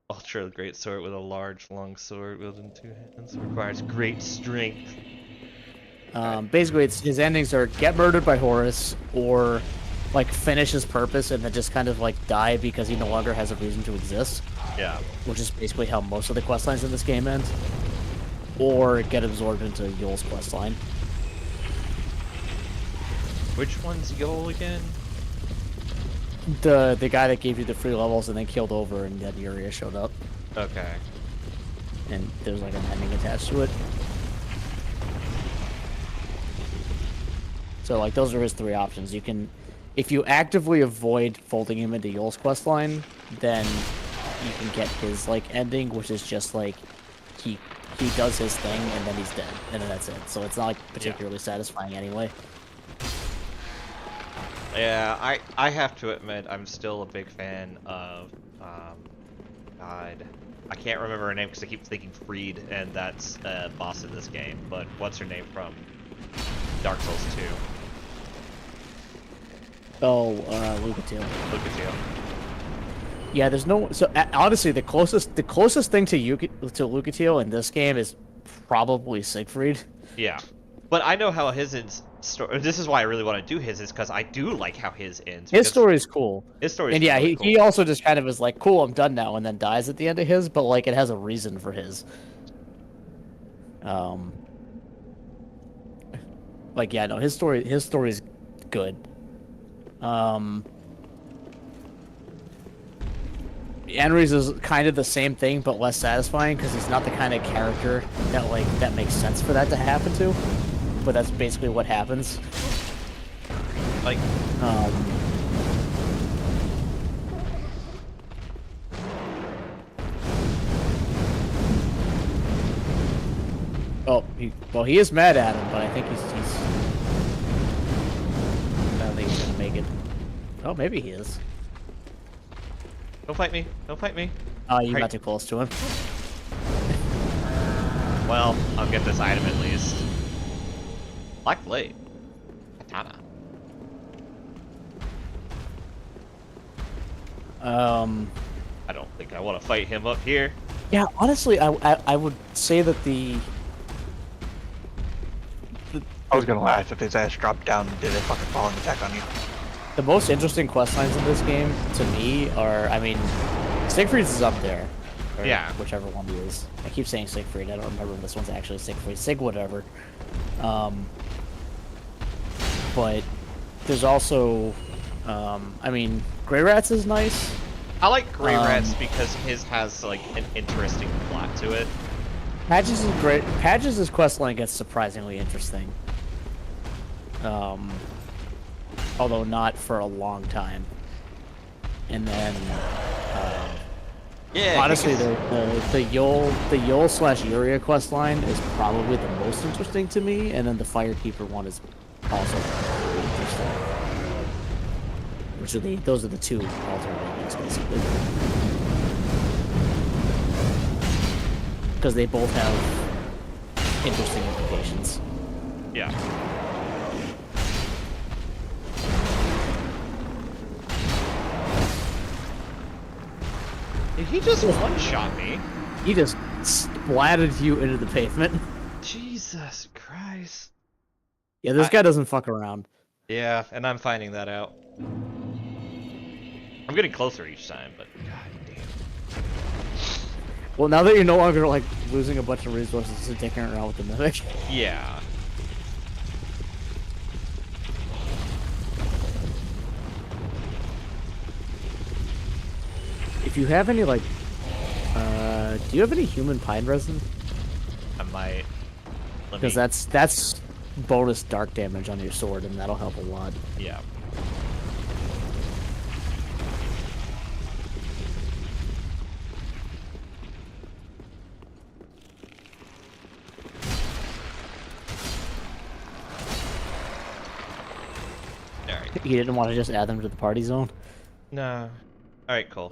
Ultra great sword with a large, long sword wielded in 2 hands requires great strength. Basically, his endings are get murdered by Horus, or like finish his purpose and then just kind of like die because he no longer has a reason to exist. Yeah. Which is basically how most of the questlines in this game end. Or get absorbed into Yul's questline. Which one's Yol again? The guy that gave you the free levels and then killed over and then Yuria showed up. Okay. And there's like an ending attached to it. So like those are his 3 options. You can, if you actively avoid folding him into Yul's questline, then you can get his like ending, which is just like he does his thing and then he's dead, and then that's it. So it's not like particularly satisfying anyway. Yeah, I have to admit I'm still a big fan of God, I can't remember her name because I keep thinking Freed, and that's boss in this game. But what's her name from Dark Souls 2? Oh, Lucatiel. Lucatiel. Yeah, there's no. So honestly, the closest thing to Lucatiel in this game is probably Siegfried. Yeah, but I know how his story. This is why I really want to do his, is because I do like how his ends. His story is cool. His story is and yeah, really cool. he also just kind of is like, cool, I'm done now, and then dies at the end of his. But like, it has a reason for his. Like yeah, no, his story is good. Anri's is kind of the same thing, but less satisfying because he's not the kind of character that makes sense for that to happen to. But that's basically what happens. Like, he is mad at him, but I think I don't think he's gonna make it. Oh, maybe he is. don't fight me! Don't fight me! Oh, you Right. got too close to him. Well, I'll get this item at least. Black Blade. Katana. I don't think I want to fight him up here. Yeah, honestly, I would say that the I was gonna laugh if his ass dropped down and did a fucking falling attack on you. the most interesting questlines in this game, to me, are, I mean, Siegfried's is up there. Or Yeah. whichever one he is. I keep saying Siegfried, I don't remember if this one's actually Siegfried. Sig whatever. But there's also, I mean, Grey Rats is nice. I like Grey Rats because his has like an interesting plot to it. Patches is great. Patches' questline gets surprisingly interesting. Although not for a long time. And then, Yeah. honestly, the Yol / Yuria questline is probably the most interesting to me, and then the Firekeeper one is also really interesting. Which are those are the 2 alternate endings, basically. Because they both have interesting implications. Yeah. Did he just one-shot me? He just splattered you into the pavement. Jesus Christ. Yeah, this guy doesn't fuck around. Yeah, and I'm finding that out. I'm getting closer each time, but god damn. Well, now that you're no longer like losing a bunch of resources to taking around with the Mimic. Yeah. If you have any like, do you have any human pine resin? I might. Because that's bonus dark damage on your sword, and that'll help a lot. Yeah. Alright. You didn't want to just add them to the party zone? No. Alright, cool.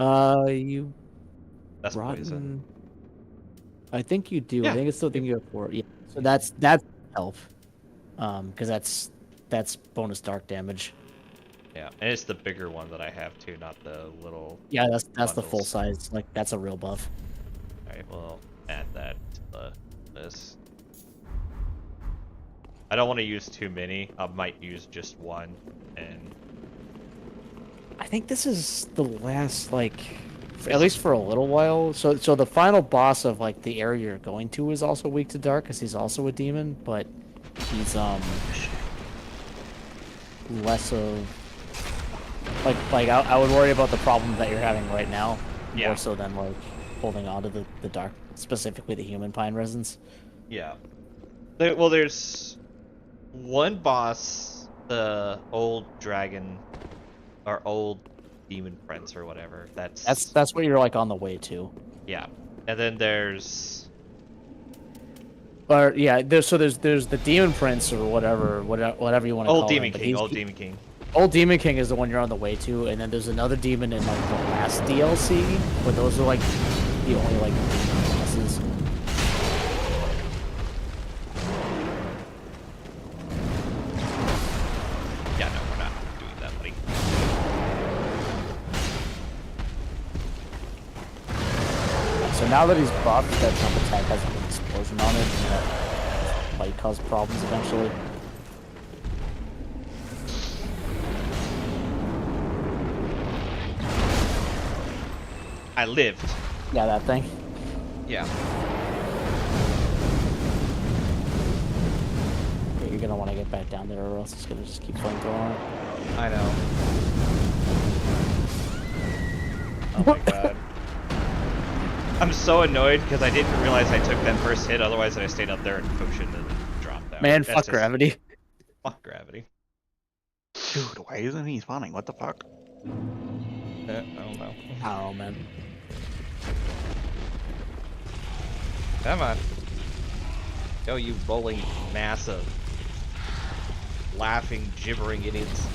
You That's rotten. poison. I think you do. Yeah. I think it's still thing you have 4. Yeah. So that's help. Because that's bonus dark damage. Yeah, and it's the bigger one that I have too, not the little. Yeah, that's the full bundles. size. Like that's a real buff. Alright, well, add that to this. I don't want to use too many. I might use just one, and I think this is the last, like, at least for a little while. So the final boss of like the area you're going to is also weak to dark because he's also a demon, but he's less of like I would worry about the problem that you're having right now more so than like holding on to the dark, specifically the human pine resins. yeah. Well, there's one boss, the old dragon, or old demon prince or whatever. That's what you're like on the way to. Yeah, and then there's. Or yeah, there's the demon prince or whatever you want to call Old Demon him. King. Old Demon King. Old Demon King is the one you're on the way to, and then there's another demon in like the last DLC, but those are like the only like bosses. Yeah, no, we're not doing that, buddy. So now that he's buffed, that jump attack has an explosion on it, and that might cause problems eventually. I lived. Yeah, that thing. Yeah. Yeah, you're gonna want to get back down there, or else it's gonna just keep flamethrowing. I know. Oh my god. I'm so annoyed because I didn't realize I took that first hit, otherwise I stayed up there and potioned and dropped down. Man, That's fuck just- gravity. Fuck gravity. Dude, why isn't he spawning? What the fuck? I don't know. Oh man. Come on. Go, you bowling mass of laughing, gibbering idiots.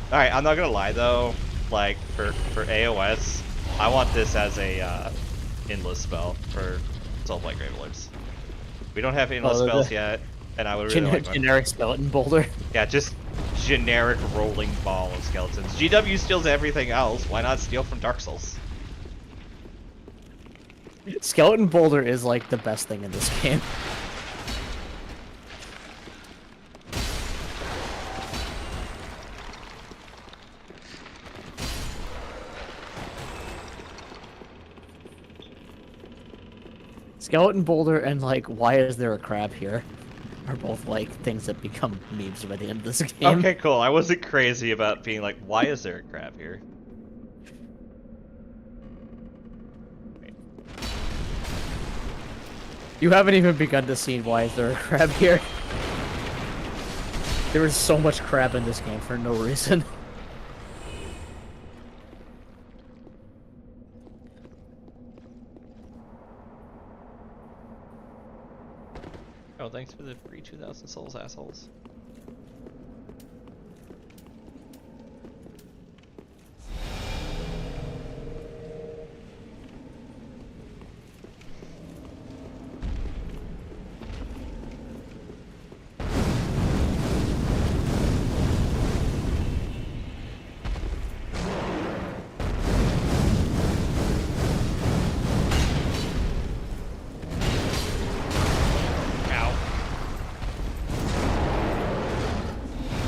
Alright, I'm not gonna lie though, like, for AOS, I want this as a endless spell for Soulblight Gravelords. We don't have endless spells yet, and I would really like one. Generic skeleton boulder. Yeah, just generic rolling ball of skeletons. GW steals everything else, why not steal from Dark Souls? Skeleton boulder is like the best thing in this game. Skeleton boulder and like, why is there a crab here? Are both like things that become memes by the end of this game. Okay, cool. I wasn't crazy about being like, why is there a crab here? You haven't even begun to see why is there a crab here. There is so much crab in this game for no reason. Oh, thanks for the free 2,000 souls, assholes.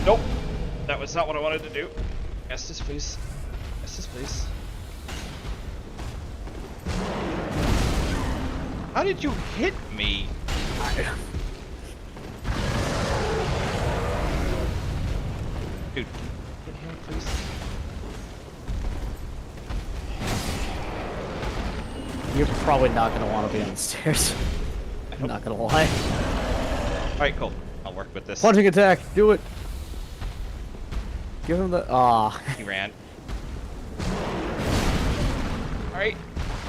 Nope. That was not what I wanted to do. Estus, please. Estus, please. How did you hit me? Dude, get him, please. You're probably not going to want to be on the stairs. I'm not going to lie. Alright, cool. I'll work with this. Punching attack, do it. Give him the He ran. Alright.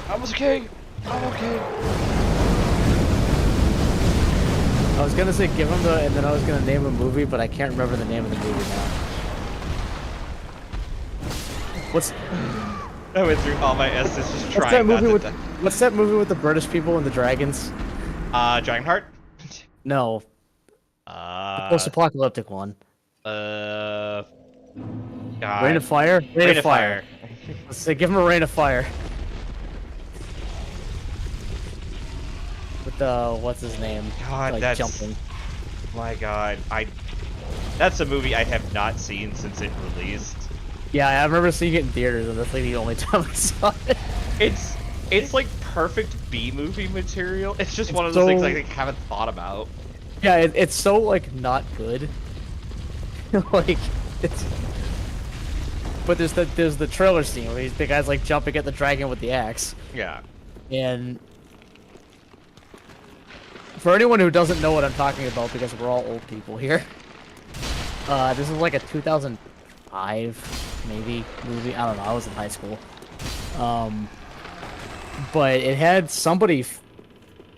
I'm okay. I'm okay. I was gonna say give him the, and then I was gonna name a movie, but I can't remember the name of the movie now. What's I went through all my S's just what's trying that not movie to with die. what's that movie with the British people and the dragons? Dragonheart? No, the post-apocalyptic one. God. Rain of Fire. Rain of Fire. Let's say give him a Rain of Fire. With what's his name? God, like that's jumping. my God. That's a movie I have not seen since it released. Yeah, I remember seeing it in theaters, and that's like the only time I saw it. It's like perfect B movie material. It's just one of those things I like, haven't thought about. Yeah, it's so like not good. Like it's. But there's the trailer scene where the guy's like jumping at the dragon with the axe. Yeah. And for anyone who doesn't know what I'm talking about, because we're all old people here, this is like a 2005 maybe movie. I don't know. I was in high school. But it had somebody.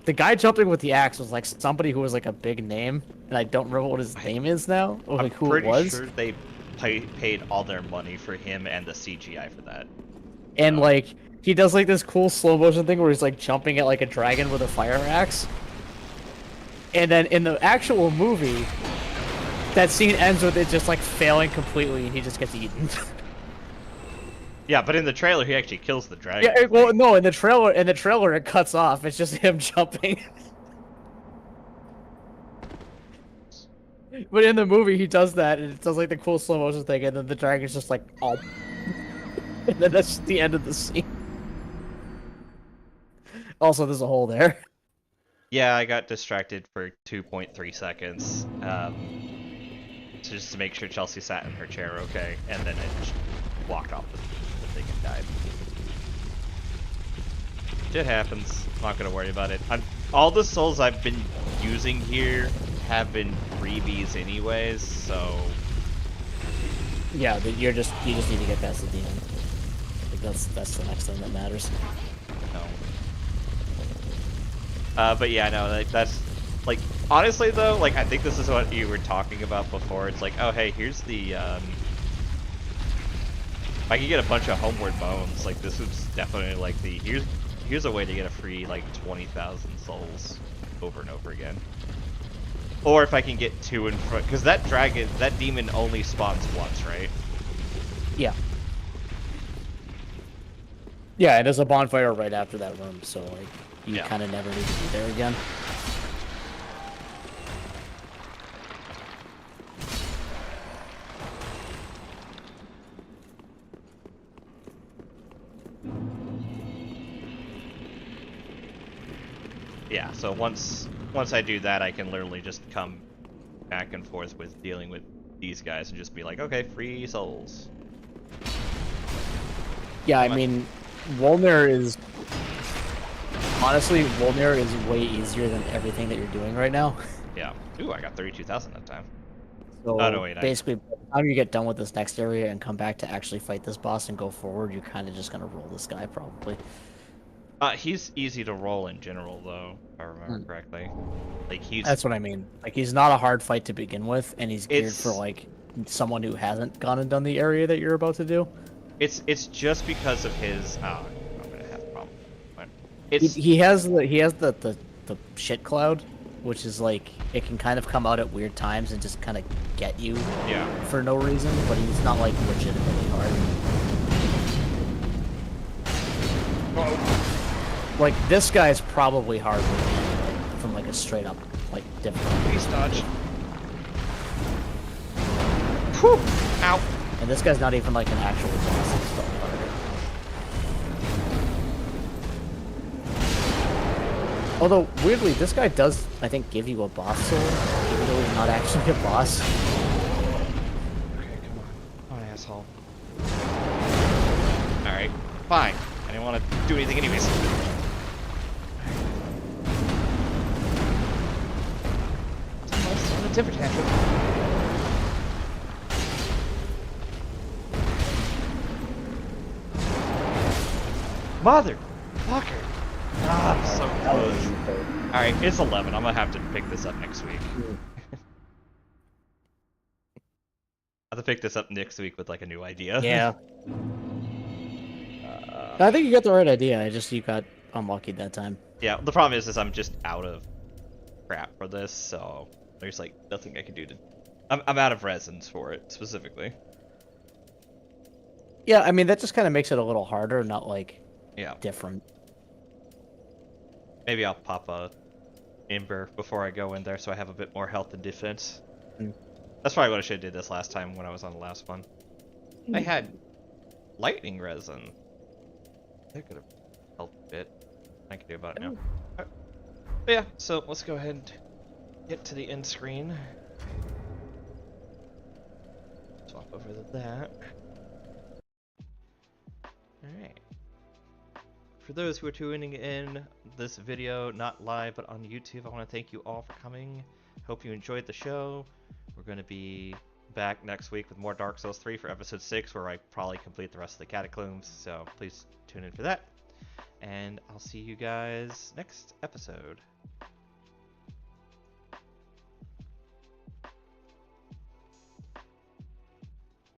The guy jumping with the axe was like somebody who was like a big name, and I don't remember what his name is now, or like who it was. I'm pretty sure they paid all their money for him and the CGI for that. And like he does like this cool slow motion thing where he's like jumping at like a dragon with a fire axe. And then in the actual movie, that scene ends with it just like failing completely, and he just gets eaten. Yeah, but in the trailer, he actually kills the dragon. Yeah, well, no, in the trailer, it cuts off. It's just him jumping. But in the movie, he does that, and it does like the cool slow motion thing, and then the dragon's just like, oh, and then that's the end of the scene. Also, there's a hole there. Yeah, I got distracted for 2.3 seconds, just to make sure Chelsea sat in her chair okay, and then it just walked off the thing and died. It happens. I'm not gonna worry about it. All the souls I've been using here have been freebies anyways, so yeah, you just need to get past the demon. Like that's the next thing that matters. no. But yeah, no, like, that's like honestly though, like I think this is what you were talking about before. It's like, oh hey, here's the if I could get a bunch of Homeward Bones, like this was definitely like the here's a way to get a free like 20,000 souls over and over again. Or if I can get two in front, because that demon only spawns once, right? Yeah. Yeah, and there's a bonfire right after that room, so like you kind of never need to be there again. Yeah, so once I do that, I can literally just come back and forth with dealing with these guys and just be like, okay, free souls. Yeah, I mean, Wolnir is... Honestly, Wolnir is way easier than everything that you're doing right now. Yeah. Ooh, I got 32,000 that time. So oh, no, wait, basically, by the time you get done with this next area and come back to actually fight this boss and go forward, you're kind of just going to roll this guy, probably. He's easy to roll in general, though, if I remember correctly. Like, That's what I mean. Like, he's not a hard fight to begin with, and he's geared for, like, someone who hasn't gone and done the area that you're about to do. It's just because of his... Oh, I'm gonna have a problem. But He has the shit cloud, which is, like, it can kind of come out at weird times and just kind of get you for no reason, but he's not, like, legitimately hard. Like, this guy's probably harder from, like, a straight-up, like, difficulty. Please dodge. Whew! Ow! And this guy's not even, like, an actual boss. It's probably harder. Although, weirdly, this guy does, I think, give you a boss soul, even though he's not actually a boss. Okay, come on. Oh, asshole. Alright, fine. I didn't want to do anything anyways. Temper tantrum. Mother fucker. Ah, I'm so close. Alright, it's 11. I'm gonna have to pick this up next week. I have to pick this up next week with like a new idea. Yeah. I think you got the right idea. You got unlucky that time. Yeah, the problem is I'm just out of crap for this, so there's like nothing I can do to. I'm out of resins for it specifically. Yeah, I mean that just kind of makes it a little harder, not like different. Maybe I'll pop a Ember before I go in there, so I have a bit more health and defense. That's probably what I should have did this last time when I was on the last one. I had lightning resin. That could have helped a bit. I can do about it now. But yeah, so let's go ahead and get to the end screen. Swap over to that. Alright. For those who are tuning in this video, not live but on YouTube, I want to thank you all for coming. Hope you enjoyed the show. We're going to be back next week with more Dark Souls 3 for episode 6, where I probably complete the rest of the catacombs, so please tune in for that. And I'll see you guys next episode.